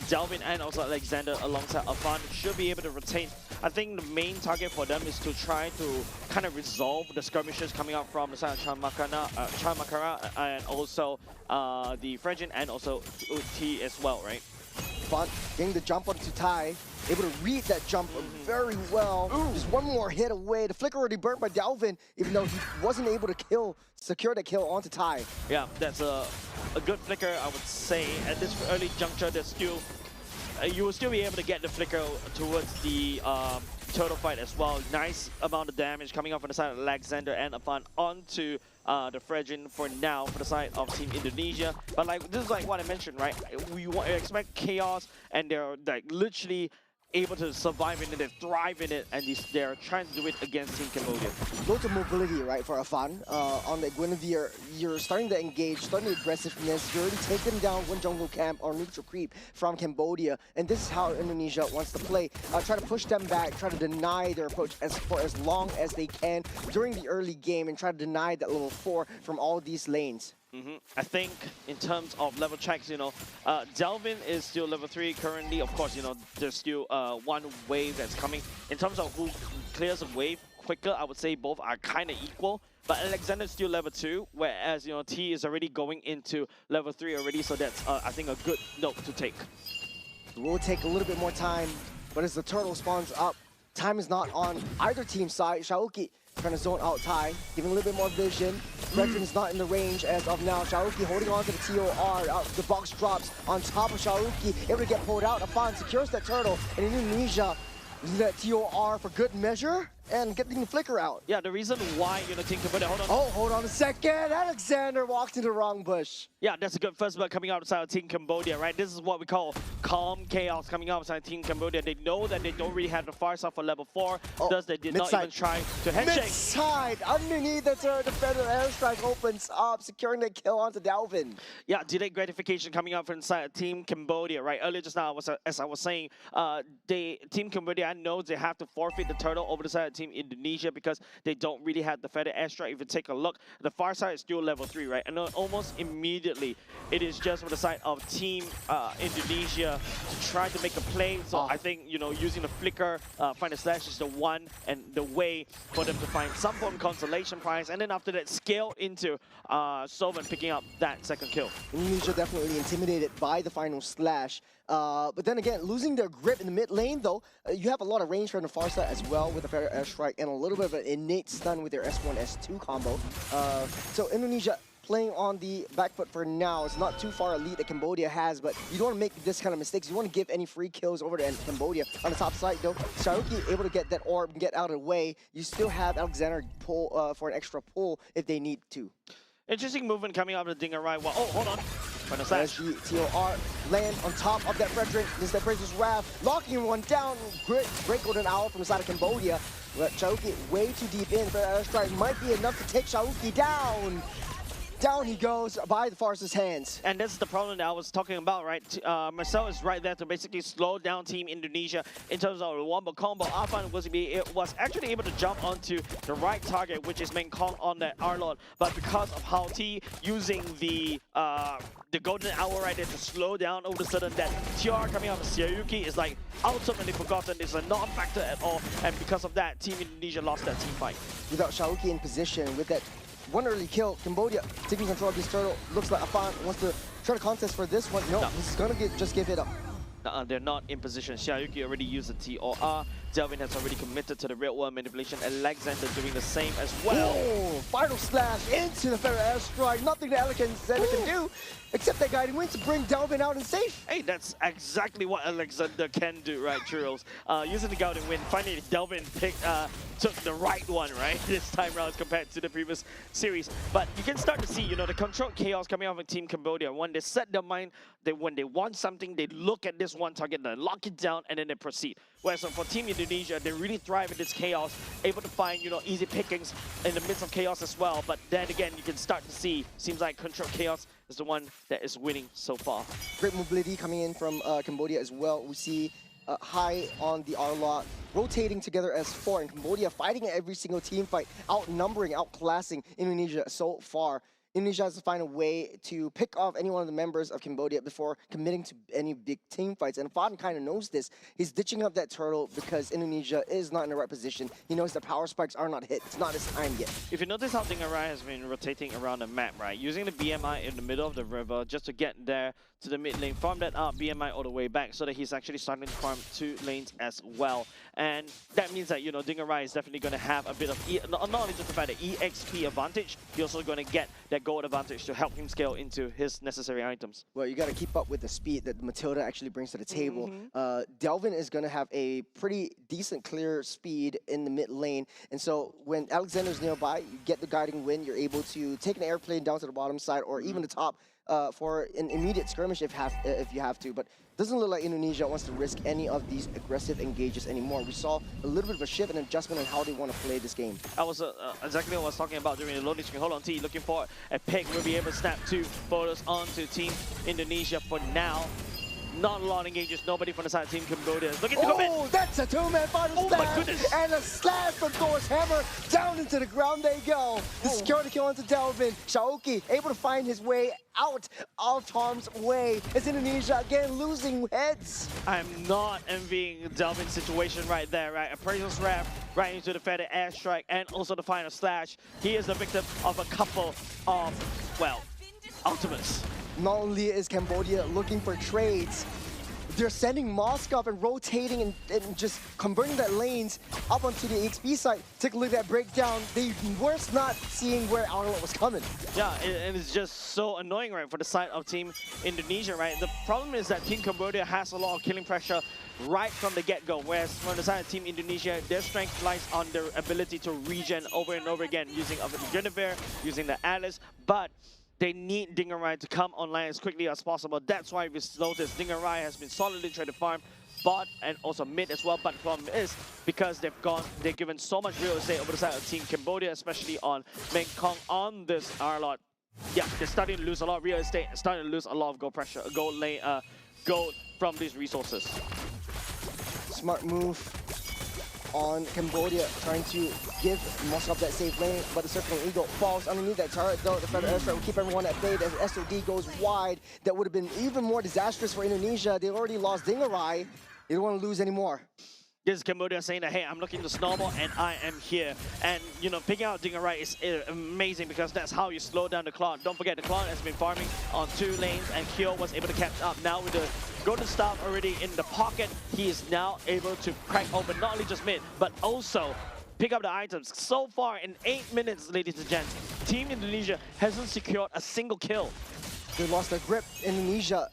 Delvin and also Alexander alongside Afan should be able to retain. I think the main target for them is to try to kind of resolve the skirmishes coming out from the side of Chamakara and also the Fredjin and also T as well, right? Afan getting the jump onto Tai, able to read that jump very well. Just one more hit away. The flicker already burnt by Delvin, even though he wasn't able to secure the kill onto Tai. Yeah, that's a good flicker, I would say. At this early juncture, there's still you will still be able to get the flicker towards the turtle fight as well. Nice amount of damage coming off on the side of Alexander and Afan onto the Fredjin for now for the side of Team Indonesia. But like this is like what I mentioned, right? We expect chaos, and they're like literally able to survive in it, they thrive in it, and they're trying to do it against Team Cambodia. Loads of mobility, right, for Afan. On the Guinevere, you're starting to engage, starting the aggressiveness. You're already taking down one jungle camp or neutral creep from Cambodia, and this is how Indonesia wants to play. Try to push them back, try to deny their approach for as long as they can during the early game, and try to deny that level 4 from all these lanes. I think in terms of level checks, you know, Delvin is still level 3 currently. Of course, you know, there's still one wave that's coming. In terms of who clears a wave quicker, I would say both are kind of equal. But Alexander's still level 2, whereas, you know, T is already going into level 3 already. So that's, I think, a good note to take. It will take a little bit more time, but as the turtle spawns up, time is not on either team's side. Shaoki trying to zone out Tai, giving a little bit more vision. Fredjin is not in the range as of now. Shaoki holding on to the TOR. The box drops on top of Shaoki, able to get pulled out. Afan secures that turtle, and Indonesia using that TOR for good measure and getting the flicker out. Yeah, the reason why, you know, Team Cambodia, hold on. Oh, hold on a second. Alexander walked in the wrong bush. Yeah, that's a good first blood coming outside of Team Cambodia, right? This is what we call calm chaos coming outside Team Cambodia. They know that they don't really have the fire side for level 4, thus they did not even try to handshake. Mid-side, underneath the turret, the Federal airstrike opens up, securing the kill onto Delvin. Yeah, delayed gratification coming out from inside of Team Cambodia, right? Earlier just now, as I was saying, Team Cambodia knows they have to forfeit the turtle over the side of Team Indonesia because they don't really have the Federal airstrike. If you take a look, the far side is still level 3, right? And almost immediately, it is just for the side of Team Indonesia to try to make a play. So I think, you know, using the flicker, find a slash is the one and the way for them to find some form of consolation prize. And then after that, scale into Sovan picking up that second kill. Indonesia definitely intimidated by the final slash. But then again, losing their grip in the mid lane, though, you have a lot of range from the far side as well with the Federal airstrike and a little bit of an innate stun with their S1, S2 combo. So Indonesia playing on the back foot for now. It's not too far elite that Cambodia has, but you don't want to make this kind of mistakes. You want to give any free kills over to Cambodia. On the top side, though, Shaoki able to get that orb and get out of the way. You still have Alexander pull for an extra pull if they need to. Interesting movement coming out of the Dinger right. Well, oh, hold on. As the TOR land on top of that Frederick. This is that Prince's Wrath. Locking one down. Great golden hour from the side of Cambodia. But Shaoki way too deep in. But airstrike might be enough to take Shaoki down. Down he goes by the Fars's hands. And this is the problem that I was talking about, right? Marcel is right there to basically slow down Team Indonesia in terms of the wombo combo. Afan was actually able to jump onto the right target, which is Kong on that R-Lord. But because of how T using the golden hour right there to slow down all of a sudden, that TR coming out of Sayuki is like ultimately forgotten. It's a non-factor at all. And because of that, Team Indonesia lost that team fight. Without Shaoki in position, with that one early kill, Cambodia taking control of this turtle. Looks like Afan wants to try to contest for this one. No, he's gonna just give it up. They're not in position. Xiaoyuki already used the TOR. Delvin has already committed to the real-world manipulation. Alexander doing the same as well. Oh, final slash into the Feather Airstrike. Nothing that Alexander can do except that guiding wind to bring Delvin out and safe. Hey, that's exactly what Alexander can do, right, Churros? Using the guiding wind, finally Delvin took the right one, right, this time around compared to the previous series. But you can start to see, you know, the controlled chaos coming out of Team Cambodia. When they set their mind, when they want something, they look at this one target, they lock it down, and then they proceed. Whereas for Team Indonesia, they really thrive in this chaos, able to find, you know, easy pickings in the midst of chaos as well. But then again, you can start to see, seems like controlled chaos is the one that is winning so far. Great mobility coming in from Cambodia as well. We see high on the R-Lot, rotating together as 4, and Cambodia fighting every single team fight, outnumbering, outclassing Indonesia so far. Indonesia has to find a way to pick off any one of the members of Cambodia before committing to any big team fights. And Faden kind of knows this. He's ditching up that turtle because Indonesia is not in the right position. He knows the power spikes are not hit. It's not his time yet. If you notice how Dingarai has been rotating around the map, right? Using the BMI in the middle of the river just to get there to the mid lane, farm that up, BMI all the way back, so that he's actually starting to farm 2 lanes as well. And that means that, you know, Dingarai is definitely going to have a bit of, not only just the fact that EXP advantage, he's also going to get that gold advantage to help him scale into his necessary items. Well, you got to keep up with the speed that Matilda actually brings to the table. Delvin is going to have a pretty decent clear speed in the mid lane. And so when Alexander's nearby, you get the guiding wind, you're able to take an airplane down to the bottom side or even the top for an immediate skirmish if you have to. But doesn't look like Indonesia wants to risk any of these aggressive engages anymore. We saw a little bit of a shift and adjustment on how they want to play this game. That was exactly what I was talking about during the loading screen. Hold on, T, looking for a pick. We'll be able to snap 2 photos onto Team Indonesia for now. Not a lot of engages, nobody from the side of Team Cambodia. Looking to commit. Oh, that's a 2-man final slash. My goodness. And a slash from Thor's hammer down into the ground. There you go. The security kill onto Delvin. Shaoki able to find his way out of harm's way. As Indonesia again losing heads. I'm not envying Delvin's situation right there, right? Appraisal's wrap right into the Feather Airstrike and also the final slash. He is the victim of a couple of, well, ultimates. Not only is Cambodia looking for trades, they're sending Moskov and rotating and just converting that lanes up onto the XP side. Take a look at that breakdown. They were not seeing where Arnold was coming. Yeah, and it's just so annoying, right, for the side of Team Indonesia, right? The problem is that Team Cambodia has a lot of killing pressure right from the get-go, whereas from the side of Team Indonesia, their strength lies on their ability to regen over and over again, using the Guinevere, using the Alice, but they need Dingarai to come online as quickly as possible. That's why we noticed Dingarai has been solidly trying to farm bot and also mid as well. But the problem is because they've given so much real estate over the side of Team Cambodia, especially on Mekong on this R-Lot. Yeah, they're starting to lose a lot of real estate, starting to lose a lot of gold pressure, gold from these resources. Smart move on Cambodia, trying to give Moskov that safe lane, but the Circling Eagle falls underneath that turret though. The Feather Airstrike will keep everyone at bay as SOD goes wide. That would have been even more disastrous for Indonesia. They already lost Dingarai. They don't want to lose anymore. This is Cambodia saying that, hey, I'm looking to snowball and I am here. And, you know, picking out Dingarai is amazing because that's how you slow down the clock. Don't forget, the clock has been farming on 2 lanes and Kyo was able to catch up. Now with the golden staff already in the pocket, he is now able to crack open not only just mid, but also pick up the items. So far, in 8 minutes, ladies and gents, Team Indonesia hasn't secured a single kill. They lost their grip. Indonesia,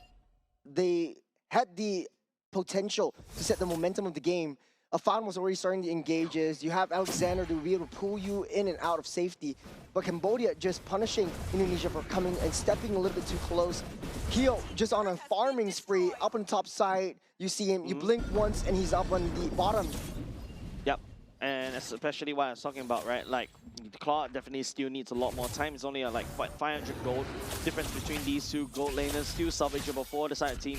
they had the potential to set the momentum of the game. Afan was already starting the engages. You have Alexander to be able to pull you in and out of safety. But Cambodia just punishing Indonesia for coming and stepping a little bit too close. Kyo just on a farming spree up on the top side. You see him, you blink once and he's up on the bottom. Yep, and especially what I was talking about, right? Like, the Claw definitely still needs a lot more time. It's only like what, 500 gold difference between these 2 gold laners. Still salvageable for the side of Team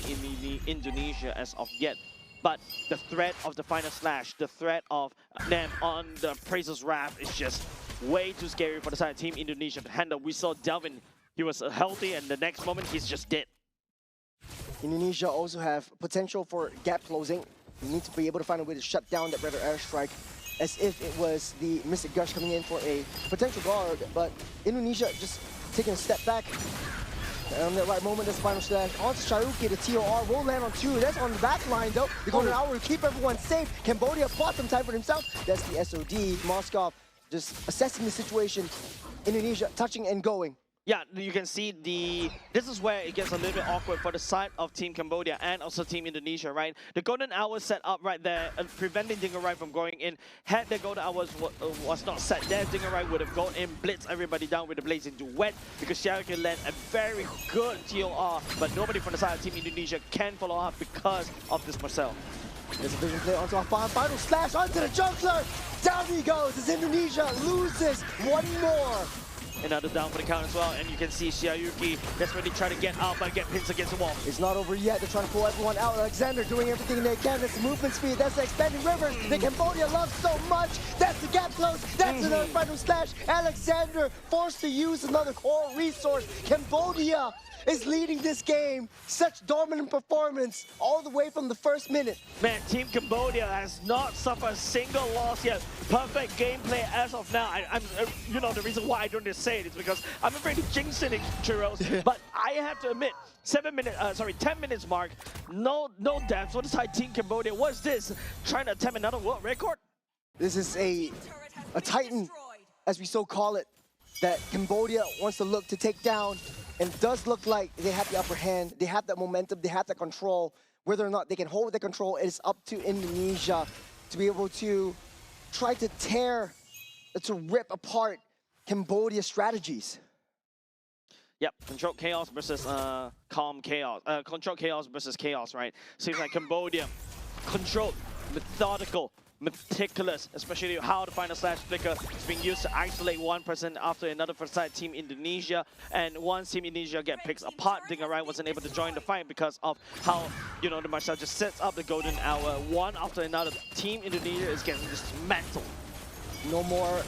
Indonesia as of yet. But the threat of the final slash, the threat of them on the Appraisal's Wrath is just way too scary for the side of Team Indonesia to handle. We saw Delvin, he was healthy, and the next moment he's just dead. Indonesia also have potential for gap closing. You need to be able to find a way to shut down that Feather Airstrike as if it was the Mystic Gush coming in for a potential guard. But Indonesia just taking a step back. And on the right moment, this final slash onto Shayuki. The TOR will land on 2. That's on the back line, though. The golden hour to keep everyone safe. Cambodia plot some time for himself. That's the SOD. Moskov just assessing the situation. Indonesia touching and going. Yeah, you can see this is where it gets a little bit awkward for the side of Team Cambodia and also Team Indonesia, right? The golden hour set up right there, preventing Dingerai from going in. Had the golden hours was not set there, Dingerai would have gone in, blitz everybody down with the blazing duet, because Xiaoyu land a very good TOR, but nobody from the side of Team Indonesia can follow up because of this Marcel. There's a vision play onto our final slash onto the juggler. Down he goes as Indonesia loses one more. Another down for the count as well, and you can see Xiaoyuki desperately trying to get out, but get pins against the wall. It's not over yet. They're trying to pull everyone out. Alexander doing everything they can. That's the movement speed. That's the expanding rivers that Cambodia loves so much. That's the gap close. That's another final slash. Alexander forced to use another core resource. Cambodia is leading this game. Such dominant performance all the way from the first minute. Man, Team Cambodia has not suffered a single loss yet. Perfect gameplay as of now. I'm you know, the reason why I don't just say it is because I'm afraid to jinx it, Churros. But I have to admit, 10 minutes mark, no deaths for the side Team Cambodia. What's this? Trying to attempt another world record? This is a Titan, as we so call it, that Cambodia wants to look to take down. And it does look like they have the upper hand. They have that momentum. They have that control. Whether or not they can hold the control, it is up to Indonesia to be able to try to rip apart Cambodia's strategies. Yep, control chaos versus calm chaos. Control chaos versus chaos, right? Seems like Cambodia controlled, methodical, meticulous, especially how the final slash flicker is being used to isolate one person after another for side Team Indonesia. And once Team Indonesia get picked apart, Dingerai wasn't able to join the fight because of how, you know, the Marcel just sets up the golden hour one after another. Team Indonesia is getting dismantled. No more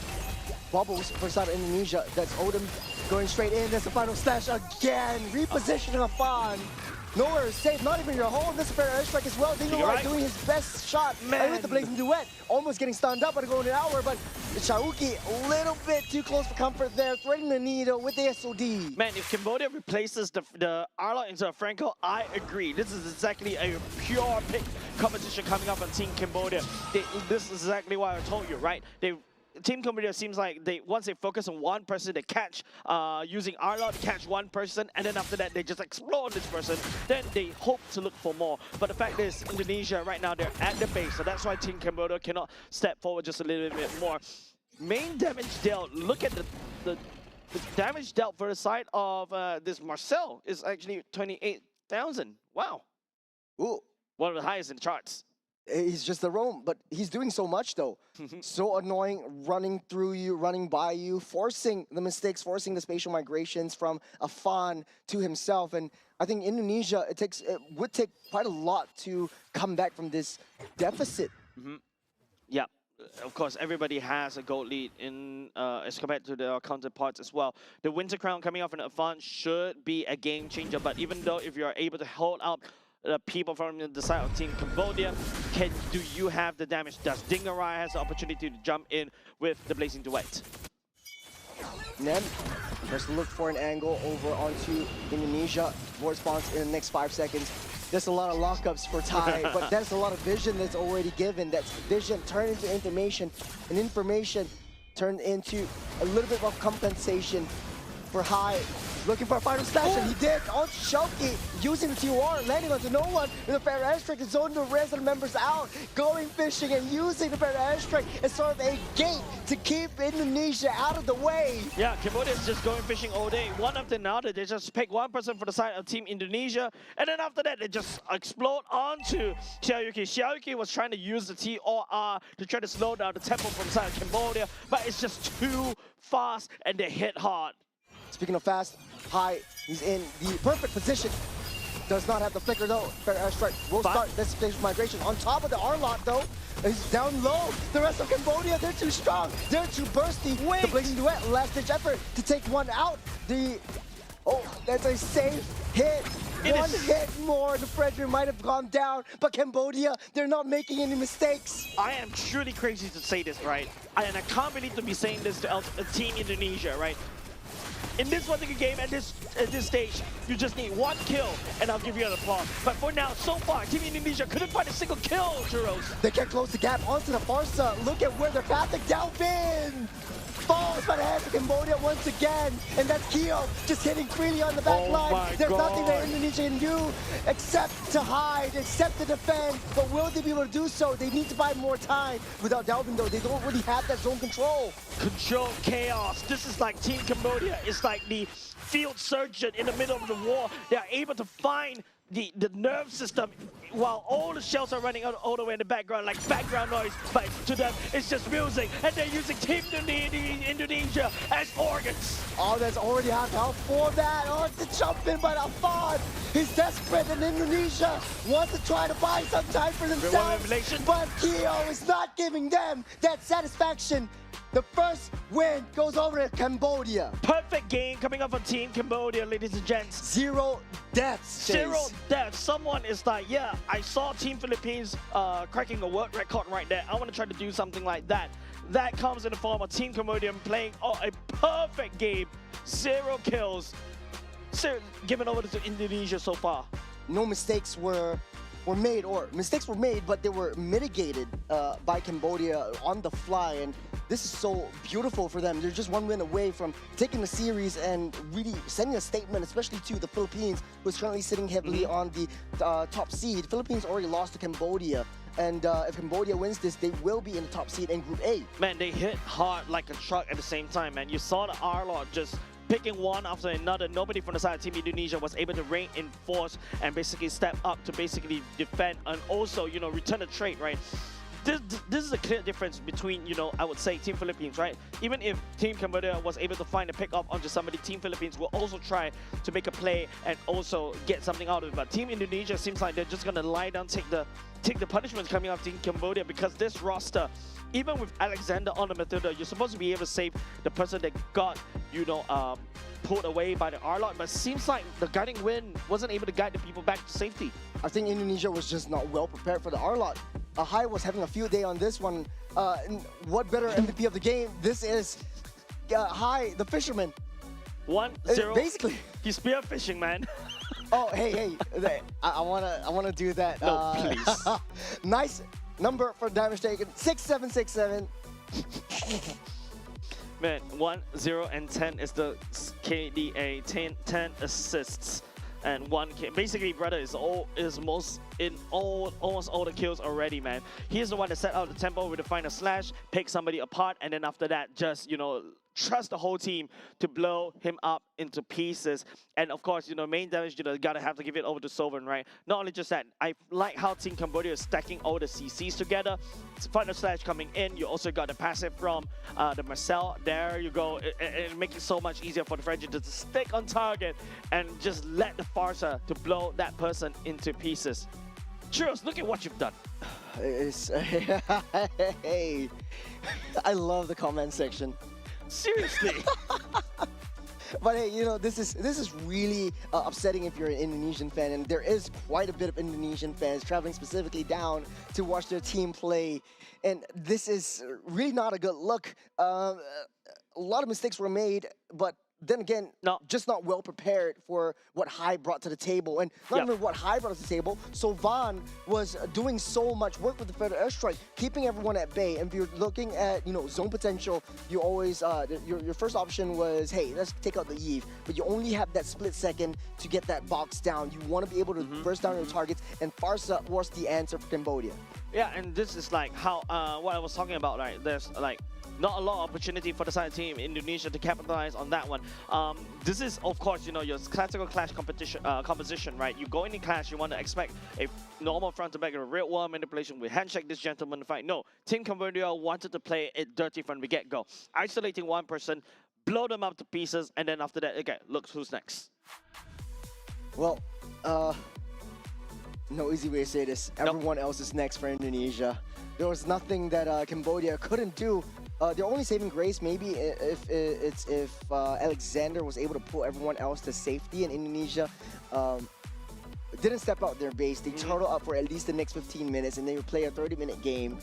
bubbles for side of Indonesia. That's Odin going straight in. That's the final slash again. Repositioning Afan. Nowhere is safe, not even your home. This is a fair airstrike as well. Dingerai doing his best shot. Man. And with the blazing duet, almost getting stunned up by the golden hour, but Shauki a little bit too close for comfort there, threading the needle with the SOD. Man, if Cambodia replaces the Arla into a Franco, I agree. This is exactly a pure pick competition coming up on Team Cambodia. This is exactly why I told you, right? Team Cambodia seems like once they focus on one person, they catch using Arla to catch one person, and then after that they just explode this person. Then they hope to look for more. But the fact is, Indonesia right now, they're at the base, so that's why Team Cambodia cannot step forward just a little bit more. Main damage dealt. Look at the damage dealt for the side of this Marcel is actually 28,000. Wow. Ooh. One of the highest in the charts. He's just the roam, but he's doing so much though. So annoying, running through you, running by you, forcing the mistakes, forcing the spatial migrations from Afan to himself. And I think Indonesia, it would take quite a lot to come back from this deficit. Yeah, of course, everybody has a gold lead in as compared to their counterparts as well. The Winter Crown coming off an Afan should be a game changer, but even though if you're able to hold out the people from the side of Team Cambodia, do you have the damage? Does Dingerai has the opportunity to jump in with the blazing duet? Nem just look for an angle over onto Indonesia. More response in the next 5 seconds. There's a lot of lockups for Thai, but that's a lot of vision that's already given. That's vision turned into information, and information turned into a little bit of compensation for High. Looking for a final slash, and he did. On Shoki, using the TOR, landing onto no one. With a fair airstrike, the zone the resident members out. Going fishing and using the fair airstrike as sort of a gate to keep Indonesia out of the way. Yeah, Cambodia is just going fishing all day. One after another, they just pick one person for the side of Team Indonesia, and then after that, they just explode onto Xiaoyuki. Xiaoyuki was trying to use the TOR to try to slow down the tempo from the side of Cambodia, but it's just too fast, and they hit hard. Speaking of fast, High, he's in the perfect position. Does not have the flicker though. Fair airstrike will start this stage migration. On top of the R-Lot though, he's down low. The rest of Cambodia, they're too strong. They're too bursty. The blazing duet, last ditch effort to take one out. That's a safe hit. One hit more, the Frederick might have gone down, but Cambodia, they're not making any mistakes. I am truly crazy to say this, right? And I can't believe to be saying this to Team Indonesia, right? In this particular game, at this stage, you just need one kill, and I'll give you an applause. But for now, so far, Team Indonesia couldn't find a single kill, Churros. They can close the gap onto the Farsa. Look at where they're passing. Delvin falls by the hands of Cambodia once again. And that's Keo just hitting freely on the back line. There's nothing that Indonesia can do except to hide, except to defend. But will they be able to do so? They need to buy more time. Without Delvin, though, they don't really have that zone control. Control chaos. This is like Team Cambodia. It's like the field surgeon in the middle of the war. They are able to find the nerve system while all the shells are running out all the way in the background, like background noise, but to them it's just music, and they're using Team Indonesia as organs. Oh, there's already half health for that. Oh, it's a jump in by Afad. He's desperate, and Indonesia wants to try to buy some time for themselves, but Keo is not giving them that satisfaction. The first win goes over to Cambodia. Perfect game coming up on Team Cambodia, ladies and gents. 0 deaths. Chase. 0 deaths. Someone is like, yeah, I saw Team Philippines cracking a world record right there. I want to try to do something like that. That comes in the form of Team Cambodia playing a perfect game. 0 kills. Given over to Indonesia so far. No mistakes were made, but they were mitigated by Cambodia on the fly, and this is so beautiful for them. They're just one win away from taking the series and really sending a statement, especially to the Philippines, who's currently sitting heavily on the top seed. Philippines already lost to Cambodia, and if Cambodia wins this, they will be in the top seed in Group A. Man, they hit hard like a truck at the same time, man. You saw the R-Lord just picking one after another. Nobody from the side of Team Indonesia was able to reinforce and basically step up to basically defend and also, you know, return the trade, right? This is a clear difference between, you know, I would say Team Philippines, right? Even if Team Cambodia was able to find a pick up onto somebody, Team Philippines will also try to make a play and also get something out of it. But Team Indonesia seems like they're just gonna lie down, take the punishments coming out of Team Cambodia, because this roster, even with Alexander on the midfielder, you're supposed to be able to save the person that got, you know, pulled away by the R-Lord, but seems like the guiding wind wasn't able to guide the people back to safety. I think Indonesia was just not well prepared for the R-Lord. Hai was having a field day on this one. What better MVP of the game? This is Hai, the fisherman. 1-0. Basically. He's spearfishing, man. Oh, hey. I wanna do that. No, please. Nice number for damage taken. 6767. Man, 1-0 and 10 is the KDA. 10 assists and 1K. Basically, brother is almost all the kills already, man. He's the one that set out the tempo with the final slash, pick somebody apart, and then after that, just, you know, trust the whole team to blow him up into pieces. And of course, you know, main damage, you know, gotta have to give it over to Sovereign, right? Not only just that, I like how Team Cambodia is stacking all the CCs together. It's final slash coming in. You also got the passive from the Marcel. There you go. It makes it so much easier for the French to stick on target and just let the Farsa to blow that person into pieces. Churros, look at what you've done. Hey, I love the comment section. Seriously. But hey, you know, this is really upsetting if you're an Indonesian fan, and there is quite a bit of Indonesian fans traveling specifically down to watch their team play, and this is really not a good look. A lot of mistakes were made, but then again, just not well prepared for what Hai brought to the table. And not even what Hai brought to the table, Sovan was doing so much work with the Federal Airstrike, keeping everyone at bay. And if you're looking at, you know, zone potential, you always, your first option was, hey, let's take out the Eve. But you only have that split second to get that box down. You want to be able to burst down your targets, and Farsa was the answer for Cambodia. Yeah, and this is like how, what I was talking about, right? There's like, not a lot of opportunity for the side team Indonesia to capitalize on that one. This is, of course, you know, your classical clash composition, right? You go in clash, you want to expect a normal front to back, a real wall manipulation with handshake this gentleman fight. No, Team Cambodia wanted to play it dirty from the get-go, isolating one person, blow them up to pieces, and then after that, okay, look who's next. Well, no easy way to say this. Everyone else is next for Indonesia. There was nothing that Cambodia couldn't do. They're only saving grace maybe if Alexander was able to pull everyone else to safety, and Indonesia didn't step out their base. They turtle up for at least the next 15 minutes, and they would play a 30-minute game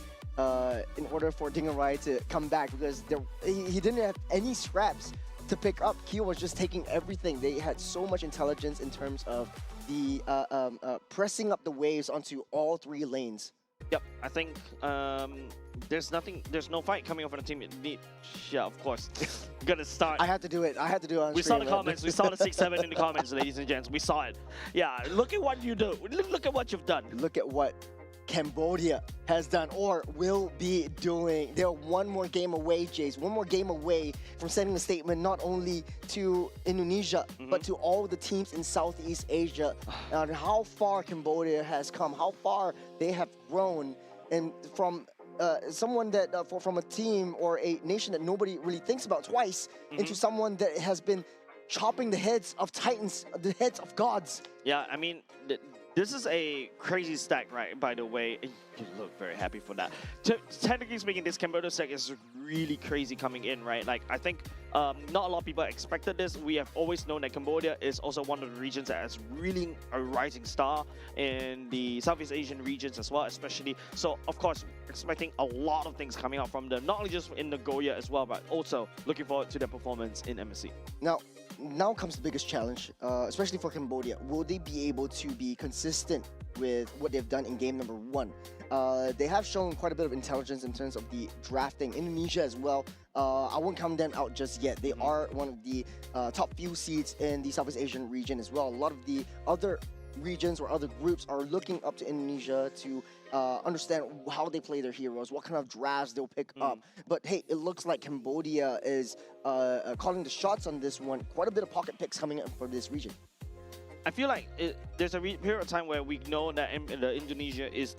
in order for Dingarai to come back, because he didn't have any scraps to pick up. Kyo was just taking everything. They had so much intelligence in terms of the pressing up the waves onto all 3 lanes. Yep, I think there's no fight coming up on the team. Yeah, of course. Gonna start. I had to do it. I had to do it on We saw screen, the comments. We saw the 6-7 in the comments, ladies and gents. We saw it. Yeah, look at what you do. Look at what you've done. Look at what Cambodia has done or will be doing. They're one more game away, Jace. One more game away from sending a statement not only to Indonesia, but to all the teams in Southeast Asia on how far Cambodia has come, how far they have grown, and from someone that from a team or a nation that nobody really thinks about twice into someone that has been chopping the heads of titans, the heads of gods. Yeah, I mean, this is a crazy stack, right? By the way, you look very happy for that. Technically speaking, this Cambodia stack is really crazy coming in, right? Like, I think not a lot of people expected this. We have always known that Cambodia is also one of the regions that is really a rising star in the Southeast Asian regions as well, especially. So, of course, expecting a lot of things coming out from them, not only just in Nagoya as well, but also looking forward to their performance in MSC. Now comes the biggest challenge, especially for Cambodia. Will they be able to be consistent with what they've done in game number 1? They have shown quite a bit of intelligence in terms of the drafting. Indonesia as well. I won't count them out just yet. They are one of the top few seeds in the Southeast Asian region as well. A lot of the other regions or other groups are looking up to Indonesia to understand how they play their heroes, what kind of drafts they'll pick up. But hey, it looks like Cambodia is calling the shots on this one. Quite a bit of pocket picks coming up for this region. I feel like there's a period of time where we know that Indonesia is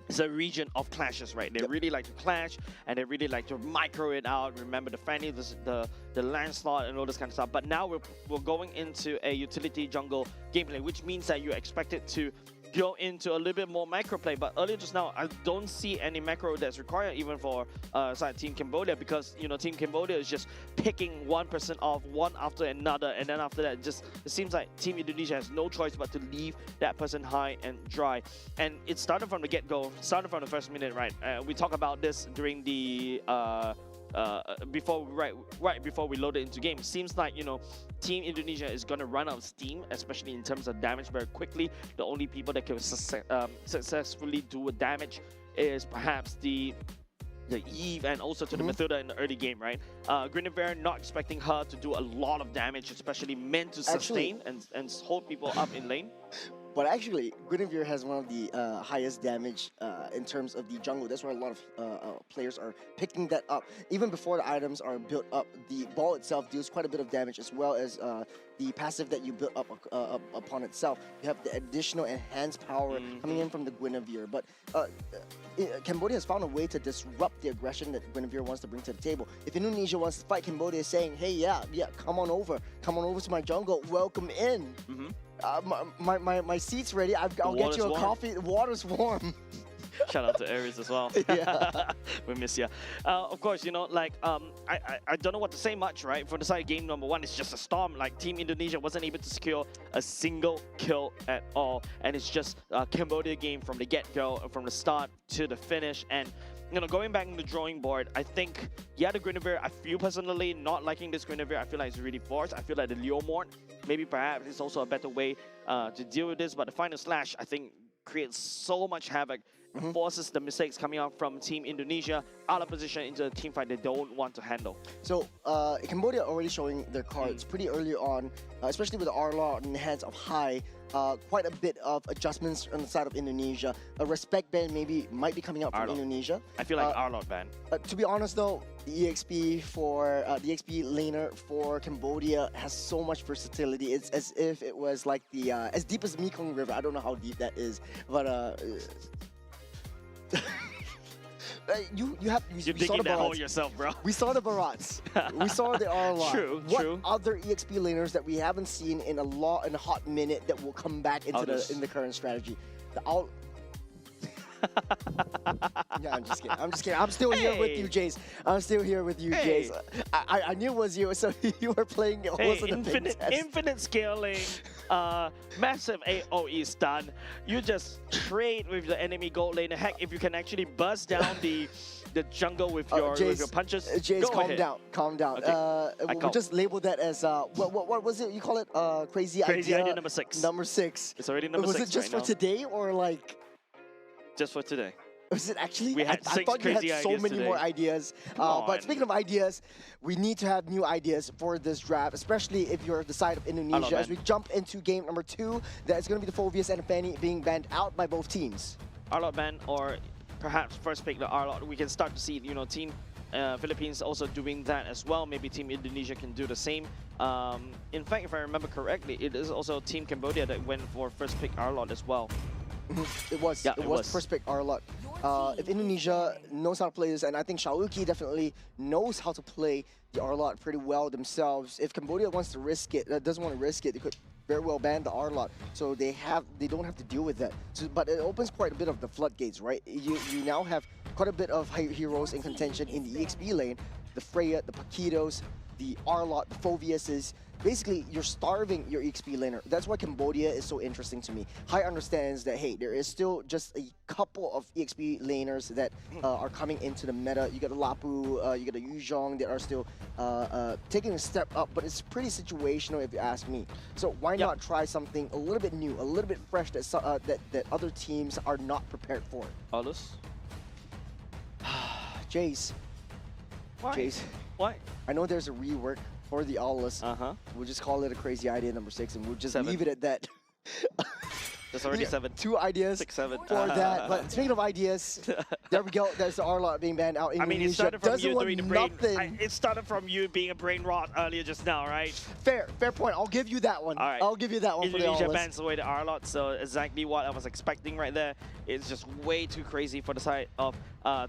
it's a region of clashes, right? They really like to clash, and they really like to micro it out. Remember the Fanny, the Lancelot, and all this kind of stuff. But now we're going into a utility jungle gameplay, which means that you're expected to go into a little bit more macro play. But earlier just now, I don't see any macro that's required even for Team Cambodia, because Team Cambodia is just picking one person off one after another, and then after that, it seems like Team Indonesia has no choice but to leave that person high and dry. And it started from the get-go, started from the first minute, right? We talked about this during the right before we loaded into game. Seems like Team Indonesia is gonna run out of steam, especially in terms of damage, very quickly. The only people that can successfully do damage is perhaps the Eve and also to the Mathilda in the early game, right? Guinevere, not expecting her to do a lot of damage, especially meant to sustain and hold people up in lane. But actually, Guinevere has one of the highest damage in terms of the jungle. That's why a lot of players are picking that up. Even before the items are built up, the ball itself deals quite a bit of damage, as well as the passive that you build up upon itself. You have the additional enhanced power coming in from the Guinevere. But Cambodia has found a way to disrupt the aggression that Guinevere wants to bring to the table. If Indonesia wants to fight, Cambodia is saying, hey, yeah, come on over to my jungle, welcome in. My seat's ready. I'll get you a coffee. The water's warm. Shout out to Aries as well. Yeah. We miss you. Of course, I don't know what to say much, right? For the side game number 1, it's just a storm. Like, Team Indonesia wasn't able to secure a single kill at all. And it's just a Cambodia game from the get-go, from the start to the finish. And going back in the drawing board, I think, the Guinevere, I feel personally not liking this Guinevere. I feel like it's really forced. I feel like the Leomord, maybe perhaps it's also a better way to deal with this. But the final slash, I think, creates so much havoc, forces the mistakes coming out from Team Indonesia out of position into a team fight they don't want to handle. So Cambodia already showing their cards pretty early on, especially with the R-Law in the hands of High. Quite a bit of adjustments on the side of Indonesia. A respect ban might be coming out from Indonesia. I feel like R-Law ban. To be honest though, the EXP laner for Cambodia has so much versatility. It's as if it was like the as deep as Mekong River. I don't know how deep that is, but you You're digging that hole yourself, bro. We saw the Barats. We saw the R-Law. True. What other EXP laners that we haven't seen in a hot minute that will come back into the current strategy? Yeah, I'm just kidding. I'm just kidding. I'm still here with you, Hey. Jace. I'm still here with you, Hey. Jace. I knew it was you, so you were playing Hey, also the big test. infinite scaling, massive AOE stun. You just trade with the enemy gold lane. Heck, if you can actually buzz down the jungle with your punches, Jace, go calm ahead. down, calm down. Okay. We'll just label that as what was it? You call it crazy idea number 6. Number 6. It's already number 6 Was it just right for today or like? Just for today. Was it actually? We had I 6 thought you had crazy so ideas many today. more ideas. Come But on. speaking of ideas, we need to have new ideas for this draft, especially if you're the side of Indonesia. As we jump into game number 2, that's going to be the Phobias and Fanny being banned out by both teams. Arlot ban, or perhaps first pick the Arlot. We can start to see, Team Philippines also doing that as well. Maybe Team Indonesia can do the same. In fact, if I remember correctly, it is also Team Cambodia that went for first pick Arlot as well. It was. Yeah, it was first pick Arlot. If Indonesia knows how to play this, and I think Shauki definitely knows how to play the Arlot pretty well themselves. If Cambodia wants to risk it, doesn't want to risk it, they could very well ban the Arlot. So they don't have to deal with that. So, but it opens quite a bit of the floodgates, right? You now have quite a bit of heroes in contention in the EXP lane. The Freya, the Paquitos, the Arlot, the Phobiases. Basically, you're starving your EXP laner. That's why Cambodia is so interesting to me. Hai understands that, hey, there is still just a couple of EXP laners that are coming into the meta. You got a Lapu, you got a Yuzhong that are still taking a step up, but it's pretty situational if you ask me. So why not try something a little bit new, a little bit fresh that other teams are not prepared for? Alus? Jace. Why? Jace. Why? I know there's a rework for the Aulus. Uh-huh. We'll just call it a crazy idea number 6, and we'll just 7. leave it at that. There's already 7. 2 ideas 6, 7. for that. But speaking of ideas, there we go. There's the Arlot being banned out. I mean, it Indonesia started from doesn't you want doing the brain. nothing. It started from you being a brain rot earlier just now, right? Fair point. I'll give you that one. All right. I'll give you that one for the Indonesia Aulus. bans away the Arlot, so exactly what I was expecting right there. It's just way too crazy for the side of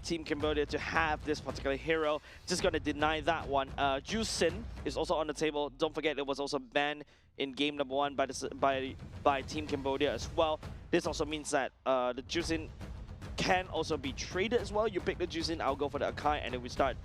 Team Cambodia to have this particular hero. Just gonna deny that one. Jusin is also on the table. Don't forget it was also banned in game number 1 by Team Cambodia as well. This also means that the Jusin can also be traded as well. You pick the Jusin, I'll go for the Akai, and then we start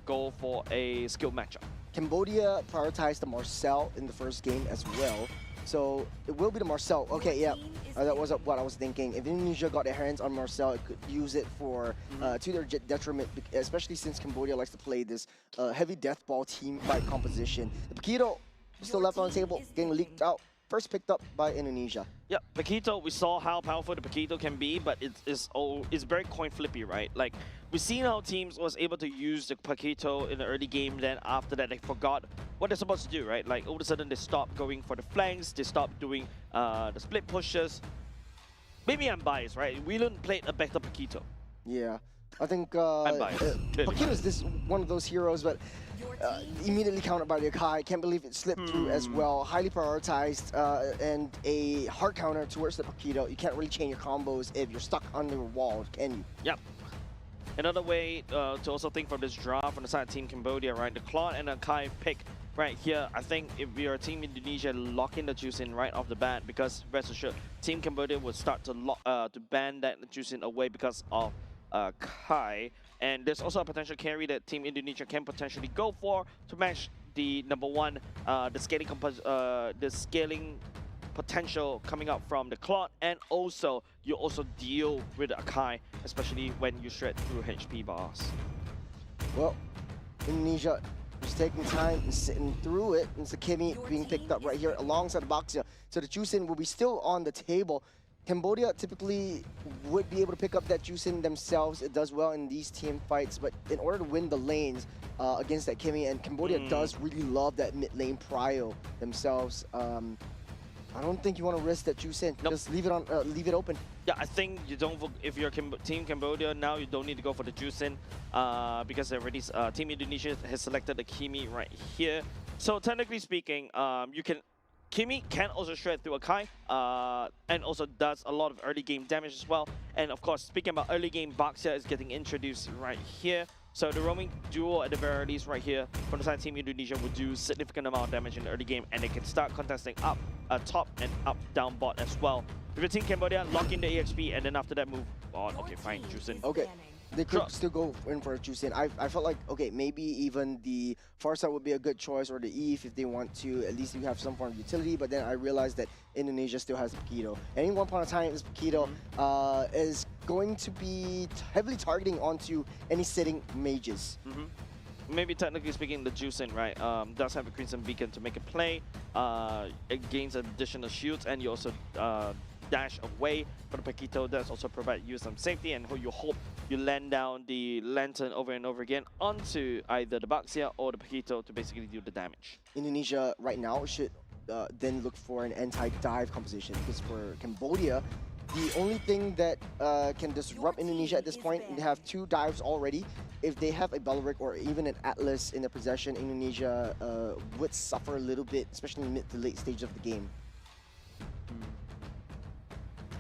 go for a skill matchup. Cambodia prioritized the Marcel in the first game as well. So it will be the Marcel. Okay, yeah, that was what I was thinking. If Indonesia got their hands on Marcel, it could use it for to their detriment, especially since Cambodia likes to play this heavy death ball team fight composition. The Paquito still left on the table, getting leaked out. First picked up by Indonesia. Yeah, Paquito, we saw how powerful the Paquito can be, but it's very coin flippy, right? Like, we've seen how teams was able to use the Paquito in the early game, then after that they forgot what they're supposed to do, right? Like, all of a sudden they stopped going for the flanks, they stopped doing the split pushes. Maybe I'm biased, right? Whelan played a better Paquito. Yeah, I think I'm biased. Paquito is this one of those heroes, but immediately countered by the Akai. Can't believe it slipped through as well. Highly prioritized and a hard counter towards the Paquito. You can't really chain your combos if you're stuck under a wall, can you? Yep. Another way to also think from this draft from the side of Team Cambodia, right? The Claude and the Akai pick right here. I think if we are Team Indonesia, lock in the Jusin right off the bat, because rest assured, Team Cambodia would start to ban that Jusin away because of Kai. And there's also a potential carry that Team Indonesia can potentially go for to match the number 1, the scaling potential coming out from the Claude, and also you also deal with the Akai, especially when you shred through HP bars. Well, Indonesia just taking time and sitting through it. And Sakimi being picked up right here alongside Baxia. So the Jusin will be still on the table. Cambodia typically would be able to pick up that Jusin themselves. It does well in these team fights, but in order to win the lanes against that Kimi, and Cambodia does really love that mid lane prio themselves. I don't think you want to risk that Jusin. Nope. Just leave it on, leave it open. Yeah, I think you don't. If you're Team Cambodia now, you don't need to go for the Jusin because already Team Indonesia has selected the Kimi right here. So technically speaking, Kimi can also shred through Akai, and also does a lot of early game damage as well. And of course, speaking about early game, Baxia is getting introduced right here. So the roaming duo at the very least right here from the side of Team Indonesia will do significant amount of damage in the early game, and they can start contesting up top and up down bot as well. If you're Team Cambodia, lock in the EXP and then after that move on. Okay, fine, Juicing. Okay. They could Sure. still go in for a Juicing. I felt like, okay, maybe even the Farsight would be a good choice, or the Eve if they want to. At least you have some form of utility, but then I realized that Indonesia still has Paquito. And in one point of time, this Paquito is going to be heavily targeting onto any sitting mages. Maybe technically speaking, the Juicing, right, does have a Crimson Beacon to make a play. It gains additional shields, and you also dash away. But the Paquito does also provide you some safety, and you hope you land down the Lantern over and over again onto either the Baxia or the Paquito to basically do the damage. Indonesia right now should then look for an anti-dive composition, because for Cambodia, the only thing that can disrupt Indonesia at this point, they have 2 dives already. If they have a Belleric or even an Atlas in their possession, Indonesia would suffer a little bit, especially in the mid to late stage of the game.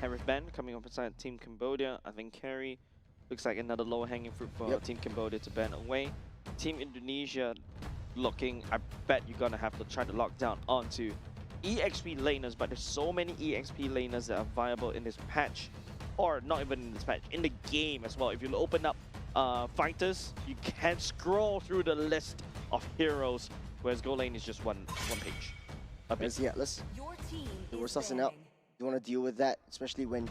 Harith Ben coming up beside Team Cambodia. I think Carry looks like another low-hanging fruit for Team Cambodia to ban away. Team Indonesia looking, I bet you're gonna have to try to lock down onto EXP laners, but there's so many EXP laners that are viable in this patch, or not even in this patch, in the game as well. If you open up fighters, you can scroll through the list of heroes, whereas Go Lane is just one page. We're sussing out. You want to deal with that, especially when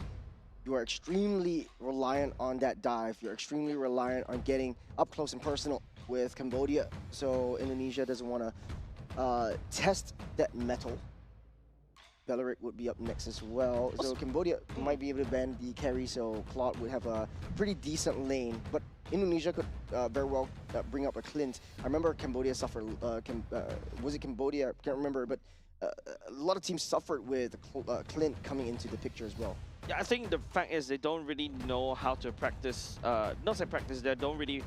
you are extremely reliant on that dive. You're extremely reliant on getting up close and personal with Cambodia. So Indonesia doesn't want to test that metal. Belleric would be up next as well. So Cambodia might be able to ban the carry, so Claude would have a pretty decent lane. But Indonesia could very well bring up a Clint. I remember Cambodia suffered, was it Cambodia? I can't remember, but a lot of teams suffered with Clint coming into the picture as well. Yeah, I think the fact is they don't really know how to practice, not say practice, they don't really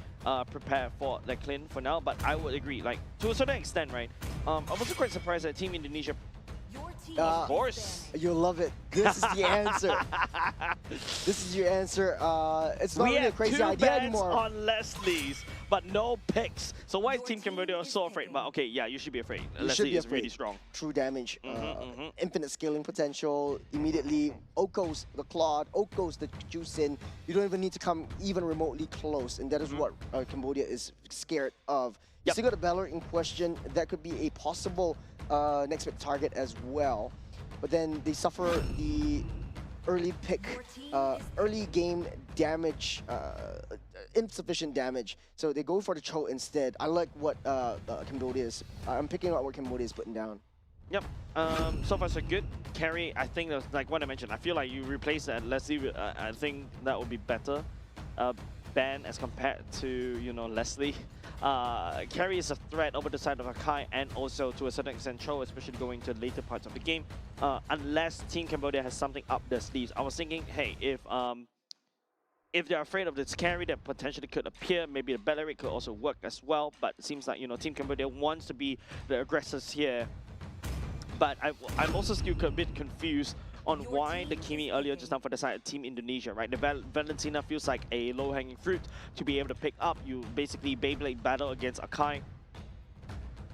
prepare for like Clint for now, but I would agree, like, to a certain extent, right? I'm also quite surprised that Team Indonesia, of course. You'll love it. This is the answer. This is your answer. It's not really a crazy idea anymore. On Leslie's, but no picks. So why is Team Cambodia so afraid? But okay, yeah, you should be afraid. Leslie is really strong. True damage, infinite scaling potential. Immediately, Oko's the Claude, Oko's the Juicing. You don't even need to come even remotely close, and that is what Cambodia is scared of. You still got a Valor in question. That could be a possible next pick target as well. But then they suffer the early pick, early game damage, insufficient damage. So they go for the Cho instead. I like what Cambodia is. I'm picking out what Cambodia is putting down. Yep. So far so good. Carry, I think that's like what I mentioned. I feel like you replace that Leslie with, I think that would be better. Ban as compared to, you know, Leslie. Carry is a threat over the side of Akai and also to a certain extent Cho, especially going to later parts of the game. Unless Team Cambodia has something up their sleeves. I was thinking, hey, if they're afraid of this carry that potentially could appear, maybe the Belleric could also work as well. But it seems like, you know, Team Cambodia wants to be the aggressors here. But I'm also still a bit confused on why the Kimi earlier just now for the side of Team Indonesia, right? The Valentina feels like a low-hanging fruit to be able to pick up. You basically Beyblade battle against Akai,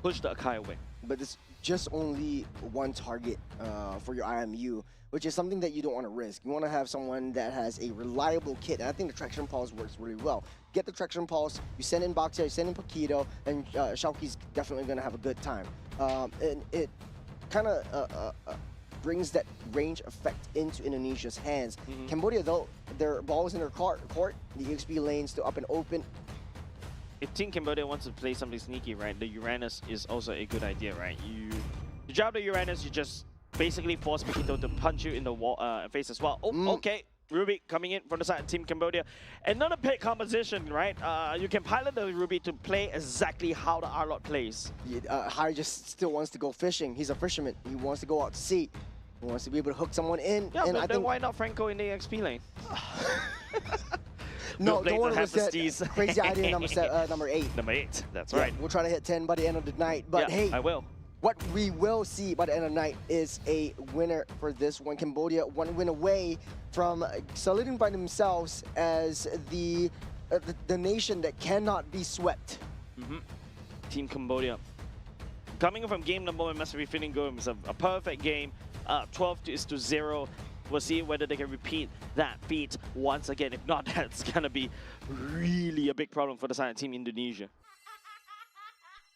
push the Akai away. But it's just only one target for your IMU, which is something that you don't want to risk. You want to have someone that has a reliable kit, and I think the Traction Pulse works really well. Get the Traction Pulse, you send in Baxia, you send in Paquito, and Xiaoqi's definitely going to have a good time. And it kind of brings that range effect into Indonesia's hands. Cambodia, though, their ball is in their court, the EXP lane still up and open. If Team Cambodia wants to play something sneaky, right, the Uranus is also a good idea, right? You drop the Uranus, you just basically force Paquito to punch you in the wall, face as well. Oh, okay. Ruby coming in from the side of Team Cambodia. Another pick composition, right? You can pilot the Ruby to play exactly how the Arlot plays. Harry just still wants to go fishing. He's a fisherman. He wants to go out to sea. He wants to be able to hook someone in. Yeah, and but I then think why not Franco in the XP lane? No, don't want to lose that crazy idea number 8. Number 8, that's right. We'll try to hit 10 by the end of the night. But yeah, hey, I will. What we will see by the end of the night is a winner for this one. Cambodia, one win away from solidifying themselves as the nation that cannot be swept. Team Cambodia. Coming from game number 1, must be feeling good. It was a perfect game. 12-0. We'll see whether they can repeat that feat once again. If not, that's gonna be really a big problem for the side of Team Indonesia.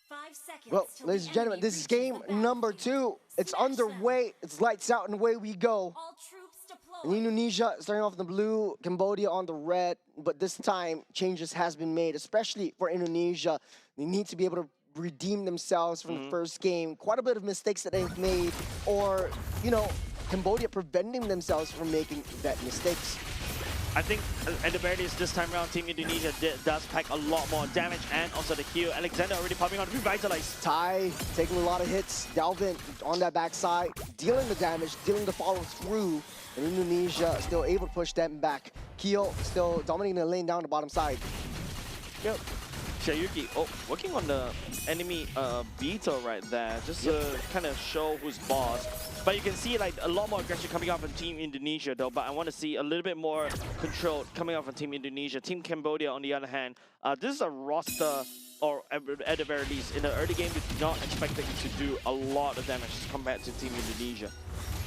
5 seconds. Well, till ladies the and gentlemen, enemy this is reaches game the number battlefield. 2. It's Smash them. underway. It's lights out and away we go. All troops In deployed. Indonesia, starting off in the blue, Cambodia on the red, but this time changes has been made, especially for Indonesia. They need to be able to redeem themselves from the first game. Quite a bit of mistakes that they've made, or, you know, Cambodia preventing themselves from making that mistakes. I think at the very least this time around, Team Indonesia does pack a lot more damage and also the heal. Alexander already popping on Revitalize. Ty taking a lot of hits, Dalvin on that backside, dealing the damage, dealing the follow through, and Indonesia still able to push them back. Keo still dominating the lane down the bottom side. Yep. Shayuki, working on the enemy Beetle right there, just to kind of show who's boss. But you can see like a lot more aggression coming out from Team Indonesia though, but I want to see a little bit more control coming out from Team Indonesia. Team Cambodia, on the other hand, this is a roster, or at the very least, in the early game, we did not expect them to do a lot of damage compared to Team Indonesia.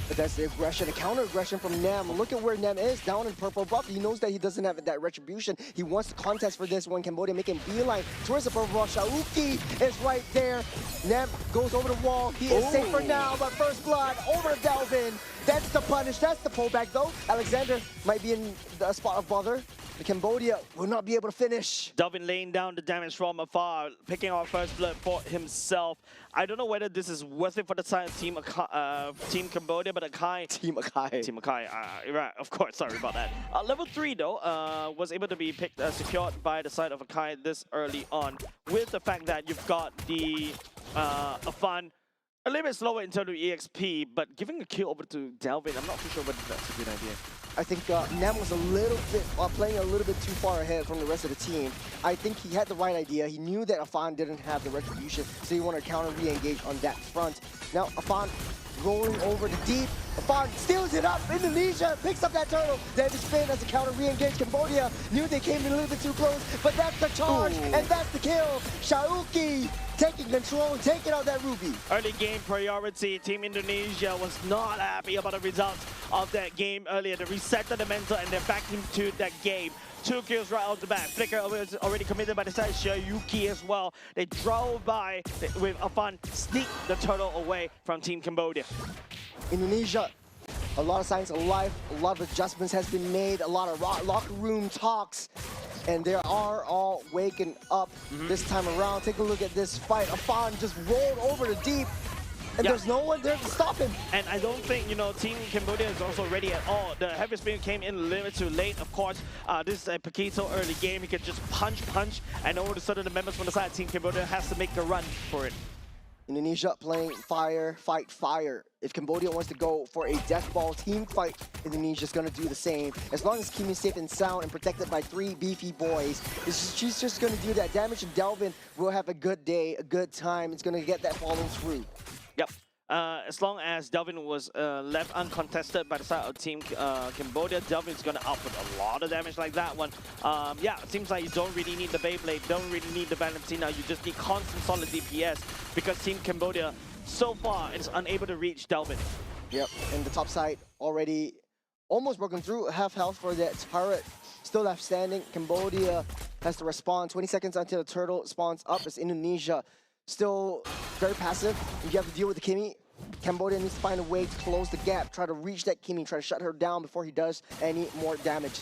But that's the aggression, the counter-aggression from Nem. Look at where Nem is, down in purple buff. He knows that he doesn't have that retribution. He wants to contest for this one. Cambodia making beeline towards the purple buff. Shauki is right there. Nem goes over the wall. He is safe for now, but first blood over to Dalvin. That's the punish, that's the pullback though. Alexander might be in the spot of bother. The Cambodia will not be able to finish. Delvin laying down the damage from afar, picking out first blood for himself. I don't know whether this is worth it for the side of Team Cambodia, but Akai... Team Akai. Team Akai, right, of course, sorry about that. Level 3 though, was able to be picked, secured by the side of Akai this early on, with the fact that you've got the Afan a little bit slower in terms of EXP, but giving a kill over to Delvin, I'm not too sure whether that's a good idea. I think Nem was a little bit playing a little bit too far ahead from the rest of the team. I think he had the right idea. He knew that Afan didn't have the retribution, so he wanted to counter re-engage on that front. Now Afan rolling over the deep. Afan steals it up. Indonesia picks up that turtle. Then spin as a counter re-engage. Cambodia knew they came in a little bit too close, but that's the charge, and that's the kill. Shauki taking control, taking out that Ruby. Early game priority. Team Indonesia was not happy about the results of that game earlier. They resetted the mental and they're back into that game. 2 kills right out the back. Flicker was already committed by the side. Shayuki as well. They drove by with Afan, sneak the turtle away from Team Cambodia. Indonesia, a lot of signs of life, a lot of adjustments has been made, a lot of locker room talks, and they are all waking up this time around. Take a look at this fight. Afan just rolled over the deep, and there's no one there to stop him. And I don't think, you know, Team Cambodia is also ready at all. The heavy spin came in a little bit too late, of course. This is a Paquito early game. He can just punch, and all of a sudden the members from the side Team Cambodia has to make a run for it. Indonesia playing fire, fight, fire. If Cambodia wants to go for a death ball team fight, Indonesia's gonna do the same. As long as Kim is safe and sound and protected by 3 beefy boys, she's just gonna do that damage, and Delvin will have a good day, a good time. It's gonna get that follow through. Yep. As long as Delvin was left uncontested by the side of Team Cambodia, Delvin's going to output a lot of damage like that one. Yeah, it seems like you don't really need the Beyblade, don't really need the Valentina, you just need constant solid DPS, because Team Cambodia so far is unable to reach Delvin. Yep, and the top side already almost broken through, half health for that turret. Still left standing. Cambodia has to respond 20 seconds until the turtle spawns up as Indonesia still very passive. You have to deal with the Kimmy. Cambodia needs to find a way to close the gap, try to reach that Kimmy, try to shut her down before he does any more damage.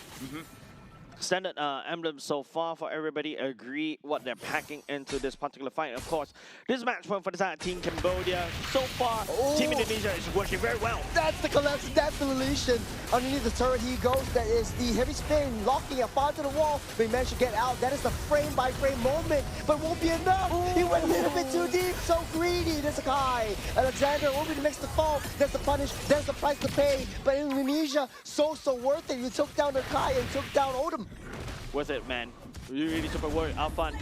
Standard emblem so far for everybody. Agree what they're packing into this particular fight. Of course, this match point for the side of Team Cambodia. So far, Team Indonesia is working very well. That's the collapse, that's the relation. Underneath the turret he goes. That is the heavy spin, locking a far to the wall. But he managed to get out. That is the frame-by-frame moment, but won't be enough. He went a little bit too deep, so greedy. There's a Kai. Alexander will be the next to fall. There's the punish, there's the price to pay. But Indonesia, so worth it. You took down the Kai and took down Odom. Worth it, man. Really super worth it. Alphan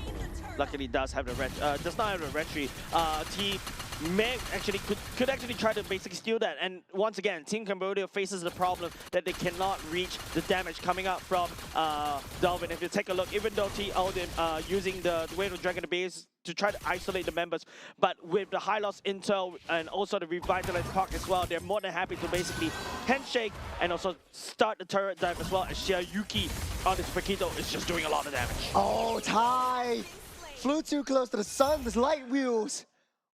luckily does have the does not have the retry. He may actually could actually try to basically steal that. And once again, Team Cambodia faces the problem that they cannot reach the damage coming up from Delvin. If you take a look, even though T Odin using the Way of Dragon base to try to isolate the members. But with the high loss intel and also the revitalized park as well, they're more than happy to basically handshake and also start the turret dive as well. As Yuki on this Paquito is just doing a lot of damage. Oh, Tai flew too close to the sun. This light wheels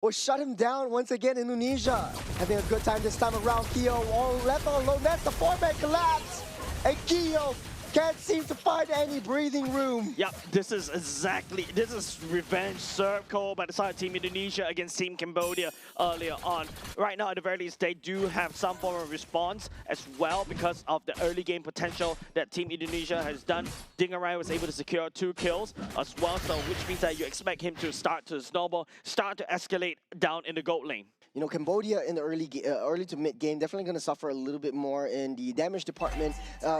will shut him down once again. Indonesia having a good time this time around. Kyo all left all alone. That's the 4-man collapse. And Kyo can't seem to find any breathing room. Yep, this is revenge serve call by the side of Team Indonesia against Team Cambodia earlier on. Right now, at the very least, they do have some form of response as well because of the early game potential that Team Indonesia has done. Dingarai was able to secure 2 kills as well, so which means that you expect him to start to snowball, start to escalate down in the gold lane. You know, Cambodia in the early to mid game definitely going to suffer a little bit more in the damage department.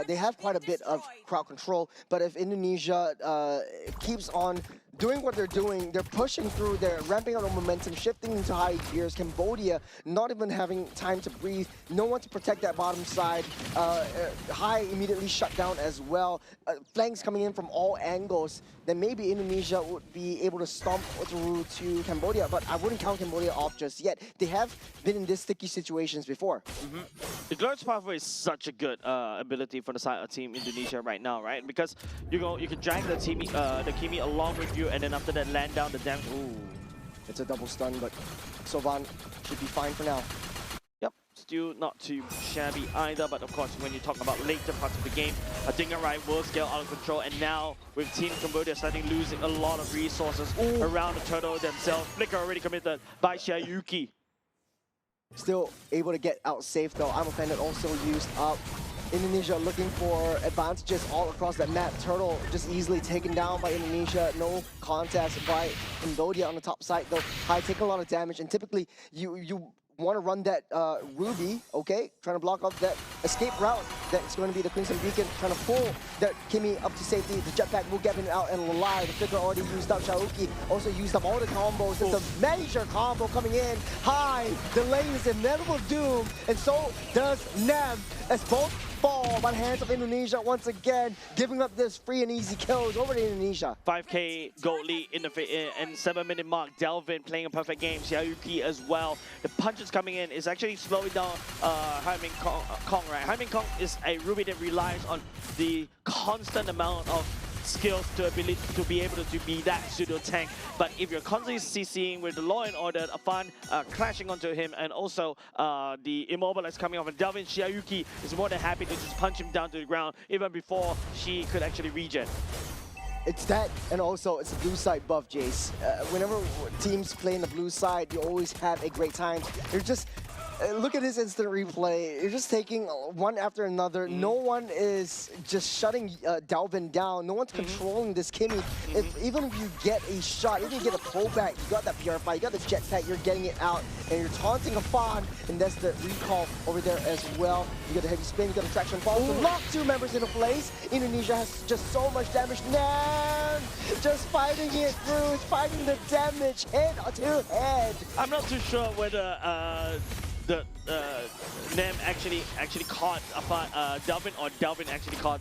They have quite a bit of crowd control, but if Indonesia keeps on doing what they're doing, they're pushing through, they're ramping up the momentum, shifting into high gears. Cambodia not even having time to breathe, no one to protect that bottom side. High immediately shut down as well. Flanks coming in from all angles. Then maybe Indonesia would be able to stomp through to Cambodia, but I wouldn't count Cambodia off just yet. They have been in this sticky situations before. The Glorious Pathway is such a good ability for the side of Team Indonesia right now, right? Because you can drag the Kimi along with you, and then after that land down the damage. Ooh, it's a double stun, but Sovan should be fine for now. Yep, still not too shabby either, but of course when you talk about later parts of the game, Dingarai will scale out of control, and now with Team Cambodia starting losing a lot of resources around the turtle themselves. Flicker already committed by Yuki. Still able to get out safe though. I'm offended also used up. Indonesia looking for advantages all across that map. Turtle just easily taken down by Indonesia. No contest by Cambodia on the top side though. High taking a lot of damage, and typically you want to run that Ruby, okay? Trying to block off that escape route. That's going to be the Crimson Beacon, trying to pull that Kimi up to safety. The jetpack will get him out and alive. The flicker already used up. Shaoki also used up all the combos. It's a major combo coming in. High delays inevitable doom, and so does Nem, as both fall by the hands of Indonesia once again, giving up this free and easy kills over to Indonesia. 5k gold lead in the 7-minute mark. Delvin playing a perfect game. Yuki as well. The punches coming in is actually slowing down Hai-Ming Kong, right? Hai-Ming Kong is a Ruby that relies on the constant amount of skills to be able to be that pseudo tank. But if you're constantly CCing with the Law and Order, Afan clashing onto him, and also the Immobilize coming off, and Delvin Yuki is more than happy to just punch him down to the ground even before she could actually regen. It's that, and also it's a blue side buff, Jace. Whenever teams play in the blue side, you always have a great time. You're just look at this instant replay. You're just taking one after another. No one is just shutting Delvin down. No one's controlling this Kimi. Even if you get a shot, even if you get a pullback, you got that Purify, you got the jetpack, you're getting it out, and you're taunting Afan, and that's the recall over there as well. You got the heavy spin, you got the traction fall. So lock 2 members into place. Indonesia has just so much damage. Nam just fighting it through, fighting the damage head to head. I'm not too sure whether the Nem actually caught Delvin, or Delvin actually caught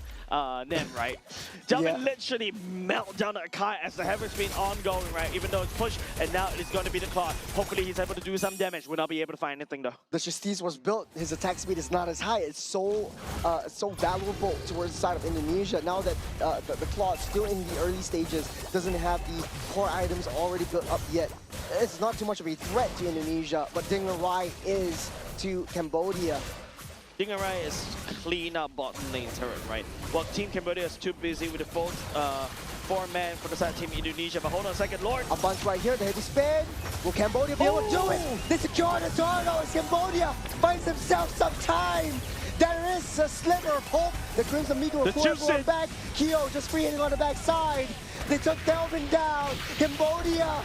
Nem, right? Delvin literally melt down the Akai as the heavy spin ongoing, right? Even though it's pushed, and now it's going to be the Claw. Hopefully he's able to do some damage. We'll not be able to find anything though. The Justice was built, his attack speed is not as high. It's so valuable towards the side of Indonesia. Now that the Claw is still in the early stages, doesn't have the core items already built up yet. It's not too much of a threat to Indonesia, but Dingarai is to Cambodia. Dingarai is clean up bottom lane turret, right? Well, Team Cambodia is too busy with the full 4-man for the side of Team Indonesia. But hold on a second, Lord. A bunch right here, the heavy spin. Will Cambodia be able to do it? They secure the tornado as Cambodia finds himself some time. There is a sliver of hope. The Crimson Beacon will pull everyone back. Kyo just free hitting on the backside. They took Delvin down. Cambodia,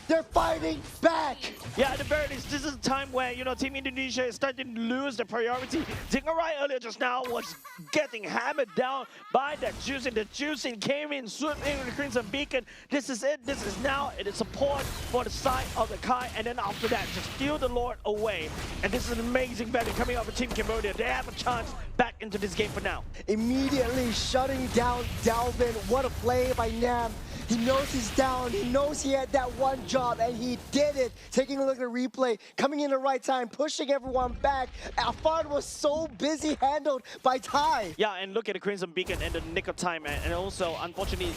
they're fighting back. Yeah, at the very least, this is a time where, you know, Team Indonesia is starting to lose the priority. Dingarai earlier just now was getting hammered down by that Juicing. The Juicing came in, swooped in with the Crimson Beacon. This is it. This is now. It is support for the side of the Kai. And then after that, just steal the Lord away. And this is an amazing value coming out of Team Cambodia. They have a chance back into this game for now. Immediately shutting down Delvin. What a play by Nam. He knows he's down. He knows he had that one job, and he did it. Taking a look at the replay, coming in the right time, pushing everyone back. Afan was so busy handled by Ty. Yeah, and look at the Crimson Beacon in the nick of time, man. And also, unfortunately,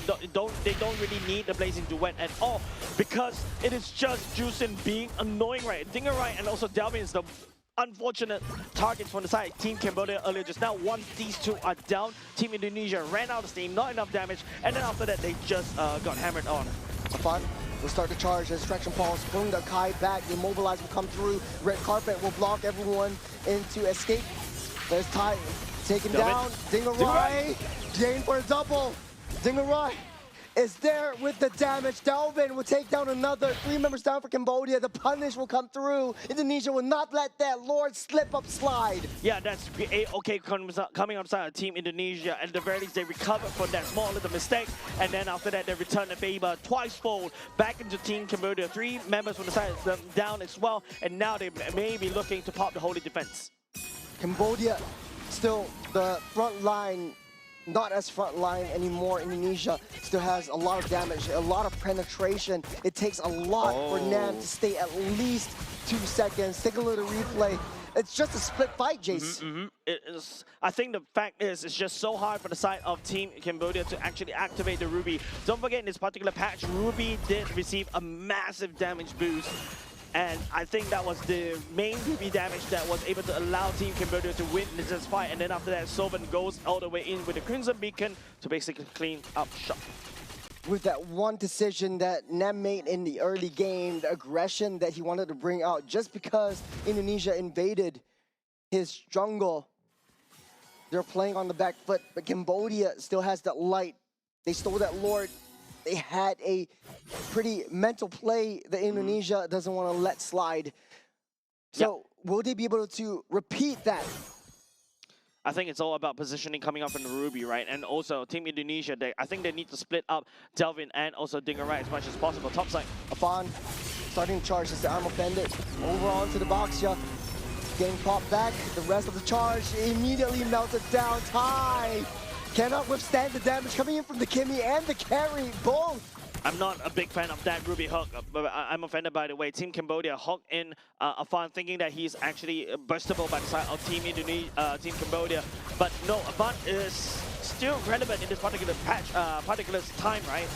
they don't really need the Blazing Duet at all because it is just Juicin being annoying, right? Dinger right, and also Delvin is the unfortunate targets from the side. Team Cambodia earlier just now. Once these two are down, Team Indonesia ran out of steam, not enough damage, and then after that, they just got hammered on. Afan will start the charge. Distraction pulse, pulling the Kai back. The Immobilize will come through. Red carpet will block everyone into escape. There's Ty taken down. Dingarai, Jane for a double. Dingarai is there with the damage. Delvin will take down another. 3 members down for Cambodia. The punish will come through. Indonesia will not let that Lord slip up slide. Yeah, that's okay coming outside of Team Indonesia. At the very least, they recover from that small little mistake. And then after that, they return the favor twice fold back into Team Cambodia. 3 members from the side down as well. And now they may be looking to pop the holy defense. Cambodia still the front line. Not as front line anymore. Indonesia still has a lot of damage, a lot of penetration. It takes a lot for Nam to stay at least 2 seconds. Take a look at the replay. It's just a split fight, Jace. It is, I think the fact is, it's just so hard for the side of Team Cambodia to actually activate the Ruby. Don't forget, in this particular patch, Ruby did receive a massive damage boost. And I think that was the main Ruby damage that was able to allow Team Cambodia to win this fight. And then after that, Sovan goes all the way in with the Crimson Beacon to basically clean up shop. With that one decision that Nam made in the early game, the aggression that he wanted to bring out just because Indonesia invaded his jungle. They're playing on the back foot, but Cambodia still has that light. They stole that Lord. They had a pretty mental play that Indonesia doesn't want to let slide. So will they be able to repeat that? I think it's all about positioning coming up from the Ruby, right? And also Team Indonesia, I think they need to split up Delvin and also Dingarai as much as possible. Top side. Afan starting to charge as the arm offended. Over onto the box, yeah. Getting popped back. The rest of the charge immediately melted down. Ty cannot withstand the damage coming in from the Kimmy and the carry, both. I'm not a big fan of that Ruby hook, but I'm offended by the way Team Cambodia hooked in Afan, thinking that he's actually burstable by the side of Team Team Cambodia. But no, Afan is still relevant in this particular patch, particular time, right?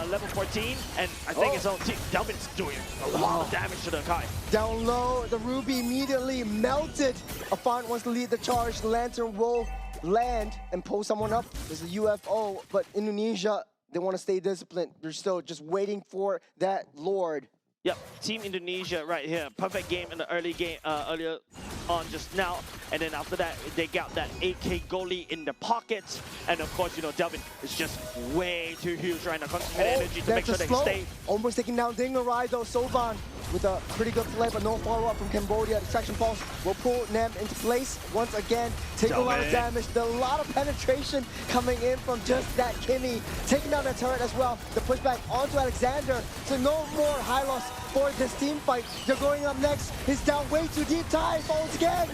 Level 14, and I think his own team, Delvin's doing a lot of damage to the Kai. Down low, the Ruby immediately melted. Afan wants to lead the charge. The Lantern will land and pull someone up. There's a UFO, but Indonesia, they want to stay disciplined. They're still just waiting for that Lord. Yep, Team Indonesia right here. Perfect game in the early game, earlier on just now. And then after that, they got that 8K goalie in the pockets. And of course, you know, Delvin is just way too huge right now. Concentrated energy to make sure they stay. Almost taking down Dingarai though. Sovan with a pretty good play, but no follow-up from Cambodia. Distraction pulse will pull Nam into place once again. Take a lot of damage. A lot of penetration coming in from just that Kimmy. Taking down that turret as well. The pushback onto Alexander. So no more high loss for this team fight. They're going up next. He's down way too deep. Ty falls again.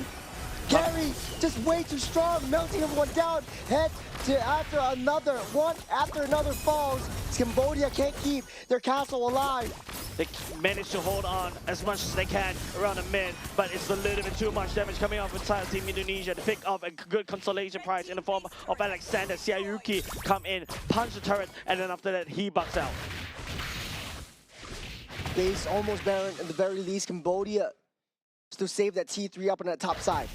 Carry just way too strong, melting everyone down. Head to after another falls. Cambodia can't keep their castle alive. They managed to hold on as much as they can around the mid, but it's a little bit too much damage coming off inside Team Indonesia to pick up a good consolation prize in the form of Alexander. Siayuki come in, punch the turret, and then after that he bucks out. Base almost barren at the very least. Cambodia still save that T3 up on that top side.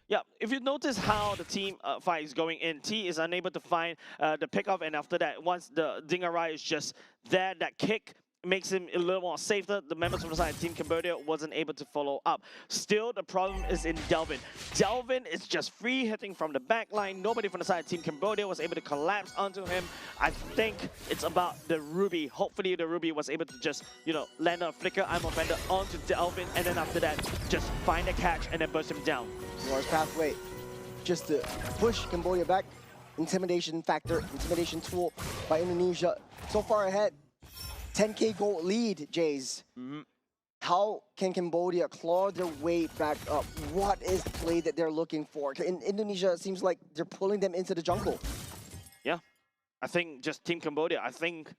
Yeah, if you notice how the team fight is going in, T is unable to find the pickup, and after that, once the Dingarai is just there, that kick makes him a little more safer. The members from the side of Team Cambodia wasn't able to follow up. Still, the problem is in Delvin. Delvin is just free hitting from the back line. Nobody from the side of Team Cambodia was able to collapse onto him. I think it's about the Ruby. Hopefully, the Ruby was able to just, you know, land a flicker, I'm offender onto Delvin, and then after that, just find a catch and then burst him down. Lord's pathway just to push Cambodia back. Intimidation factor, intimidation tool by Indonesia. So far ahead. 10K goal lead, Jays. How can Cambodia claw their way back up? What is the play that they're looking for? In Indonesia, it seems like they're pulling them into the jungle. Yeah, I think just Team Cambodia, I think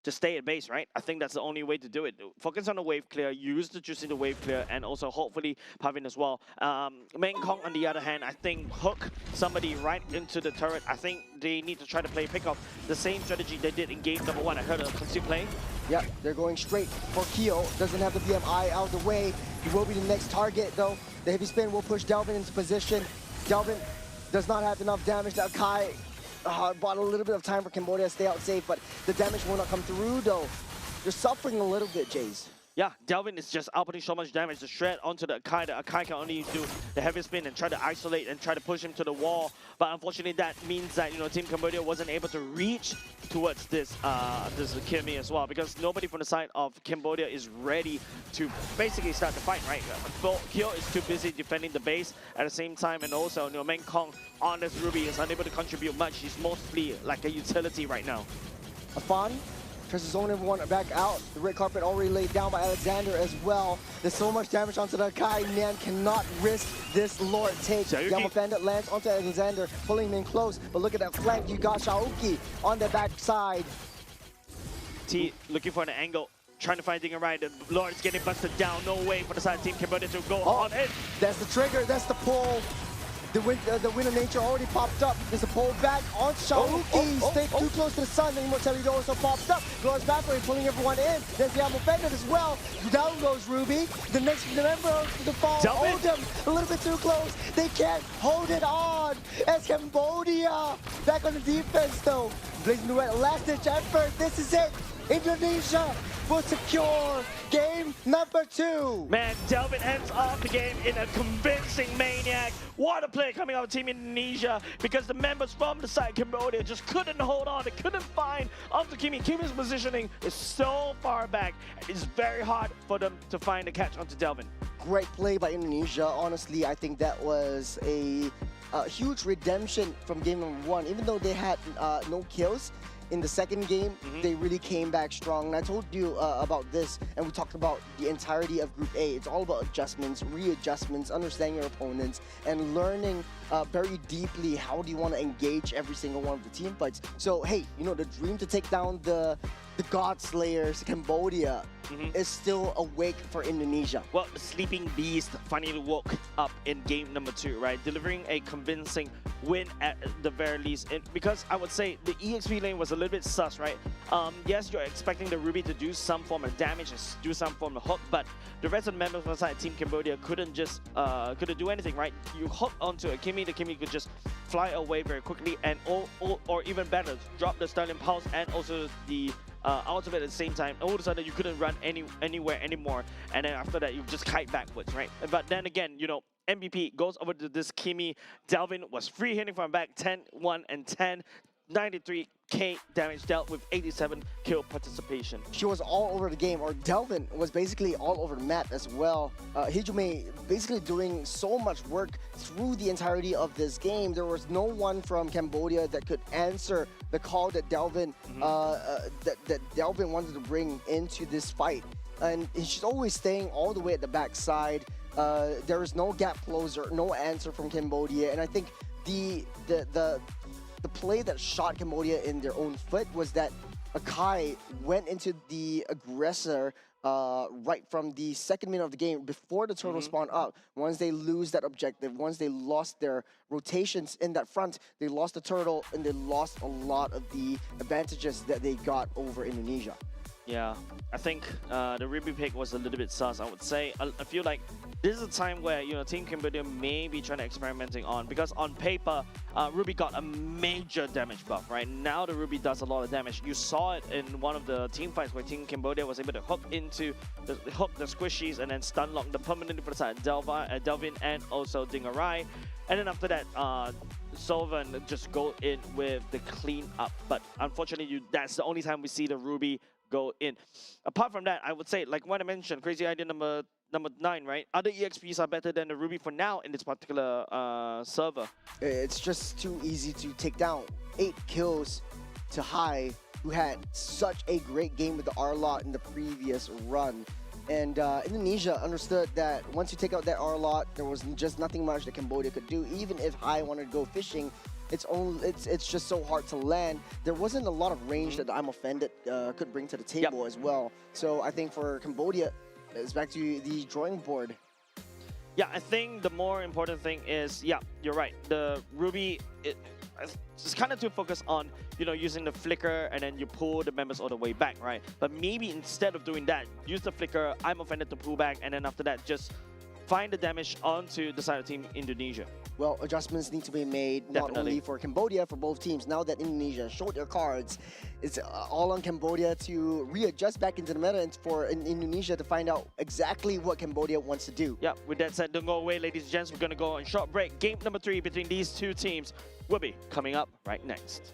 just stay at base, right? I think that's the only way to do it. Focus on the wave clear, use the juice in the wave clear, and also hopefully Pavin as well. Main Kong, on the other hand, I think hook somebody right into the turret. I think they need to try to play pick off the same strategy they did in game number 1. I heard a Consume play. Yep, they're going straight for Keo. Doesn't have the BMI out of the way. He will be the next target, though. The heavy spin will push Delvin into position. Delvin does not have enough damage. That Kai bought a little bit of time for Cambodia to stay out safe, but the damage will not come through, though. They're suffering a little bit, Jays. Yeah, Delvin is just outputting so much damage to shred onto the Akai. The Akai can only do the heavy spin and try to isolate and try to push him to the wall. But unfortunately, that means that, you know, Team Cambodia wasn't able to reach towards this Kimi as well, because nobody from the side of Cambodia is ready to basically start the fight, right? Kyo is too busy defending the base at the same time, and also, you know, Meng Kong on this Ruby is unable to contribute much. He's mostly like a utility right now. Afan tries to zone everyone back out. The red carpet already laid down by Alexander as well. There's so much damage onto the Kai. Nan cannot risk this Lord take. Yama Bandit lands onto Alexander, pulling him in close. But look at that flank. You got Shaoki on the backside. T looking for an angle, trying to find Dinger right. The Lord is getting busted down. No way for the side of Team Cambodia to go on in. That's the trigger. That's the pull. The Wind of Nature already popped up. There's a pull back on Shaoki. Stay too close to the sun. The Immortality also popped up. Glorious Battery pulling everyone in. There's the Ammo Bandit as well. Down goes Ruby. The next member of the fall hold them a little bit too close. They can't hold it on. As Cambodia back on the defense though. Blazing Duet, last ditch effort. This is it. Indonesia will secure game number 2. Man, Delvin ends off the game in a convincing maniac. What a play coming out of Team Indonesia, because the members from the side Cambodia just couldn't hold on. They couldn't find onto Kimi. Kimi's positioning is so far back. It's very hard for them to find a catch onto Delvin. Great play by Indonesia. Honestly, I think that was a huge redemption from game number 1. Even though they had no kills, in the second game, they really came back strong. And I told you about this, and we talked about the entirety of Group A. It's all about adjustments, readjustments, understanding your opponents, and learning very deeply how do you want to engage every single one of the team fights. So, hey, you know, the dream to take down the God Slayers, Cambodia, is still awake for Indonesia. Well, the Sleeping Beast finally woke up in game number 2, right? Delivering a convincing win at the very least. Because I would say the EXP lane was a little bit sus, right? Yes, you're expecting the Ruby to do some form of damage and do some form of hook, but the rest of the members from the side Team Cambodia couldn't do anything, right? You hook onto a Kimi, the Kimi could just fly away very quickly, and or even better, drop the Sterling Pulse and also the ultimate at the same time. All of a sudden you couldn't run anywhere anymore, and then after that you just kite backwards, right? But then again, you know, MVP goes over to this Kimi. Delvin was free hitting from back, 10, 1, and 10. 93k damage dealt with 87 kill participation. She was all over the game, or Delvin was basically all over the map as well. Hijume basically doing so much work through the entirety of this game. There was no one from Cambodia that could answer the call that Delvin that Delvin wanted to bring into this fight. And she's always staying all the way at the backside. There is no gap closer, no answer from Cambodia, and I think the play that shot Cambodia in their own foot was that Akai went into the aggressor right from the second minute of the game before the turtle spawned up. Once they lose that objective, once they lost their rotations in that front, they lost the turtle and they lost a lot of the advantages that they got over Indonesia. Yeah, I think the Ruby pick was a little bit sus, I would say. I feel like this is a time where, you know, Team Cambodia may be trying to experimenting on, because on paper, Ruby got a major damage buff, right? Now the Ruby does a lot of damage. You saw it in one of the team fights where Team Cambodia was able to hook the squishies and then stun lock the permanently for the side Delvin and also Dingarai. And then after that, Solvan just go in with the clean up. But unfortunately, that's the only time we see the Ruby go in. Apart from that, I would say, like what I mentioned, crazy idea number 9, right? Other EXPs are better than the Ruby for now in this particular server. It's just too easy to take down. 8 kills to Hai, who had such a great game with the R-Lot in the previous run. And Indonesia understood that once you take out that R-Lot, there was just nothing much that Cambodia could do. Even if Hai wanted to go fishing, it's just so hard to land. There wasn't a lot of range that I'm offended could bring to the table as well. So I think for Cambodia, it's back to the drawing board. Yeah, I think the more important thing is, yeah, you're right. The Ruby, it's kind of too focused on, you know, using the flicker and then you pull the members all the way back, right? But maybe instead of doing that, use the flicker, I'm offended to pull back, and then after that, just find the damage onto the side of Team Indonesia. Well, adjustments need to be made, not only for Cambodia, for both teams. Now that Indonesia showed their cards, it's all on Cambodia to readjust back into the meta and for Indonesia to find out exactly what Cambodia wants to do. Yeah, with that said, don't go away, ladies and gents. We're going to go on short break. Game number 3 between these two teams will be coming up right next.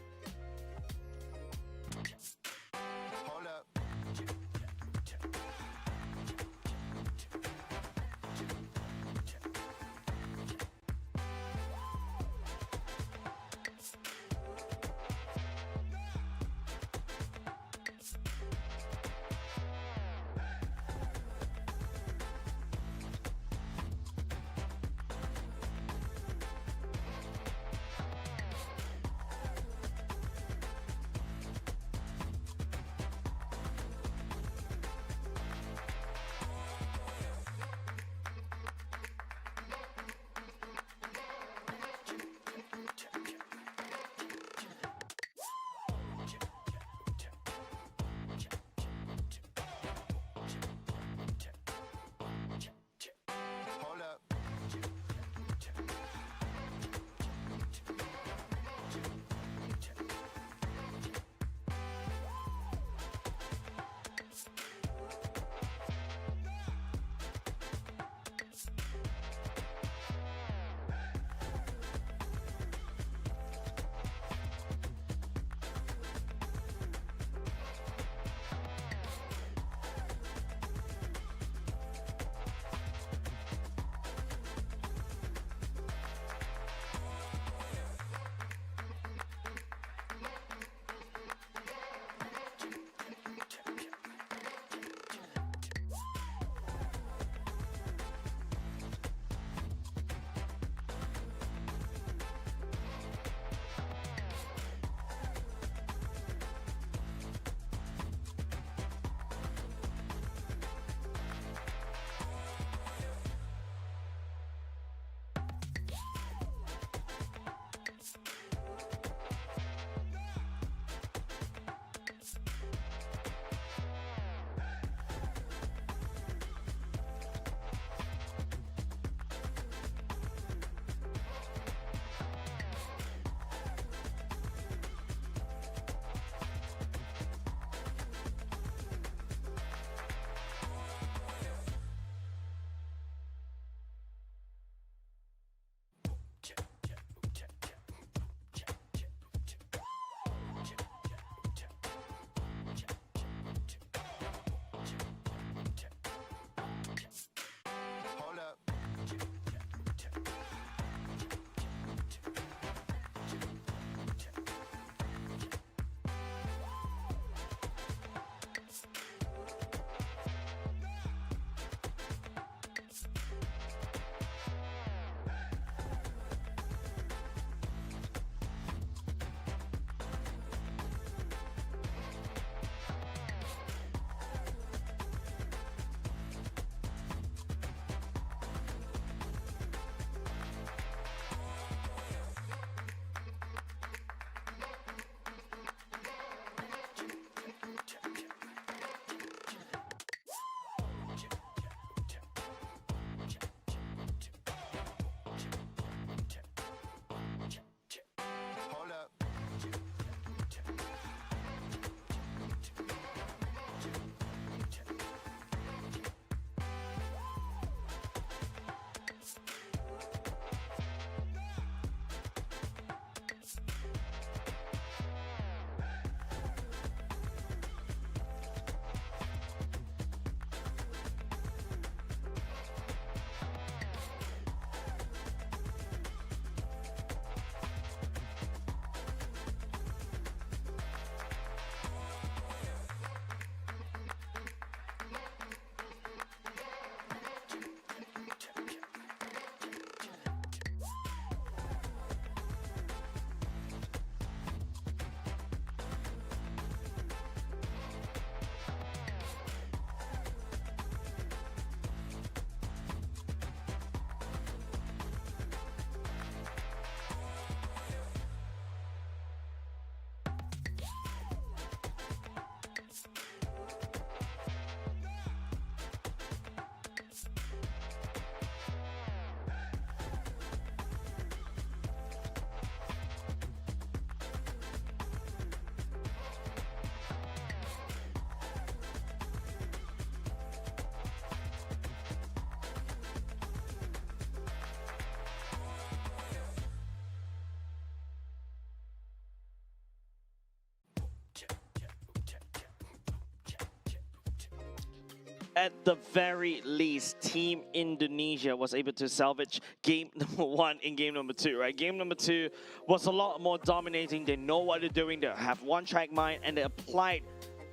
at the very least, Team Indonesia was able to salvage game number 1 in game number 2, right? Game number 2 was a lot more dominating. They know what they're doing. They have one track mind, and they applied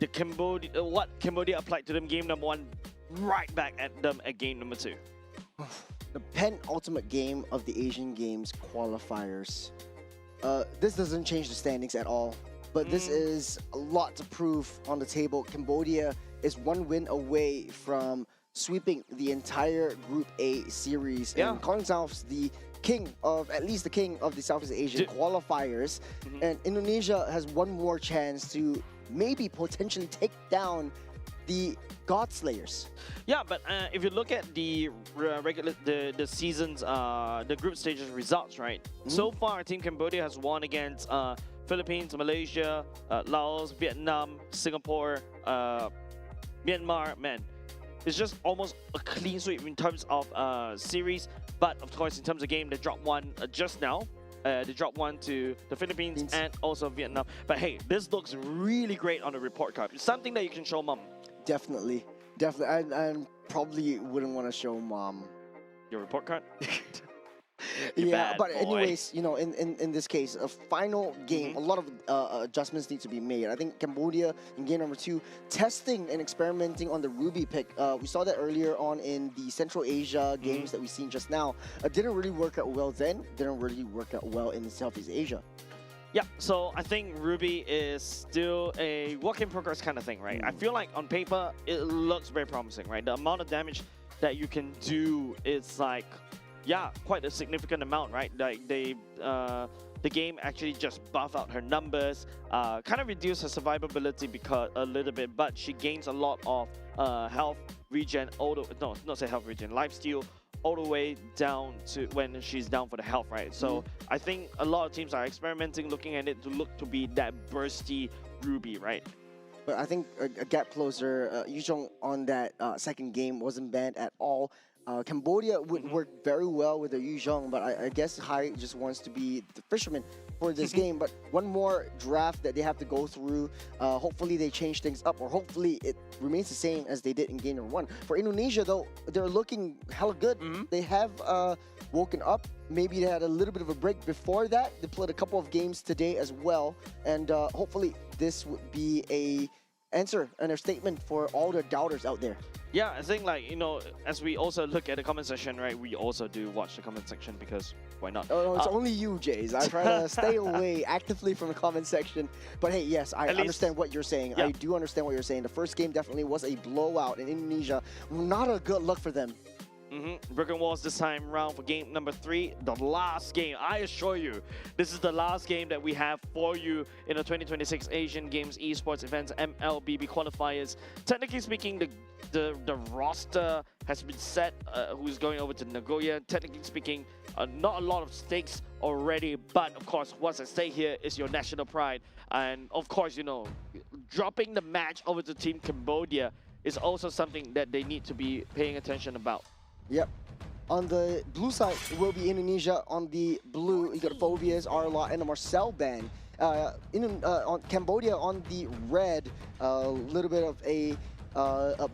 the what Cambodia applied to them game number 1 right back at them at game number 2. The penultimate game of the Asian Games qualifiers. This doesn't change the standings at all, but this is a lot to prove on the table. Cambodia is 1 win away from sweeping the entire Group A series and calling themselves the king of, at least the king of the Southeast Asian qualifiers. And Indonesia has 1 more chance to maybe potentially take down the God Slayers. Yeah, but if you look at the the season's the group stages results, right? So far, Team Cambodia has won against Philippines, Malaysia, Laos, Vietnam, Singapore, Myanmar. Man, it's just almost a clean sweep in terms of series. But of course, in terms of game, they dropped 1 just now. They dropped 1 to the Philippines and also Vietnam. But hey, this looks really great on the report card. It's something that you can show mom. Definitely. I probably wouldn't want to show mom. Your report card? Yeah, but anyways, you know, in this case, a final game, a lot of adjustments need to be made. I think Cambodia in game number 2, testing and experimenting on the Ruby pick. We saw that earlier on in the Central Asia games that we've seen just now. Didn't really work out well then, didn't really work out well in Southeast Asia. Yeah, so I think Ruby is still a work in progress kind of thing, right? I feel like on paper, it looks very promising, right? The amount of damage that you can do is like, yeah, quite a significant amount, right? Like the game actually just buff out her numbers, kind of reduce her survivability because a little bit, but she gains a lot of health regen, not say health regen, lifesteal, all the way down to when she's down for the health, right? So I think a lot of teams are experimenting, looking at it to look to be that bursty Ruby, right? But I think a gap closer, Yuzhong on that second game wasn't banned at all. Cambodia would work very well with the Yuzhong, but I guess Hai just wants to be the fisherman for this game. But 1 more draft that they have to go through. Hopefully they change things up, or hopefully it remains the same as they did in game number 1. For Indonesia though, they're looking hella good. They have woken up. Maybe they had a little bit of a break before that. They played a couple of games today as well, and hopefully this would be a answer and a statement for all the doubters out there. Yeah, I think, like, you know, as we also look at the comment section, right, we also do watch the comment section because why not? Oh, no, it's only you, Jays. I try to stay away actively from the comment section. But hey, yes, I understand what you're saying. Yeah. I do understand what you're saying. The first game definitely was a blowout in Indonesia. Not a good look for them. Broken Walls this time round for game number 3, the last game. I assure you, this is the last game that we have for you in the 2026 Asian Games Esports events MLBB qualifiers. Technically speaking, the roster has been set. Who's going over to Nagoya? Technically speaking, not a lot of stakes already, but of course, what's at stake here is your national pride. And of course, you know, dropping the match over to Team Cambodia is also something that they need to be paying attention about. Yep. On the blue side, it will be Indonesia. On the blue, you got Phobias, Arlot, and the Marcel band. On Cambodia, on the red, a little bit of a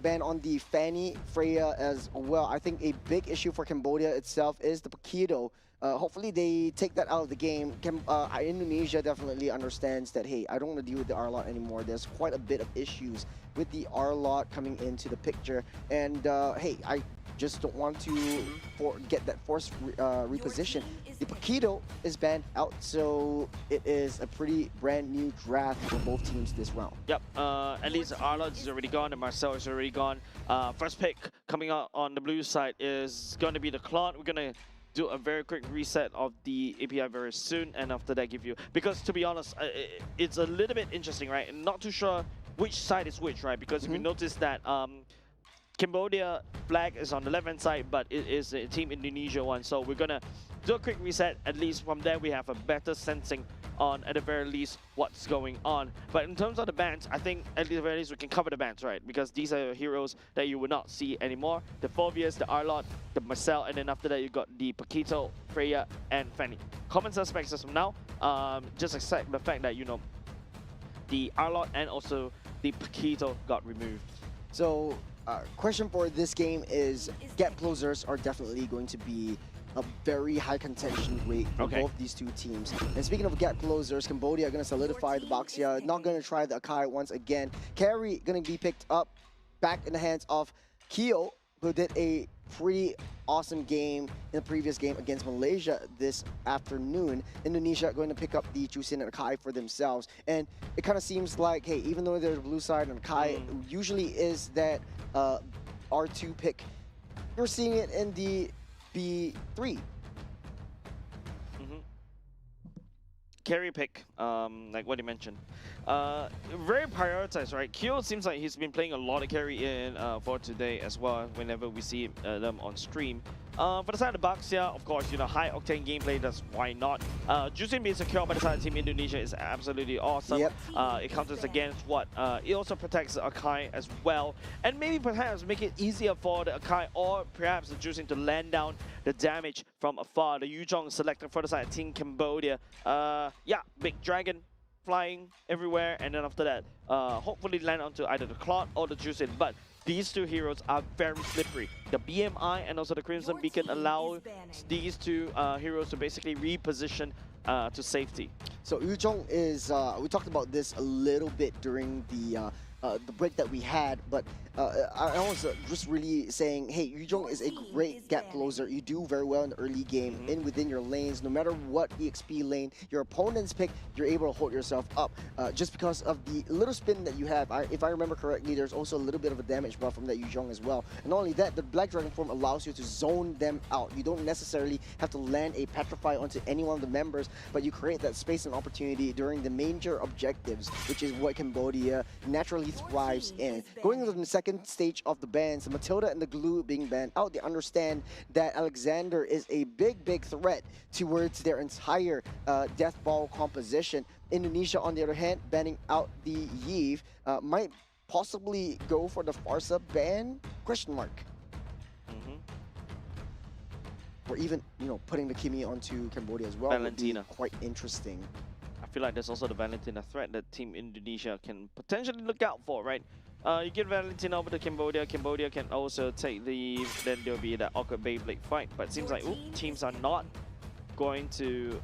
ban on the Fanny, Freya as well. I think a big issue for Cambodia itself is the Pakido. Hopefully they take that out of the game. Indonesia definitely understands that, hey, I don't want to deal with the Arlot anymore. There's quite a bit of issues with the Arlot coming into the picture. And hey, I just don't want to get that forced reposition. The Pakido is banned out, so it is a pretty brand new draft for both teams this round. Yep, at least Arlot is already gone and Marcel is already gone. First pick coming out on the blue side is going to be the Claude. We're going to do a very quick reset of the API very soon, and after that give you, because to be honest, it's a little bit interesting, right? Not too sure which side is which, right? Because if you notice that Cambodia flag is on the left-hand side, but it is a Team Indonesia one. So we're gonna do a quick reset. At least from there, we have a better sensing on, at the very least, what's going on. But in terms of the bans, I think at the very least we can cover the bans, right? Because these are heroes that you will not see anymore. The Phobias, the Arlot, the Marcel, and then after that you got the Paquito, Freya, and Fanny. Common suspects as of now. Just accept the fact that, you know, the Arlot and also the Paquito got removed. So question for this game is get closers are definitely going to be a very high contention rate for both these two teams. And speaking of gap closers, Cambodia are going to solidify the Baxia, not going to try the Akai once again. Carry going to be picked up back in the hands of Kyo, who did a pretty awesome game in the previous game against Malaysia this afternoon. Indonesia going to pick up the Jusin and Akai for themselves. And it kind of seems like, hey, even though they're the blue side and Akai usually is that R2 pick, you're seeing it in the B3. Carry pick, like what you mentioned. Very prioritized, right? Kyo seems like he's been playing a lot of carry in for today as well, whenever we see them on stream. For the side of Baxia, of course, you know, high octane gameplay, that's why not. Jusin being secure by the side of Team Indonesia is absolutely awesome. It counters against what? It also protects the Akai as well. And maybe perhaps make it easier for the Akai or perhaps the Jusin to land down the damage from afar. The Yuzhong selected for the side of Team Cambodia. Yeah, big dragon flying everywhere, and then after that, hopefully land onto either the Cloud or the Jusin. But these two heroes are very slippery. The BMI and also the Crimson Beacon allow these two heroes to basically reposition to safety. So Yuzhong is, we talked about this a little bit during the break that we had, but I was just really saying, hey, Yuzhong is a great gap closer. You do very well in the early game, within your lanes. No matter what EXP lane your opponents pick, you're able to hold yourself up. Just because of the little spin that you have, if I remember correctly, there's also a little bit of a damage buff from that Yuzhong as well. And not only that, the Black Dragon form allows you to zone them out. You don't necessarily have to land a Petrify onto any one of the members, but you create that space and opportunity during the major objectives, which is what Cambodia naturally thrives in. Going into the second stage of the bans, the Matilda and the Glue being banned out, they understand that Alexander is a big threat towards their entire Death Ball composition. Indonesia, on the other hand, banning out the Yves, might possibly go for the Farsa ban? Question mark. Or even, you know, putting the Kimi onto Cambodia as well. Valentina. Would be quite interesting. I feel like there's also the Valentina threat that Team Indonesia can potentially look out for, right? You get Valentina over to Cambodia. Cambodia can also take the... Then there'll be that awkward Beyblade fight. But it seems like teams are not going to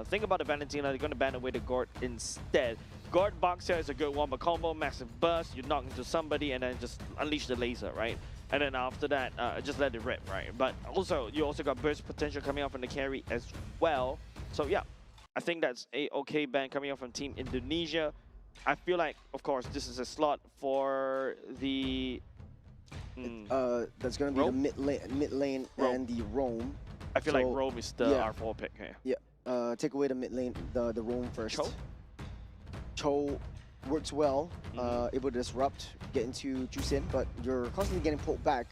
think about the Valentina. They're going to ban away the Gord instead. Gord Baxia is a good one, but combo, massive burst, you knock into somebody and then just unleash the laser, right? And then after that, just let it rip, right? But also, you also got burst potential coming out from the carry as well. So yeah, I think that's a okay ban coming out from Team Indonesia. I feel like, of course, this is a slot for the... that's going to be the mid lane and the roam. I feel like Rome is the R4 pick here. Yeah, take away the mid lane, the roam first. Cho works well, able to disrupt, get into Jusin, but you're constantly getting pulled back.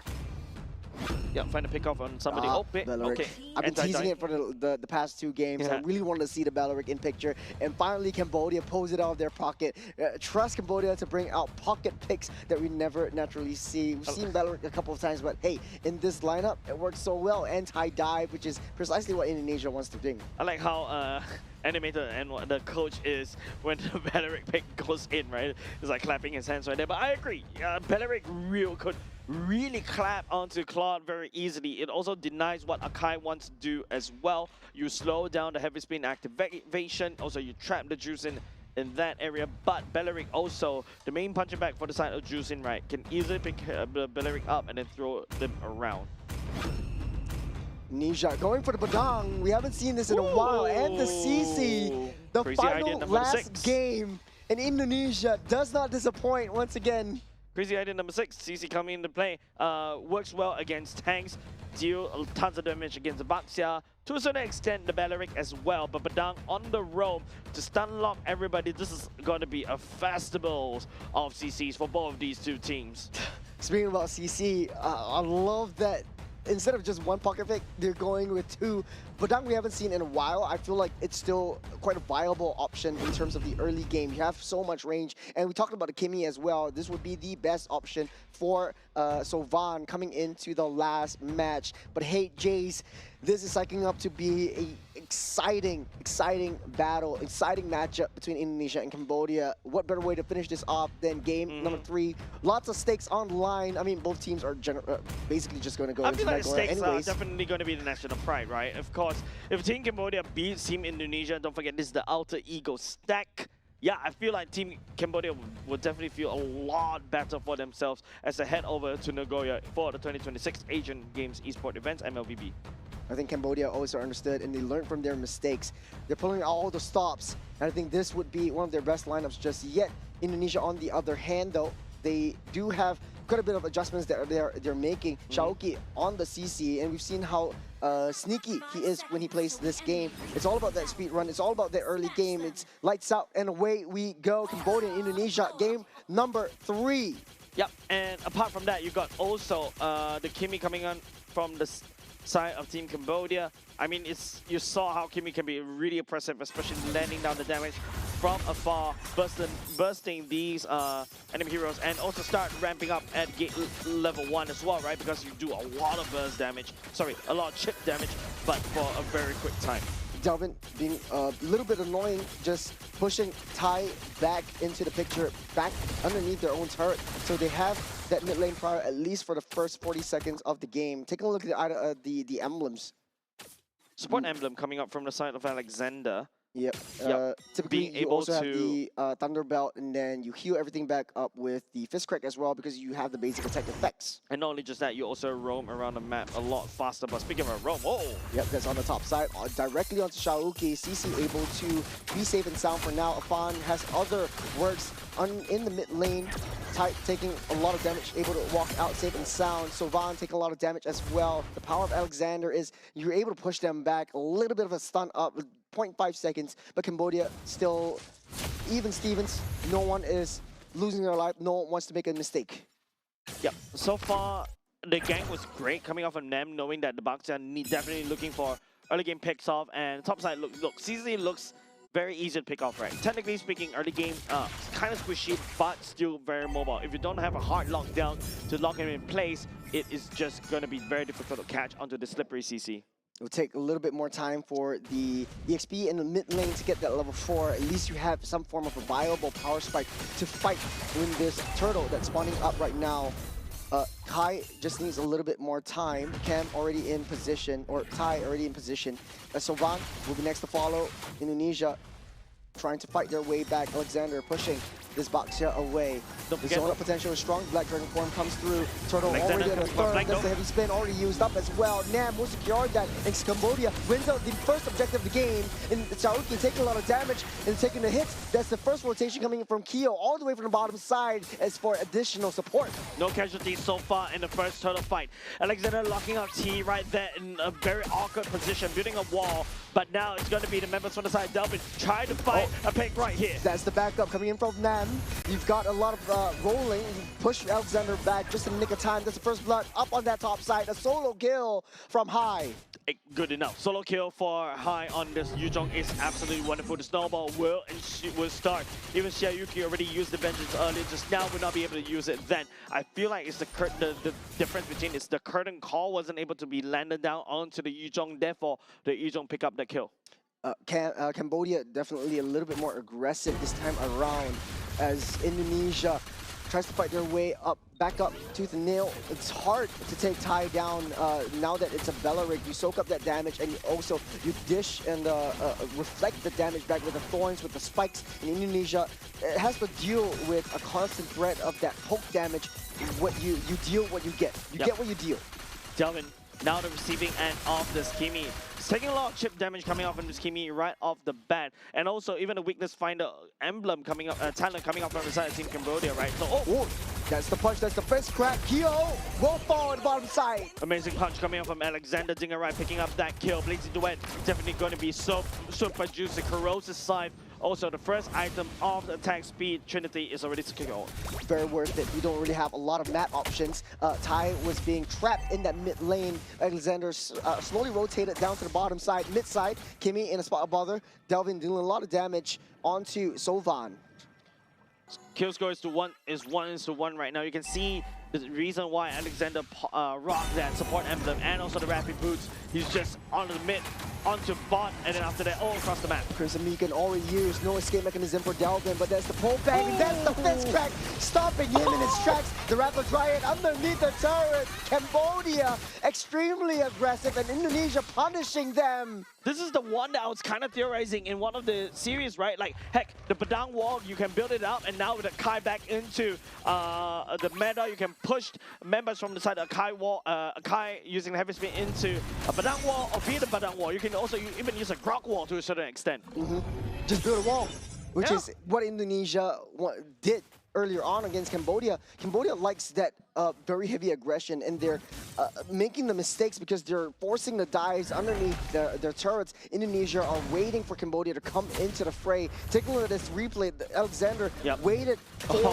Yeah, find a pick off on somebody. Okay. I've been teasing it for the past two games. I really wanted to see the Balearic in picture. And finally, Cambodia pulls it out of their pocket. Trust Cambodia to bring out pocket picks that we never naturally see. We've seen Balearic a couple of times, but hey, in this lineup, it works so well. Anti-dive, which is precisely what Indonesia wants to do. I like how animated and the coach is when the Balearic pick goes in, right? It's like clapping his hands right there. But I agree, Balearic could really clap onto Claude very easily. It also denies what Akai wants to do as well. You slow down the heavy spin activation. Also, you trap the Jusin in that area. But Balearic also, the main punching back for the side of Jusin, right, can easily pick Balearic up and then throw them around. Nisha going for the Badang. We haven't seen this in a while. And the CC, the Crazy final last game in Indonesia does not disappoint once again. Crazy idea number 6, CC coming into play. Works well against tanks, deal tons of damage against the Baxia. To a certain extent, the Balearic as well. But Badang on the rope to stun lock everybody. This is going to be a festival of CCs for both of these two teams. Speaking about CC, I love that instead of just one pocket pick, they're going with two. Badang we haven't seen in a while. I feel like it's still quite a viable option in terms of the early game. You have so much range. And we talked about the Kimi as well. This would be the best option for Sovan coming into the last match. But hey, Jace, this is psyching up to be a exciting battle, exciting matchup between Indonesia and Cambodia. What better way to finish this off than game number 3? Lots of stakes on the line. I mean, both teams are basically just going to go I into feel like Nagoya stakes are anyways. definitely going to be the national pride, right? Of course, if Team Cambodia beats Team Indonesia, don't forget this is the alter ego stack. Yeah, I feel like Team Cambodia will definitely feel a lot better for themselves as they head over to Nagoya for the 2026 Asian Games Esports events, MLBB. I think Cambodia also understood and they learned from their mistakes. They're pulling out all the stops, and I think this would be one of their best lineups just yet. Indonesia, on the other hand, though, they do have quite a bit of adjustments that they're making. Shaoki on the CC, and we've seen how sneaky he is when he plays this game. It's all about that speed run. It's all about the early game. It's lights out and away we go. Cambodia and Indonesia, game number 3. Yep, and apart from that, you got also the Kimi coming on from the side of Team Cambodia. I mean, you saw how Kimi can be really impressive, especially landing down the damage from afar, bursting these enemy heroes, and also start ramping up at gate level 1 as well, right? Because you do a lot of burst damage, sorry, a lot of chip damage, but for a very quick time. Delvin being a little bit annoying, just pushing Tai back into the picture, back underneath their own turret. So they have that mid lane prior at least for the first 40 seconds of the game. Taking a look at the emblems. Support emblem coming up from the side of Alexander. Yep. Typically, Being you able also have to- the Thunder Belt, and then you heal everything back up with the Fist Crack as well because you have the basic attack effects. And not only just that, you also roam around the map a lot faster. But speaking of roam, oh! Yep, that's on the top side. Directly onto Shaoki. CC able to be safe and sound for now. Afan has other works in the mid lane. Type taking a lot of damage, able to walk out safe and sound. Sovan taking a lot of damage as well. The power of Alexander is you're able to push them back. A little bit of a stun up, 0.5 seconds. But Cambodia still even Stevens. No one is losing their life. No one wants to make a mistake. Yep. So far, the gank was great coming off of them, knowing that the Bucks are definitely looking for early game picks off. And top side, look, CZ looks very easy to pick off, right? Technically speaking, early game, kind of squishy, but still very mobile. If you don't have a hard lockdown to lock him in place, it is just going to be very difficult to catch onto the slippery CC. It will take a little bit more time for the EXP in the mid lane to get that level 4. At least you have some form of a viable power spike to fight when this turtle that's spawning up right now. Kai just needs a little bit more time. Cam already in position, or Tai already in position. Sovan will be next to follow. Indonesia trying to fight their way back. Alexander pushing this Baxia away. The zone of potential is strong. Black Dragon form comes through. Turtle already at a third. That's the heavy spin already used up as well. Nam will secure that. And Cambodia wins out the first objective of the game. And Shaoki taking a lot of damage and taking the hits. That's the first rotation coming in from Kyo all the way from the bottom side as for additional support. No casualties so far in the first turtle fight. Alexander locking up T right there in a very awkward position, building a wall. But now it's going to be the members from the side. Delvin trying to fight a pick right here. That's the backup coming in from Nam. You've got a lot of rolling. You push Alexander back just in the nick of time. That's the first blood up on that top side. A solo kill from High. Good enough. Solo kill for High on this Yuzhong is absolutely wonderful. The snowball will start. Even Xiaoyuki already used the vengeance earlier. Just now will not be able to use it then. I feel like it's the difference between it's the curtain call wasn't able to be landed down onto the Yuzhong. Therefore, the Yuzhong pick up the kill. Cambodia definitely a little bit more aggressive this time around as Indonesia tries to fight their way up, back up tooth and nail. It's hard to take Tai down now that it's a Bella rig. You soak up that damage and you dish and reflect the damage back with the thorns, with the spikes. In Indonesia, it has to deal with a constant threat of that poke damage. What you deal, what you get. You get what you deal. Delvin, now the receiving end of this Kimi. It's taking a lot of chip damage coming off from this Kimi right off the bat. And also even a weakness finder emblem coming up, talent coming up from the side of Team Cambodia, right? So, that's the punch, that's the first crack. Kyo will fall on the bottom side. Amazing punch coming up from Alexander Dinger, right? Picking up that kill. Blazing Duet definitely going to be super juicy. Corrosive Scythe. Also, the first item of the attack speed, Trinity, is already secured. Very worth it. We don't really have a lot of map options. Tai was being trapped in that mid lane. Alexander slowly rotated down to the bottom side, mid side. Kimi in a spot of bother. Delvin dealing a lot of damage onto Sovan. Kill score is 1:1 right now. You can see the reason why Alexander rocked that support emblem and also the rapid boots. He's just on the mid, onto bot, and then after that, all across the map. Crimson Beacon already used, no escape mechanism for Delvin, but there's the pole bang, and that's the fence crack, stopping him in his tracks. The Raptor Dryad underneath the turret. Cambodia extremely aggressive, and Indonesia punishing them. This is the one that I was kind of theorizing in one of the series, right? Like, heck, the Padang wall, you can build it up, and now with the Kai back into the meta, you can push members from the side of Kai wall, Kai using the heavy spin into a Padang wall, or be the Padang wall. You can also even use a Grok wall to a certain extent. Just build a wall, which is what Indonesia did earlier on against Cambodia. Cambodia likes that very heavy aggression, and they're making the mistakes because they're forcing the dives underneath their turrets. Indonesia are waiting for Cambodia to come into the fray. Take a look at this replay. Alexander waited for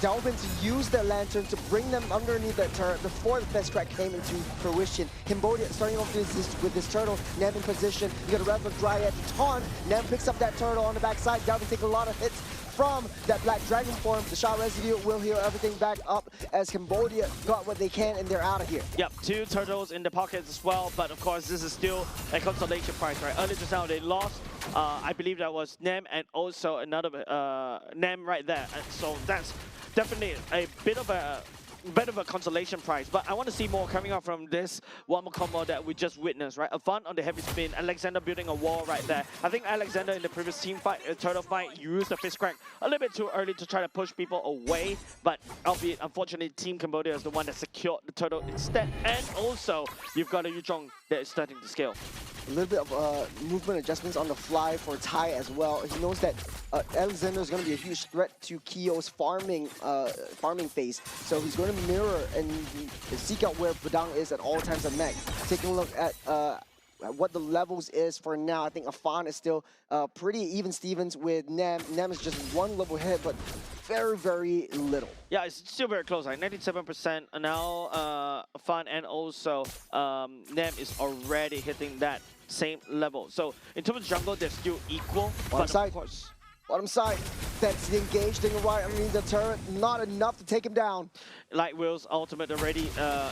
Delvin to use their lantern to bring them underneath that turret before the fence crack came into fruition. Cambodia starting off with this turtle. Nam in position. You got a Raptor Dryad to taunt. Nam picks up that turtle on the backside. Delvin taking a lot of hits from that Black Dragon form. The shot residue will heal everything back up as Cambodia got what they can, and they're out of here. Yep, 2 turtles in the pockets as well, but of course this is still a consolation prize, right? Earlier just now they lost, I believe that was Nem and also another Nem right there. And so that's definitely a bit of a consolation prize, but I want to see more coming out from this one more combo that we just witnessed, right? A fun on the heavy spin, Alexander building a wall right there. I think Alexander in the previous team fight, turtle fight, used the fist crack a little bit too early to try to push people away, but albeit, unfortunately, Team Cambodia is the one that secured the turtle instead, and also, you've got a Yuzhong that is starting to scale. A little bit of movement adjustments on the fly for Tai as well. He knows that Alexander is going to be a huge threat to Kyo's farming phase, so he's going to mirror and seek out where Padang is at all times of mech. Taking a look at what the levels is for now. I think Afan is still pretty even Stevens with Nem. Nem is just one level ahead, but very, very little. Yeah, it's still very close, like 97% now. Afan and also Nem is already hitting that same level. So in terms of jungle, they're still equal. But of course, bottom side, that's the engaged thing right underneath the turret. Not enough to take him down. Light Wheel's ultimate already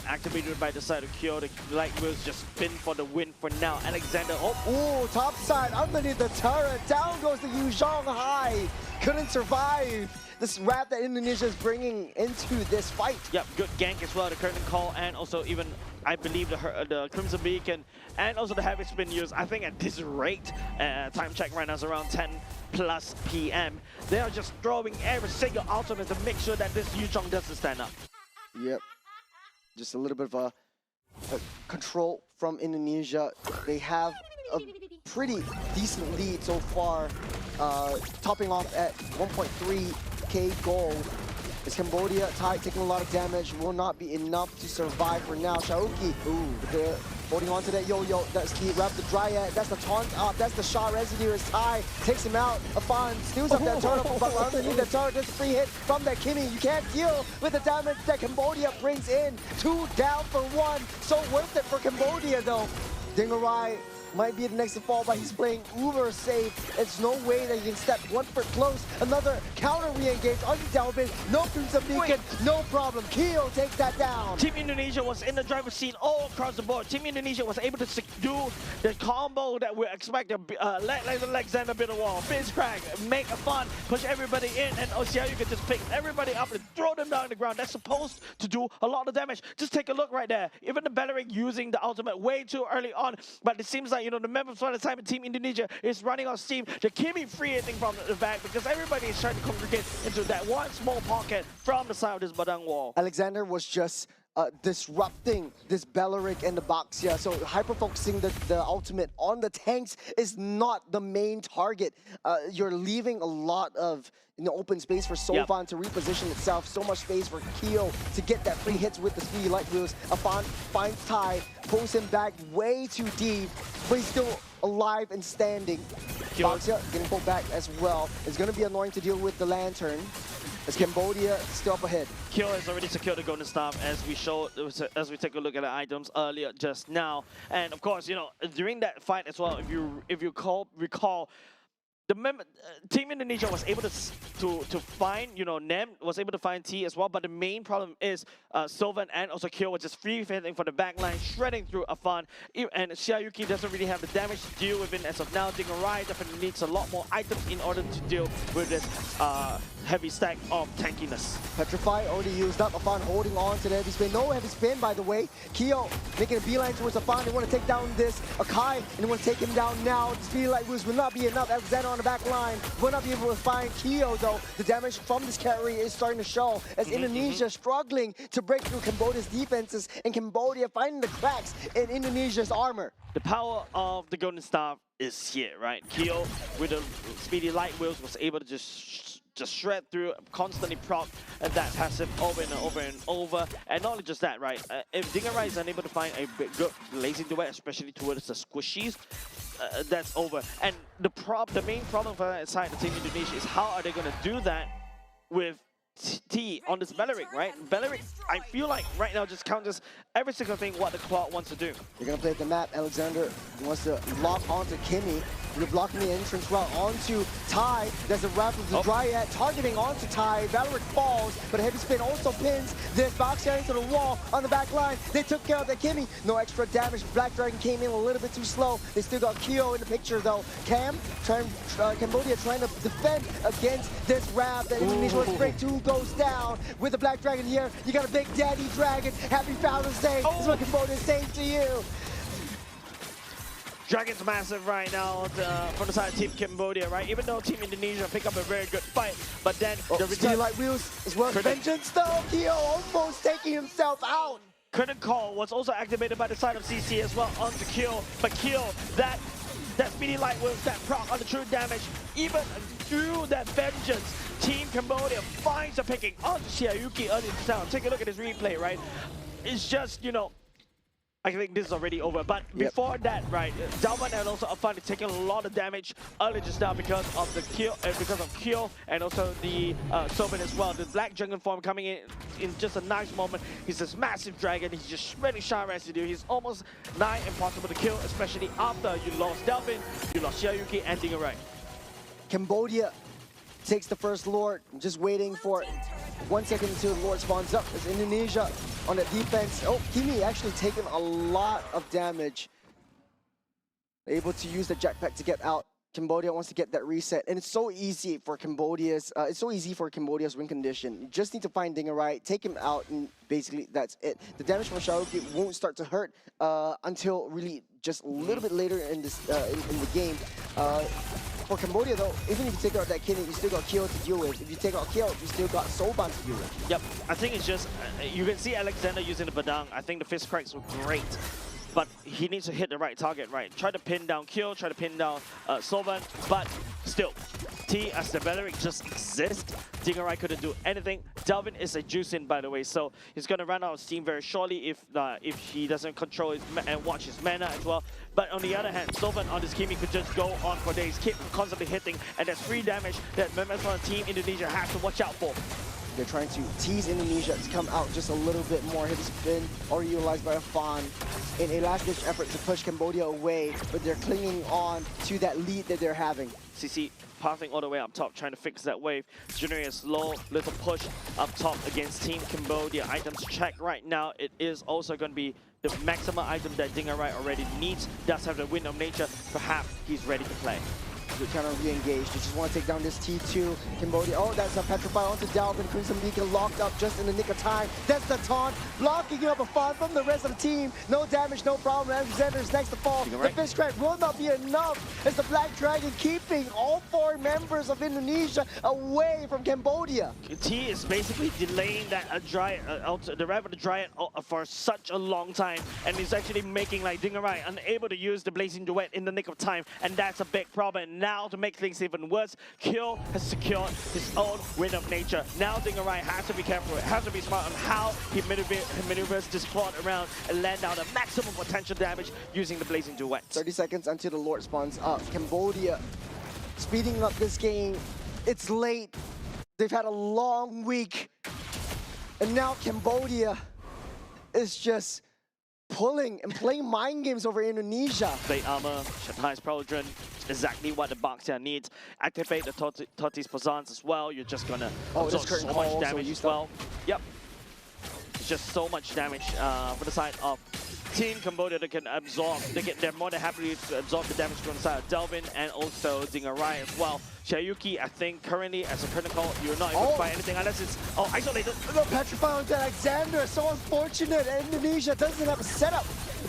activated by the side of Kyo. The Light Wheel's just spin for the win for now. Alexander, oh, top side underneath the turret. Down goes the Yuzhong High. Couldn't survive this wrap that Indonesia is bringing into this fight. Yep, good gank as well. The curtain call, and also even I believe the Crimson Beacon and also the heavy spin used. I think at this rate, time check right now is around 10+ PM. They are just throwing every single ultimate to make sure that this Yuzhong doesn't stand up. Yep, just a little bit of a control from Indonesia. They have a pretty decent lead so far, topping off at 1.3k gold. Is Cambodia tied, taking a lot of damage, will not be enough to survive for now. Shaoki, holding on to that yo-yo, that's the Raptor Dryad, that's the taunt up, that's the shot residue as Tai takes him out. Afan steals up that turtle, but underneath the turret, there's a free hit from that Kimmy. You can't deal with the damage that Cambodia brings in. 2 down for 1, so worth it for Cambodia though. Dingarai might be the next to fall, but he's playing uber safe. It's no way that he can step 1 foot close. Another counter re-engage on Delvin. No Crimson Beacon, no problem. Kyo takes that down. Team Indonesia was in the driver's seat all across the board. Team Indonesia was able to do the combo that we expected. Alexander build a wall, fizz crack, make a fun, push everybody in, and OCR you can just pick everybody up and throw them down on the ground. That's supposed to do a lot of damage. Just take a look right there. Even the Belleric using the ultimate way too early on, but it seems like, you know, the members for the time in Team Indonesia is running on steam. The Kimmy free hitting from the back because everybody is trying to congregate into that one small pocket from the side of this Badang wall. Alexander was just disrupting this Belleric and the Baxia, so hyper-focusing the ultimate on the tanks is not the main target. You're leaving a lot of open space for Sofan to reposition itself, so much space for Kyo to get that free hits with the speedy light wheels. Afan finds Tai, pulls him back way too deep, but he's still alive and standing. Baxia getting pulled back as well. It's going to be annoying to deal with the lantern. As Cambodia still up ahead. Kyo has already secured the golden staff as we showed, as we take a look at the items earlier just now. And of course, you know, during that fight as well, if you recall, Team Indonesia was able to find, Nem was able to find T as well, but the main problem is Sylvan and also Kyo were just free fending for the backline, shredding through Afan, and Shiayuki doesn't really have the damage to deal with it as of now. Dingarai definitely needs a lot more items in order to deal with this heavy stack of tankiness. Petrify already used up. Afan holding on to the heavy spin. No heavy spin, by the way. Kyo making a beeline towards Afan. They want to take down this Akai, and they want to take him down now. The speed light boost will not be enough. Alexander on the back line will not be able to find Kyo, though. The damage from this carry is starting to show as Indonesia struggling to break through Cambodia's defenses, and Cambodia finding the cracks in Indonesia's armor. The power of the Golden Staff is here, right? Kyo with the speedy light wheels was able to just shred through, constantly proc that passive over and over and over. And not only just that, right? If Dingarai is unable to find a good blazing duet, especially towards the squishies, that's over. And the main problem for that side of Team Indonesia is how are they going to do that with T on this Beleric, right? Beleric, I feel like right now just counters every single thing what the Cloud wants to do. They're going to play the map. Alexander wants to lock onto Kimmy. They're blocking the entrance route onto Ty. There's a wrap of the Dryad targeting onto Ty. Valeric falls, but a heavy spin also pins this box carrying to the wall on the back line. They took care of that Kimmy. No extra damage. Black Dragon came in a little bit too slow. They still got Kyo in the picture though. Cambodia trying to defend against this wrap that Indonesia was break. 2 goes down with the Black Dragon here. You got a Big Daddy Dragon. Happy Father's Day. This is what Cambodia is saying to you. Dragon's massive right now from the side of Team Cambodia, right? Even though Team Indonesia pick up a very good fight, but then the return light wheels as well as vengeance though. Kyo almost taking himself out. Curtain Call was also activated by the side of CC as well onto Kyo, but Kyo, that speedy light wheels, that proc on the true damage, even through that vengeance, Team Cambodia finds a picking onto Shiayuki early in the town. Take a look at this replay, right? It's just, I think this is already over, but before that, right, Dalvan and also Afan is taking a lot of damage early just now because of the Kyo and also the Soben as well. The Black Dragon form coming in just a nice moment. He's this massive dragon. He's just shredding Shah residue. He's almost nigh impossible to kill, especially after you lost Dalvin, you lost Shiayuki and Dingarai. Cambodia takes the first Lord. I'm just waiting for 1 second until the Lord spawns up. As Indonesia on the defense. Oh, Kimi actually taking a lot of damage. Able to use the jetpack to get out. Cambodia wants to get that reset, and it's so easy for Cambodia's. Win condition. You just need to find Dingarai, take him out, and basically that's it. The damage from Shiayuki won't start to hurt until really just a little bit later in this in the game. For Cambodia though, even if you take out that Kenny, you still got Kyo to deal with. If you take out Kyo, you still got Soban to deal with. Yep, I think it's just, you can see Alexander using the Badang. I think the fist cracks were great, but he needs to hit the right target, right? Try to pin down Kyo, try to pin down Soban, but still, T as the Beleric just exists. Dingarai couldn't do anything. Dalvin is a juice-in, by the way, so he's going to run out of steam very shortly if he doesn't control his and watch his mana as well. But on the other hand, Soban on this Kimi could just go on for days, keep constantly hitting, and that's free damage that members on Team Indonesia has to watch out for. They're trying to tease Indonesia to come out just a little bit more. Heavy spin, already utilized by Afan in a last-ditch effort to push Cambodia away, but they're clinging on to that lead that they're having. CC pathing all the way up top, trying to fix that wave. Generate a slow little push up top against Team Cambodia. Items check right now. It is also going to be the maximum item that Dingarai already needs. Does have the Wind of Nature. Perhaps he's ready to play. They kind of re-engaged. They just want to take down this T2. Cambodia. Oh, that's a Petrify onto Dalvin. Crimson Beacon locked up just in the nick of time. That's the taunt. Blocking up Afan from the rest of the team. No damage, no problem. Alexander's next to fall. The fish crack will not be enough as the Black Dragon keeping all 4 members of Indonesia away from Cambodia. T is basically delaying that the rev of the Dryad for such a long time, and he's actually making like Dingarai unable to use the Blazing Duet in the nick of time, and that's a big problem. Now, to make things even worse, Kyo has secured his own Wind of Nature. Now Dingarai has to be careful, has to be smart on how he maneuvers this plot around and land out the maximum potential damage using the Blazing Duet. 30 seconds until the Lord spawns up. Cambodia speeding up this game. It's late. They've had a long week. And now Cambodia is just pulling and playing mind games over Indonesia. Plate armor, Shatai's Prologen, exactly what the Baxia needs. Activate the Toti's Poisons as well. You're just gonna absorb curtain so call much also damage as used up. well. Yep. It's just so much damage for the side of Team Cambodia. They can absorb. They're more than happy to absorb the damage from the side of Delvin and also Dingarai as well. Shayuki, I think currently as a critical, you're not able to find anything unless it's isolated. No, petrify onto Alexander. So unfortunate. Indonesia doesn't have a setup.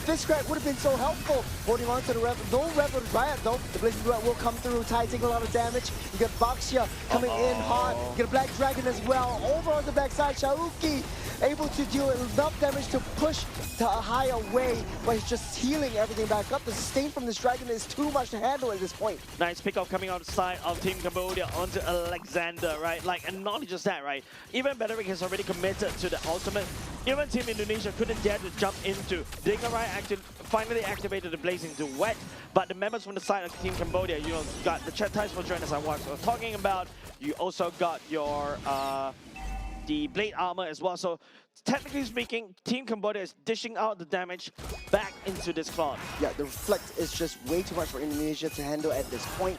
This crack would have been so helpful. Holding on to the Rebel. No Rebel Riot though. The Blazing Duet will come through. Tai taking a lot of damage. You get Baxia coming in hard. You get a Black Dragon as well. Over on the backside, Shayuki able to deal enough damage to push the high away, but he's just healing everything back up. The sustain from this dragon is too much to handle at this point. Nice pickup coming out the side of Team Cambodia onto Alexander, right? Like, and not just that, right? Even Bederick has already committed to the ultimate. Even Team Indonesia couldn't dare to jump into. Dingarai finally activated the Blazing Duet, but the members from the side of Team Cambodia, you know, got the Chatais for join as I was talking about. You also got your the blade armor as well. So technically speaking, Team Cambodia is dishing out the damage back into this Claude. Yeah, the reflect is just way too much for Indonesia to handle at this point.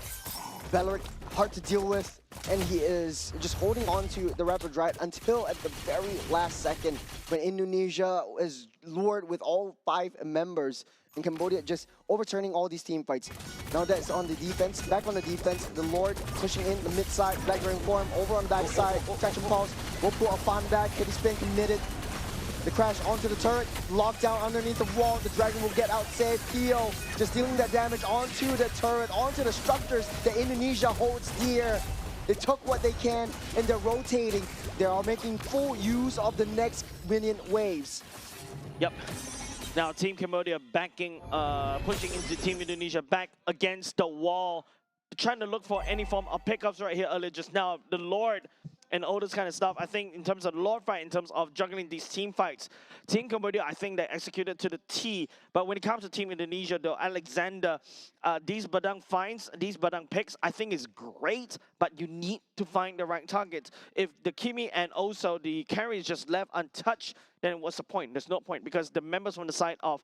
Beleric, hard to deal with, and he is just holding on to the Rapid Riot until at the very last second when Indonesia is lured with all 5 members in Cambodia, just overturning all these team fights. Now that's on the defense, back on the defense, the Lord pushing in the mid side, Black Dragon form, over on the back side, Traction Pulse, will pull a Fan back, Kitty Spin committed. The crash onto the turret, locked down underneath the wall, the Dragon will get out saved. Theo just dealing that damage onto the turret, onto the structures that Indonesia holds dear. They took what they can and they're rotating. They are making full use of the next minion waves. Yep. Now Team Cambodia backing, pushing into Team Indonesia back against the wall, trying to look for any form of pickups right here earlier just now. The Lord and all this kind of stuff. I think in terms of the Lord fight, in terms of juggling these team fights, Team Cambodia, I think they executed to the T. But when it comes to Team Indonesia, though, Alexander, these Badang finds, these Badang picks, I think is great, but you need to find the right targets. If the Kimi and also the carry is just left untouched, then what's the point? There's no point, because the members from the side of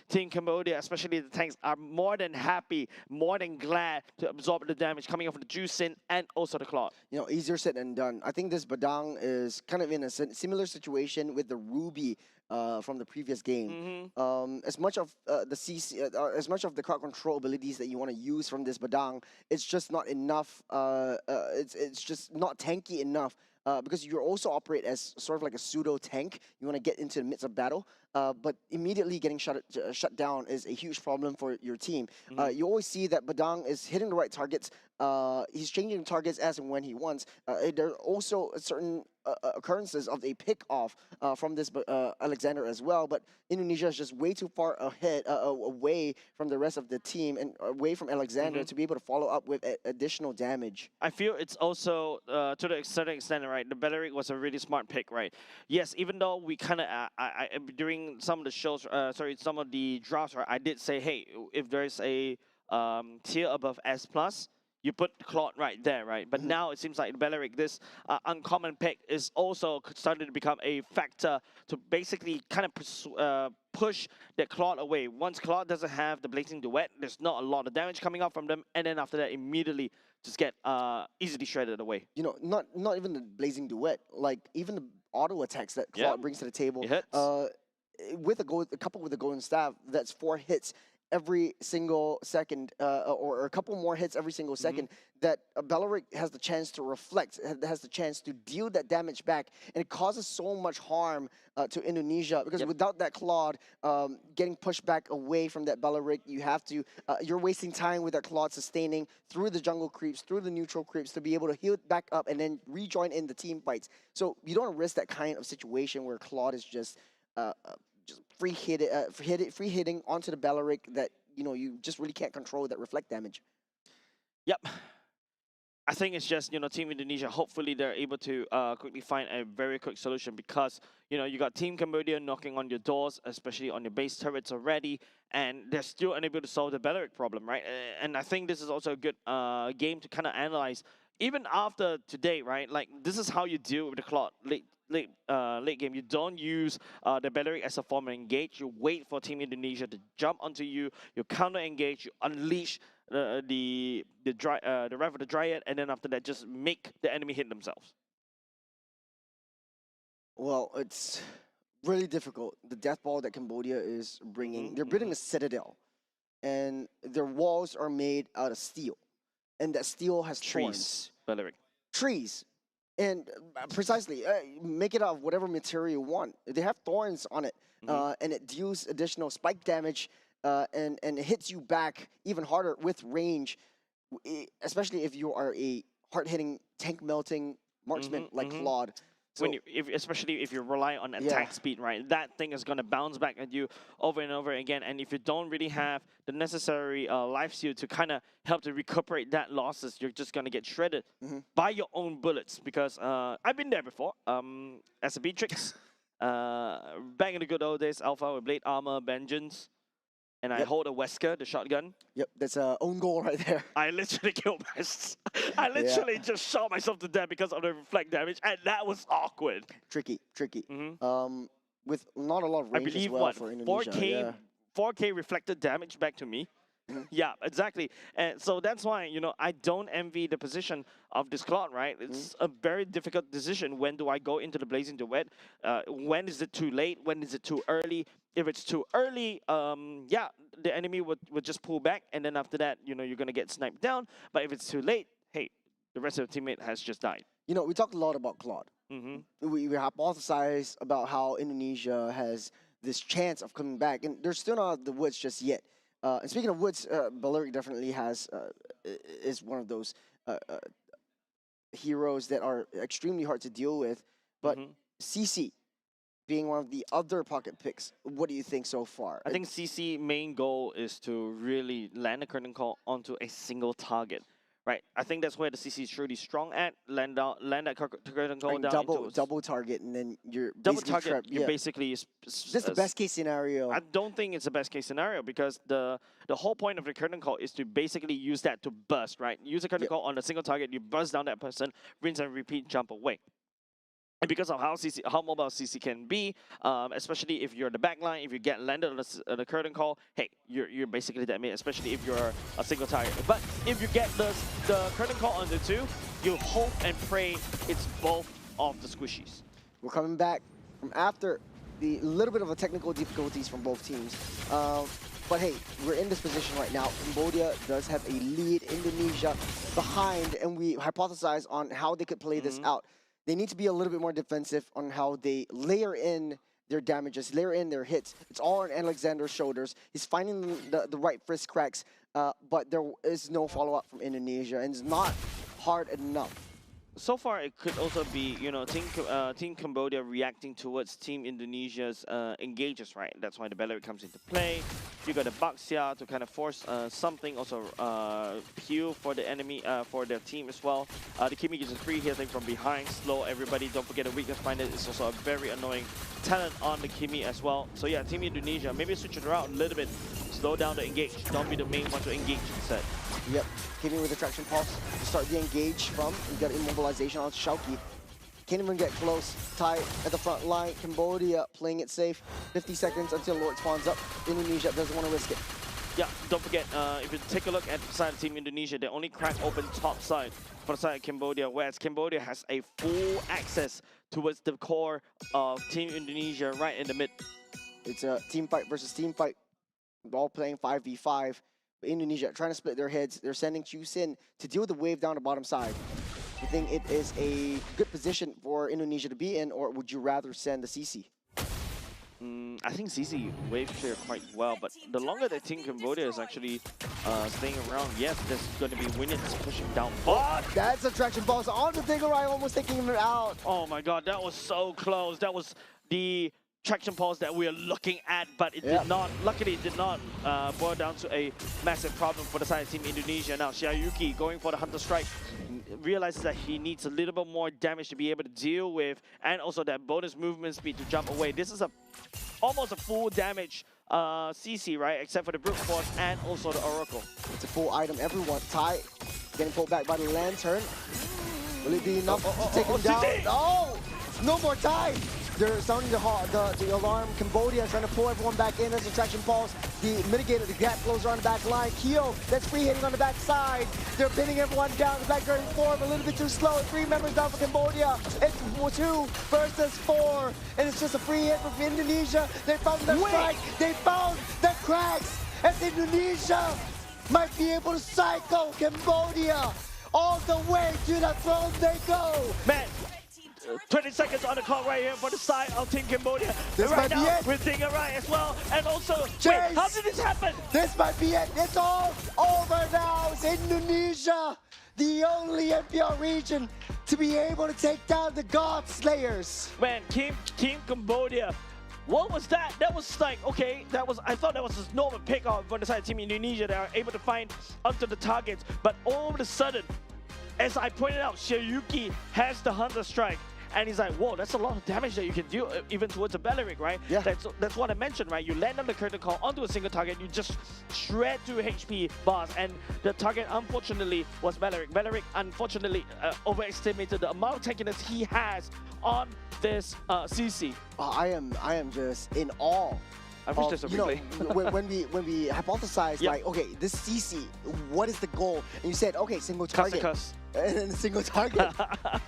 Team Cambodia, especially the tanks, are more than happy, more than glad to absorb the damage coming off of the Juicin and also the Claw. You know, easier said than done. I think this Badang is kind of in a similar situation with the Ruby from the previous game. As much of the CC, as much of the crowd control abilities that you want to use from this Badang, it's just not enough. It's just not tanky enough. Because you also operate as sort of like a pseudo tank. You want to get into the midst of battle, but immediately getting shut down is a huge problem for your team. You always see that Badang is hitting the right targets. He's changing targets as and when he wants. There are also certain occurrences of a pick off from this Alexander as well, but Indonesia is just way too far ahead, away from the rest of the team and away from Alexander to be able to follow up with additional damage. I feel it's also, to a certain extent, right, the Beleric was a really smart pick, right? Yes, even though we kind of, during some of the shows, some of the drafts, right, I did say, hey, if there's a tier above S+, you put Claude right there, right? But now it seems like Beleric, this uncommon pick, is also starting to become a factor to basically kind of push that Claude away. Once Claude doesn't have the Blazing Duet, there's not a lot of damage coming out from them, and then after that, immediately just get easily shredded away. You know, not even the Blazing Duet, like even the auto attacks that Claude brings to the table. It hits. With a couple with the golden staff, that's 4 hits every single second, or a couple more hits every single second, that Beleric has the chance to reflect, has the chance to deal that damage back, and it causes so much harm to Indonesia, because without that Claude getting pushed back away from that Beleric, you have to, you're wasting time with that Claude sustaining through the jungle creeps, through the neutral creeps, to be able to heal it back up and then rejoin in the team fights. So you don't risk that kind of situation where Claude is just free hitting onto the Beleric that, you know, you just really can't control that reflect damage. Yep. I think it's just, you know, Team Indonesia, hopefully they're able to quickly find a very quick solution, because, you know, you got Team Cambodia knocking on your doors, especially on your base turrets already, and they're still unable to solve the Beleric problem, right? And I think this is also a good game to kind of analyze. even after today, right? Like this is how you deal with the clock late game. You don't use the Belleric as a form of engage. You wait for Team Indonesia to jump onto you. You counter engage. You unleash the Wrath of the Dryad, and then after that, just make the enemy hit themselves. Well, it's really difficult. The death ball that Cambodia is bringing, they're building a citadel, and their walls are made out of steel, and that steel has thorns. Trees, Belleric. Trees, and precisely make it out of whatever material you want. They have thorns on it, and it deals additional spike damage, and it hits you back even harder with range, especially if you are a hard-hitting, tank-melting marksman like Claude. So, Especially if you rely on attack speed, right? That thing is going to bounce back at you over and over again. And if you don't really have the necessary life steal to kind of help to recuperate that losses, you're just going to get shredded by your own bullets. Because I've been there before as a Beatrix. Back in the good old days, Alpha with Blade Armor, Vengeance. And I hold a Wesker, the shotgun. Yep, that's an own goal right there. I literally killed myself. I literally just shot myself to death because of the reflect damage, and that was awkward. Tricky. With not a lot of range I believe as well what, for Indonesia. 4K, 4K reflected damage back to me. Yeah, exactly. And so that's why, you know, I don't envy the position of this Claude, right? It's a very difficult decision. When do I go into the Blazing Duet? When is it too late? When is it too early? If it's too early, yeah, the enemy would just pull back, and then after that, you know, you're going to get sniped down. But if it's too late, hey, the rest of the teammate has just died. You know, we talked a lot about Claude. We hypothesized about how Indonesia has this chance of coming back, and they're still not out of the woods just yet. And speaking of woods, Belleric definitely is one of those heroes that are extremely hard to deal with. But CC being one of the other pocket picks, what do you think so far? I think CC main goal is to really land a curtain call onto a single target. Right, I think that's where the CC is truly strong at. Land that curtain call down double target, and then you're double basically target. trapped. You're basically this is the best case scenario. I don't think it's the best case scenario because the whole point of the curtain call is to basically use that to burst. Right, use a curtain call on a single target. You burst down that person, rinse and repeat, jump away. And because of how mobile CC can be, especially if you're the backline, if you get landed on the curtain call, hey, you're basically dead mate, especially if you're a single target. But if you get the curtain call on the two, you hope and pray it's both of the squishies. We're coming back from after the little bit of a technical difficulties from both teams. But hey, we're in this position right now. Cambodia does have a lead, Indonesia behind, and we hypothesize on how they could play this out. They need to be a little bit more defensive on how they layer in their damages, layer in their hits. It's all on Alexander's shoulders. He's finding the right frisk cracks, but there is no follow-up from Indonesia, and it's not hard enough. So far, it could also be, you know, Team Cambodia reacting towards Team Indonesia's engages, right? That's why the Belleric comes into play. You got a Baxia to kind of force something, also heal for the enemy, for their team as well. The Kimi uses free hitting from behind, slow everybody. Don't forget the weakness finder is also a very annoying talent on the Kimi as well. So yeah, Team Indonesia, maybe switch it around a little bit. Slow down the engage. Don't be the main one to engage instead. Yep, Kimi with the traction pulse to start the engage from. We got immobilization on Shauki. Can't even get close. Tight at the front line. Cambodia playing it safe. 50 seconds until Lord spawns up. Indonesia doesn't want to risk it. Yeah, don't forget, if you take a look at the side of Team Indonesia, they only crack open top side for the side of Cambodia, whereas Cambodia has a full access towards the core of Team Indonesia right in the mid. It's a team fight versus team fight. All playing 5v5. Indonesia trying to split their heads. They're sending Chusin to deal with the wave down the bottom side. You think it is a good position for Indonesia to be in, or would you rather send the CC? I think CC wave clear quite well, but the longer that Team Cambodia is actually staying around, yes, there's going to be Winnets pushing down. But that's a traction pulse on the Diggerai, almost taking him out. Oh my god, that was so close. That was the traction pulse that we are looking at, but it did not, luckily it did not boil down to a massive problem for the side of Team Indonesia. Now Xiaoyuki going for the Hunter Strike, realizes that he needs a little bit more damage to be able to deal with, and also that bonus movement speed to jump away. This is almost a full damage CC, right? Except for the Brute Force and also the Oracle. It's a full item, everyone. Tai getting pulled back by the Lantern. Will it be enough to take him down? CC! Oh, no more time. They're sounding the alarm. Cambodia is trying to pull everyone back in. There's a traction pulse. The mitigator, the gap closer on the back line. Kyo, that's free hitting on the back side. They're pinning everyone down. The back going forward a little bit too slow. 3 members down for Cambodia. It's 2 versus 4. And it's just a free hit from Indonesia. They found the strike. They found the cracks. And Indonesia might be able to cycle Cambodia. All the way to the throne they go. Man, 20 seconds on the clock right here for the side of Team Cambodia. This right might be now, it. we're thinking right as well. And also, wait, Chase. how did this happen? This might be it. It's all over now. It's Indonesia, the only MPL region to be able to take down the God Slayers. Man, Team Cambodia. What was that? That was like, okay, I thought that was just normal pickoff for the side of Team Indonesia. They are able to find onto the targets. But all of a sudden, as I pointed out, Shiryuki has the Hunter Strike. And he's like, whoa, that's a lot of damage that you can do even towards a Belleric, right? Yeah. That's what I mentioned, right? You land on the curtain call onto a single target, you just shred through HP bars, and the target, unfortunately, was Belleric. Belleric, unfortunately, overestimated the amount of tankiness he has on this CC. I am just in awe. I wish there's a replay. when we hypothesized, Yep. like, okay, this CC, what is the goal? And you said, okay, single target. Cuss. And then a single target.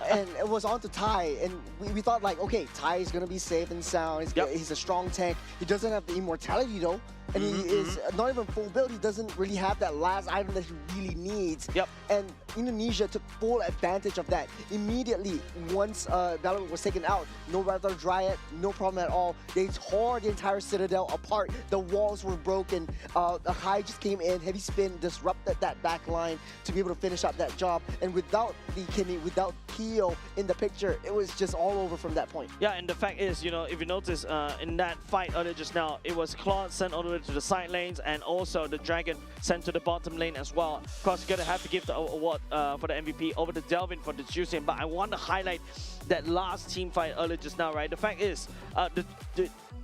And it was on to Ty. And we thought, like, okay, Ty is going to be safe and sound. He's a strong tank. He doesn't have the immortality, though. And he is not even full build. He doesn't really have that last item that he really needs. Yep. And Indonesia took full advantage of that. Immediately, once Valorant was taken out, no Rather Dryad, no problem at all. They tore the entire Citadel apart. The walls were broken. The High just came in, heavy spin, disrupted that back line to be able to finish up that job. And without the Kimmy, without Kyo in the picture, it was just all over from that point. Yeah, and the fact is, you know, if you notice in that fight earlier just now, it was Claude sent all the way to the side lanes, and also the Dragon sent to the bottom lane as well. Of course, you're gonna have to give the award for the MVP over to Delvin for the juicing, but I want to highlight that last team fight earlier just now, right? The fact is,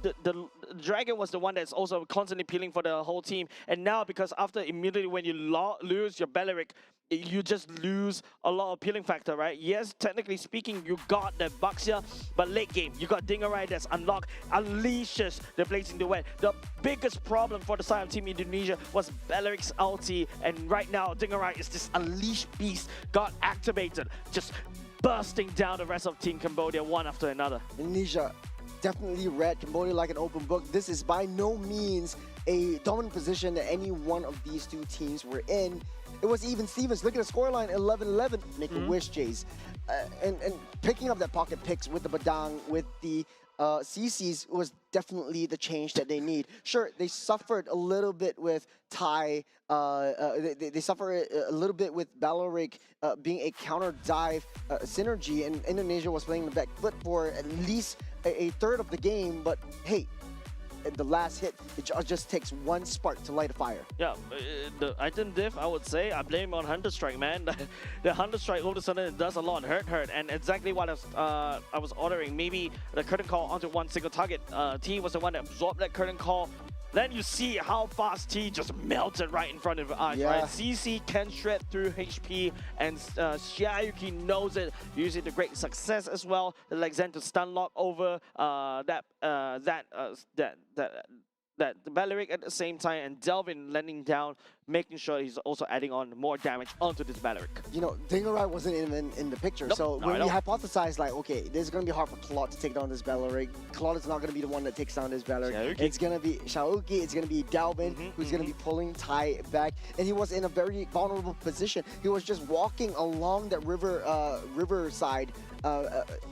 the Dragon was the one that's also constantly peeling for the whole team, and now because after immediately when you lose your Belleric, you just lose a lot of peeling factor, right? Yes, technically speaking, you got the Baxia, but late game, you got Dingerai that's unlocked, unleashes the Blazing Duet. The biggest problem for the side of Team Indonesia was Belleric's ulti, and right now, Dingerai is this unleashed beast, got activated, just bursting down the rest of Team Cambodia one after another. Indonesia definitely read Cambodia like an open book. This is by no means a dominant position that any one of these two teams were in. It was even Stevens. Look at the scoreline, 11-11. Make a wish, Jace. And picking up that pocket picks with the Badang, with the CCs was definitely the change that they need. Sure, they suffered a little bit with Thai. They suffered a little bit with Belleric being a counter dive synergy, and Indonesia was playing the back foot for at least a third of the game. But hey, the last hit, it just takes one spark to light a fire. Yeah, the item diff, I would say, I blame on Hunter Strike, man. The Hunter Strike all of a sudden it does a lot, hurt, and exactly what I was ordering. Maybe the curtain call onto one single target. T was the one that absorbed that curtain call. Then you see how fast T just melted right in front of your eyes, right? CC can shred through HP, and Shiryuki knows it, using the great success as well. The Lexan to stun lock over that Belleric at the same time, and Delvin landing down, making sure he's also adding on more damage onto this Belleric. You know, Dingerai wasn't even in the picture. Nope, so not when at we all. hypothesized, like, okay, this is going to be hard for Claude to take down this Belleric. Claude is not going to be the one that takes down this Belleric. Shiryuki. It's going to be Shaoki, it's going to be Delvin, who's going to be pulling Ty back. And he was in a very vulnerable position. He was just walking along that riverside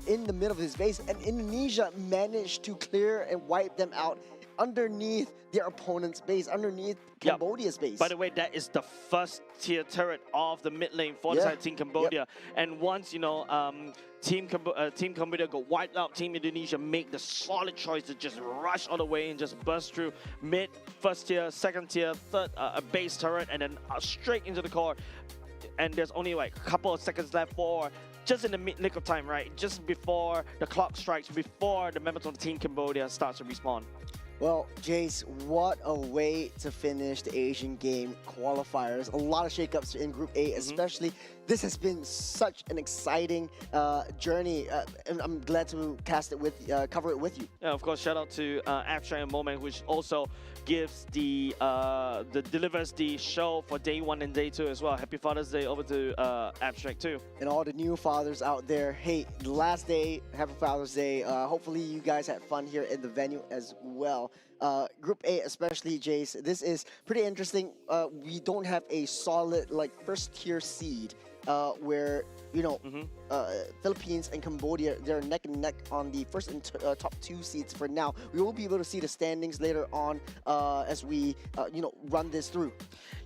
in the middle of his base. And Indonesia managed to clear and wipe them out underneath their opponent's base, underneath Cambodia's base. By the way, that is the first tier turret of the mid lane for the side of Team Cambodia. And once, you know, Team Cambodia got wiped out, Team Indonesia make the solid choice to just rush all the way and just burst through mid, first tier, second tier, third base turret, and then straight into the core. And there's only like a couple of seconds left for just in the mid-nick of time, right? Just before the clock strikes, before the members of the Team Cambodia starts to respawn. Well, Jace, what a way to finish the Asian game qualifiers. A lot of shakeups in Group A, especially this has been such an exciting journey, and I'm glad to cover it with you. Yeah, of course, shout out to Abstract and Moment, which also gives delivers the show for day 1 and day 2 as well. Happy Father's Day over to Abstract too. And all the new fathers out there, hey, the last day, happy Father's Day. Hopefully you guys had fun here in the venue as well. Group A, especially Jace, this is pretty interesting. We don't have a solid first tier seed where Philippines and Cambodia, they're neck and neck on the first and top 2 seeds for now. We will be able to see the standings later on as we run this through.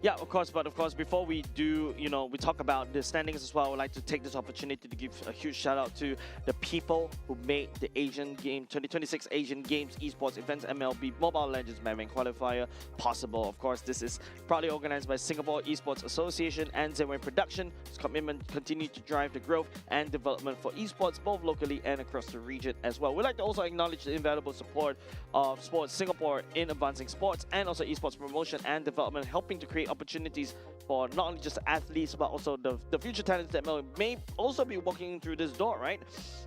Yeah, of course, but of course, before we do, we talk about the standings as well, I would like to take this opportunity to give a huge shout out to the people who made the Asian Game 2026 Asian Games Esports Events MLB Mobile Legends Qualifier possible. Of course, this is proudly organized by Singapore Esports Association and Zenway Production. Its commitment continues to drive the growth and development for esports both locally and across the region as well. We'd like to also acknowledge the invaluable support of Sports Singapore in advancing sports and also esports promotion and development, helping to create opportunities for not only just athletes but also the future talents that may also be walking through this door, right?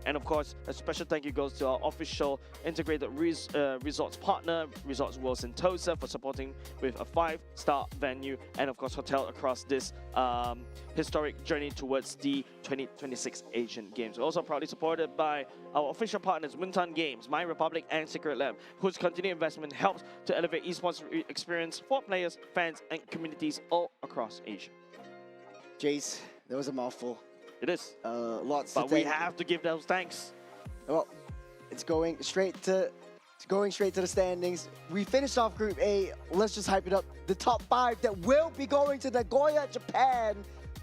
And of course, a special thank you goes to our official integrated resorts partner, Resorts World Sentosa, for supporting with a 5-star venue and of course hotel across this historic journey towards the 2026 Asian Games. We're also proudly supported by our official partners, Wuntan Games, My Republic, and Secret Lab, whose continued investment helps to elevate esports experience for players, fans, and communities all across Asia. Jace, that was a mouthful. It is. Lots. But we have to give those thanks. Well, it's going straight to the standings. We finished off Group A. Let's just hype it up. The top 5 that will be going to Nagoya, Japan,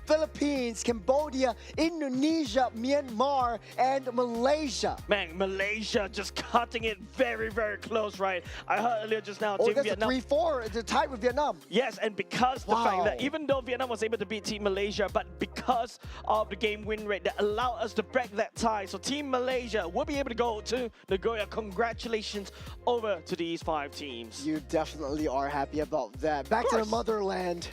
Philippines, Cambodia, Indonesia, Myanmar, and Malaysia. Man, Malaysia just cutting it very, very close, right? I heard earlier just now, Team That's Vietnam. 3-4. They're tied with Vietnam. Yes, and because the fact that even though Vietnam was able to beat Team Malaysia, but because of the game win rate that allowed us to break that tie, so Team Malaysia will be able to go to Nagoya. Congratulations over to these 5 teams. You definitely are happy about that. Back to the motherland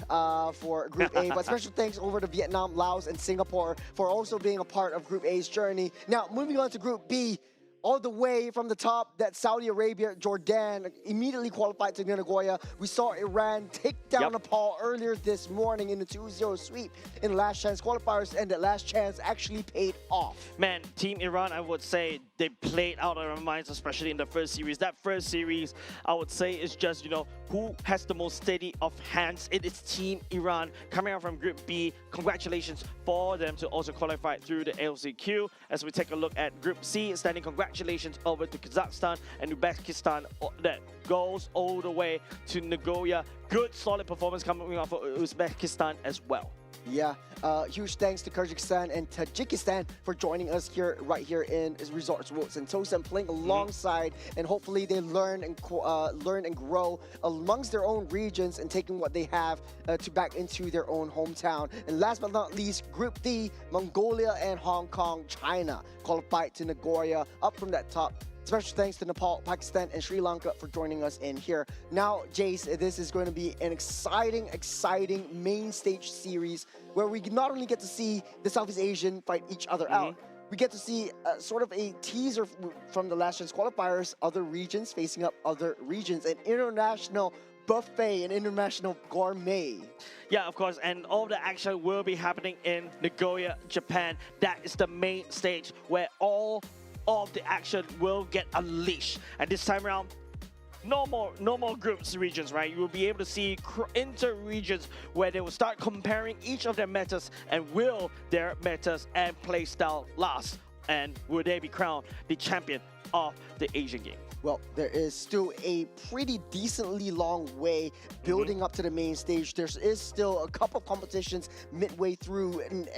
for Group A, but special thanks over to Vietnam, Laos, and Singapore for also being a part of Group A's journey. Now, moving on to Group B, all the way from the top, that Saudi Arabia, Jordan immediately qualified to Nagoya. We saw Iran take down Nepal earlier this morning in the 2-0 sweep in last chance qualifiers, and that last chance actually paid off. Man, Team Iran, I would say they played out of their minds, especially in the first series. That first series, I would say, is just, who has the most steady of hands. It is Team Iran coming out from Group B. Congratulations for them to also qualify through the LCQ. As we take a look at Group C, standing congratulations over to Kazakhstan and Uzbekistan that goes all the way to Nagoya. Good, solid performance coming off of Uzbekistan as well. Yeah, huge thanks to Kyrgyzstan and Tajikistan for joining us right here in Resorts World Sentosa and playing alongside, and hopefully they learn and grow amongst their own regions and taking what they have to back into their own hometown. And last but not least, Group D, Mongolia and Hong Kong, China qualified to Nagoya, up from that top. Special thanks to Nepal, Pakistan, and Sri Lanka for joining us in here. Now, Jace, this is going to be an exciting main stage series where we not only get to see the Southeast Asian fight each other out, we get to see sort of a teaser from the last chance qualifiers, other regions facing up other regions, an international buffet, an international gourmet. Yeah, of course, and all the action will be happening in Nagoya, Japan. That is the main stage where all of the action will get unleashed. And this time around, no more groups, regions, right? You will be able to see inter-regions where they will start comparing each of their metas, and will their metas and play style last, and will they be crowned the champion of the Asian game? Well, there is still a pretty decently long way building up to the main stage. There is still a couple competitions midway through, and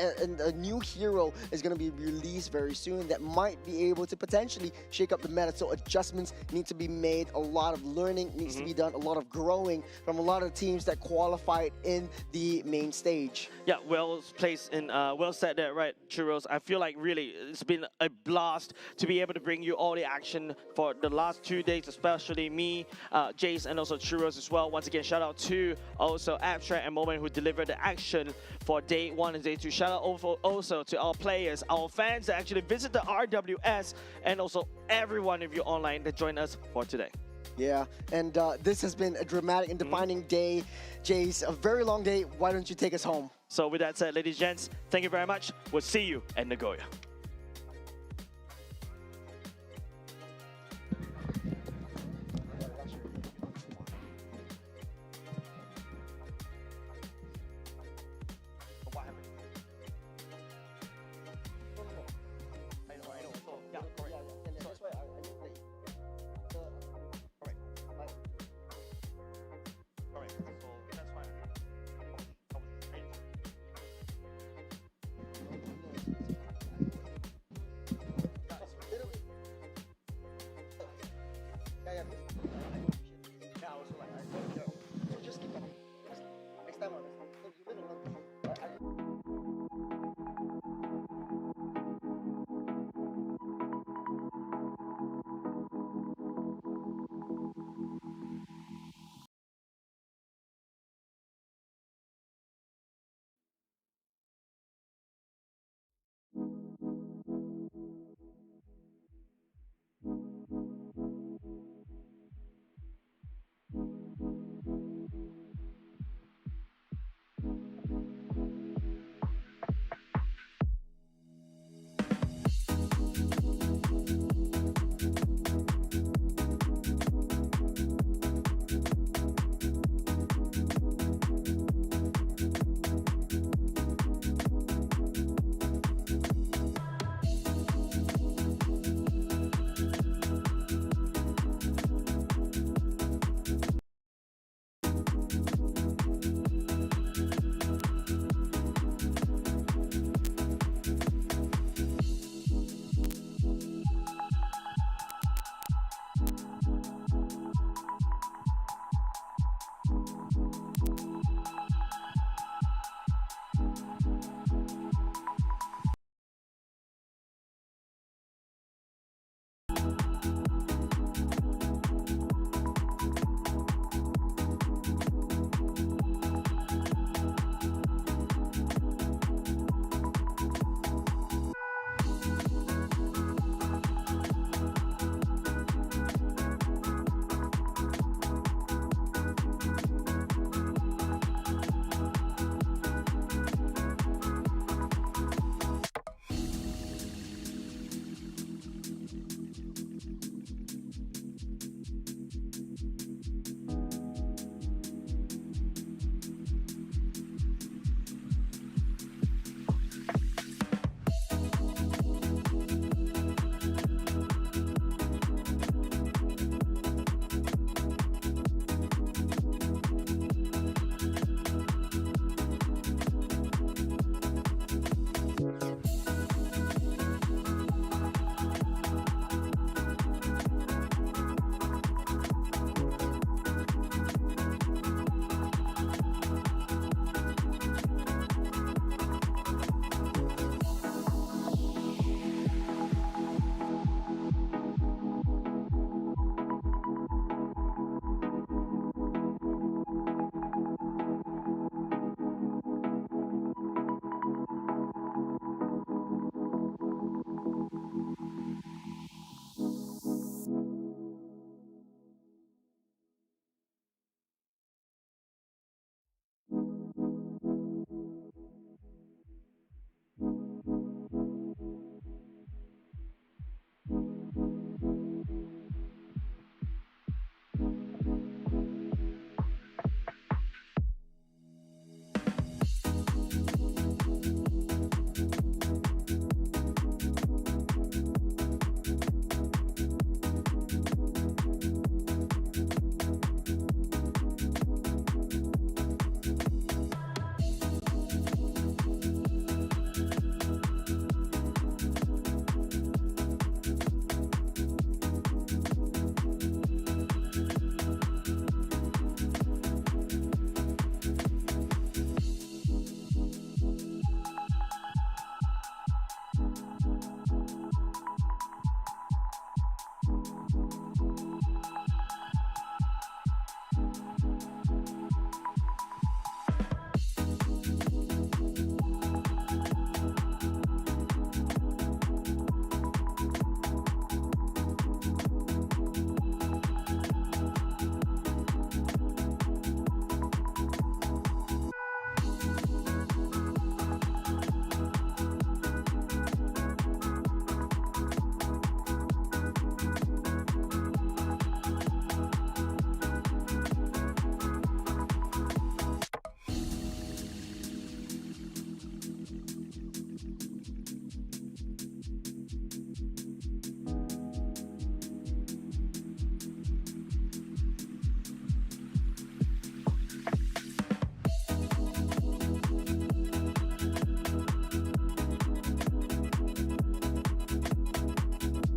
a new hero is going to be released very soon that might be able to potentially shake up the meta. So adjustments need to be made. A lot of learning needs to be done. A lot of growing from a lot of teams that qualified in the main stage. Yeah, well placed and well said there, right, Churros. I feel like really it's been a blast to be able to bring you all the action for the last past 2 days, especially me, Jace, and also Churros as well. Once again, shout out to also Abstract and Moment who delivered the action for day 1 and day 2. Shout out also to our players, our fans that actually visit the RWS, and also every one of you online that joined us for today. Yeah, and this has been a dramatic and defining day. Jace, a very long day. Why don't you take us home? So with that said, ladies and gents, thank you very much. We'll see you at Nagoya.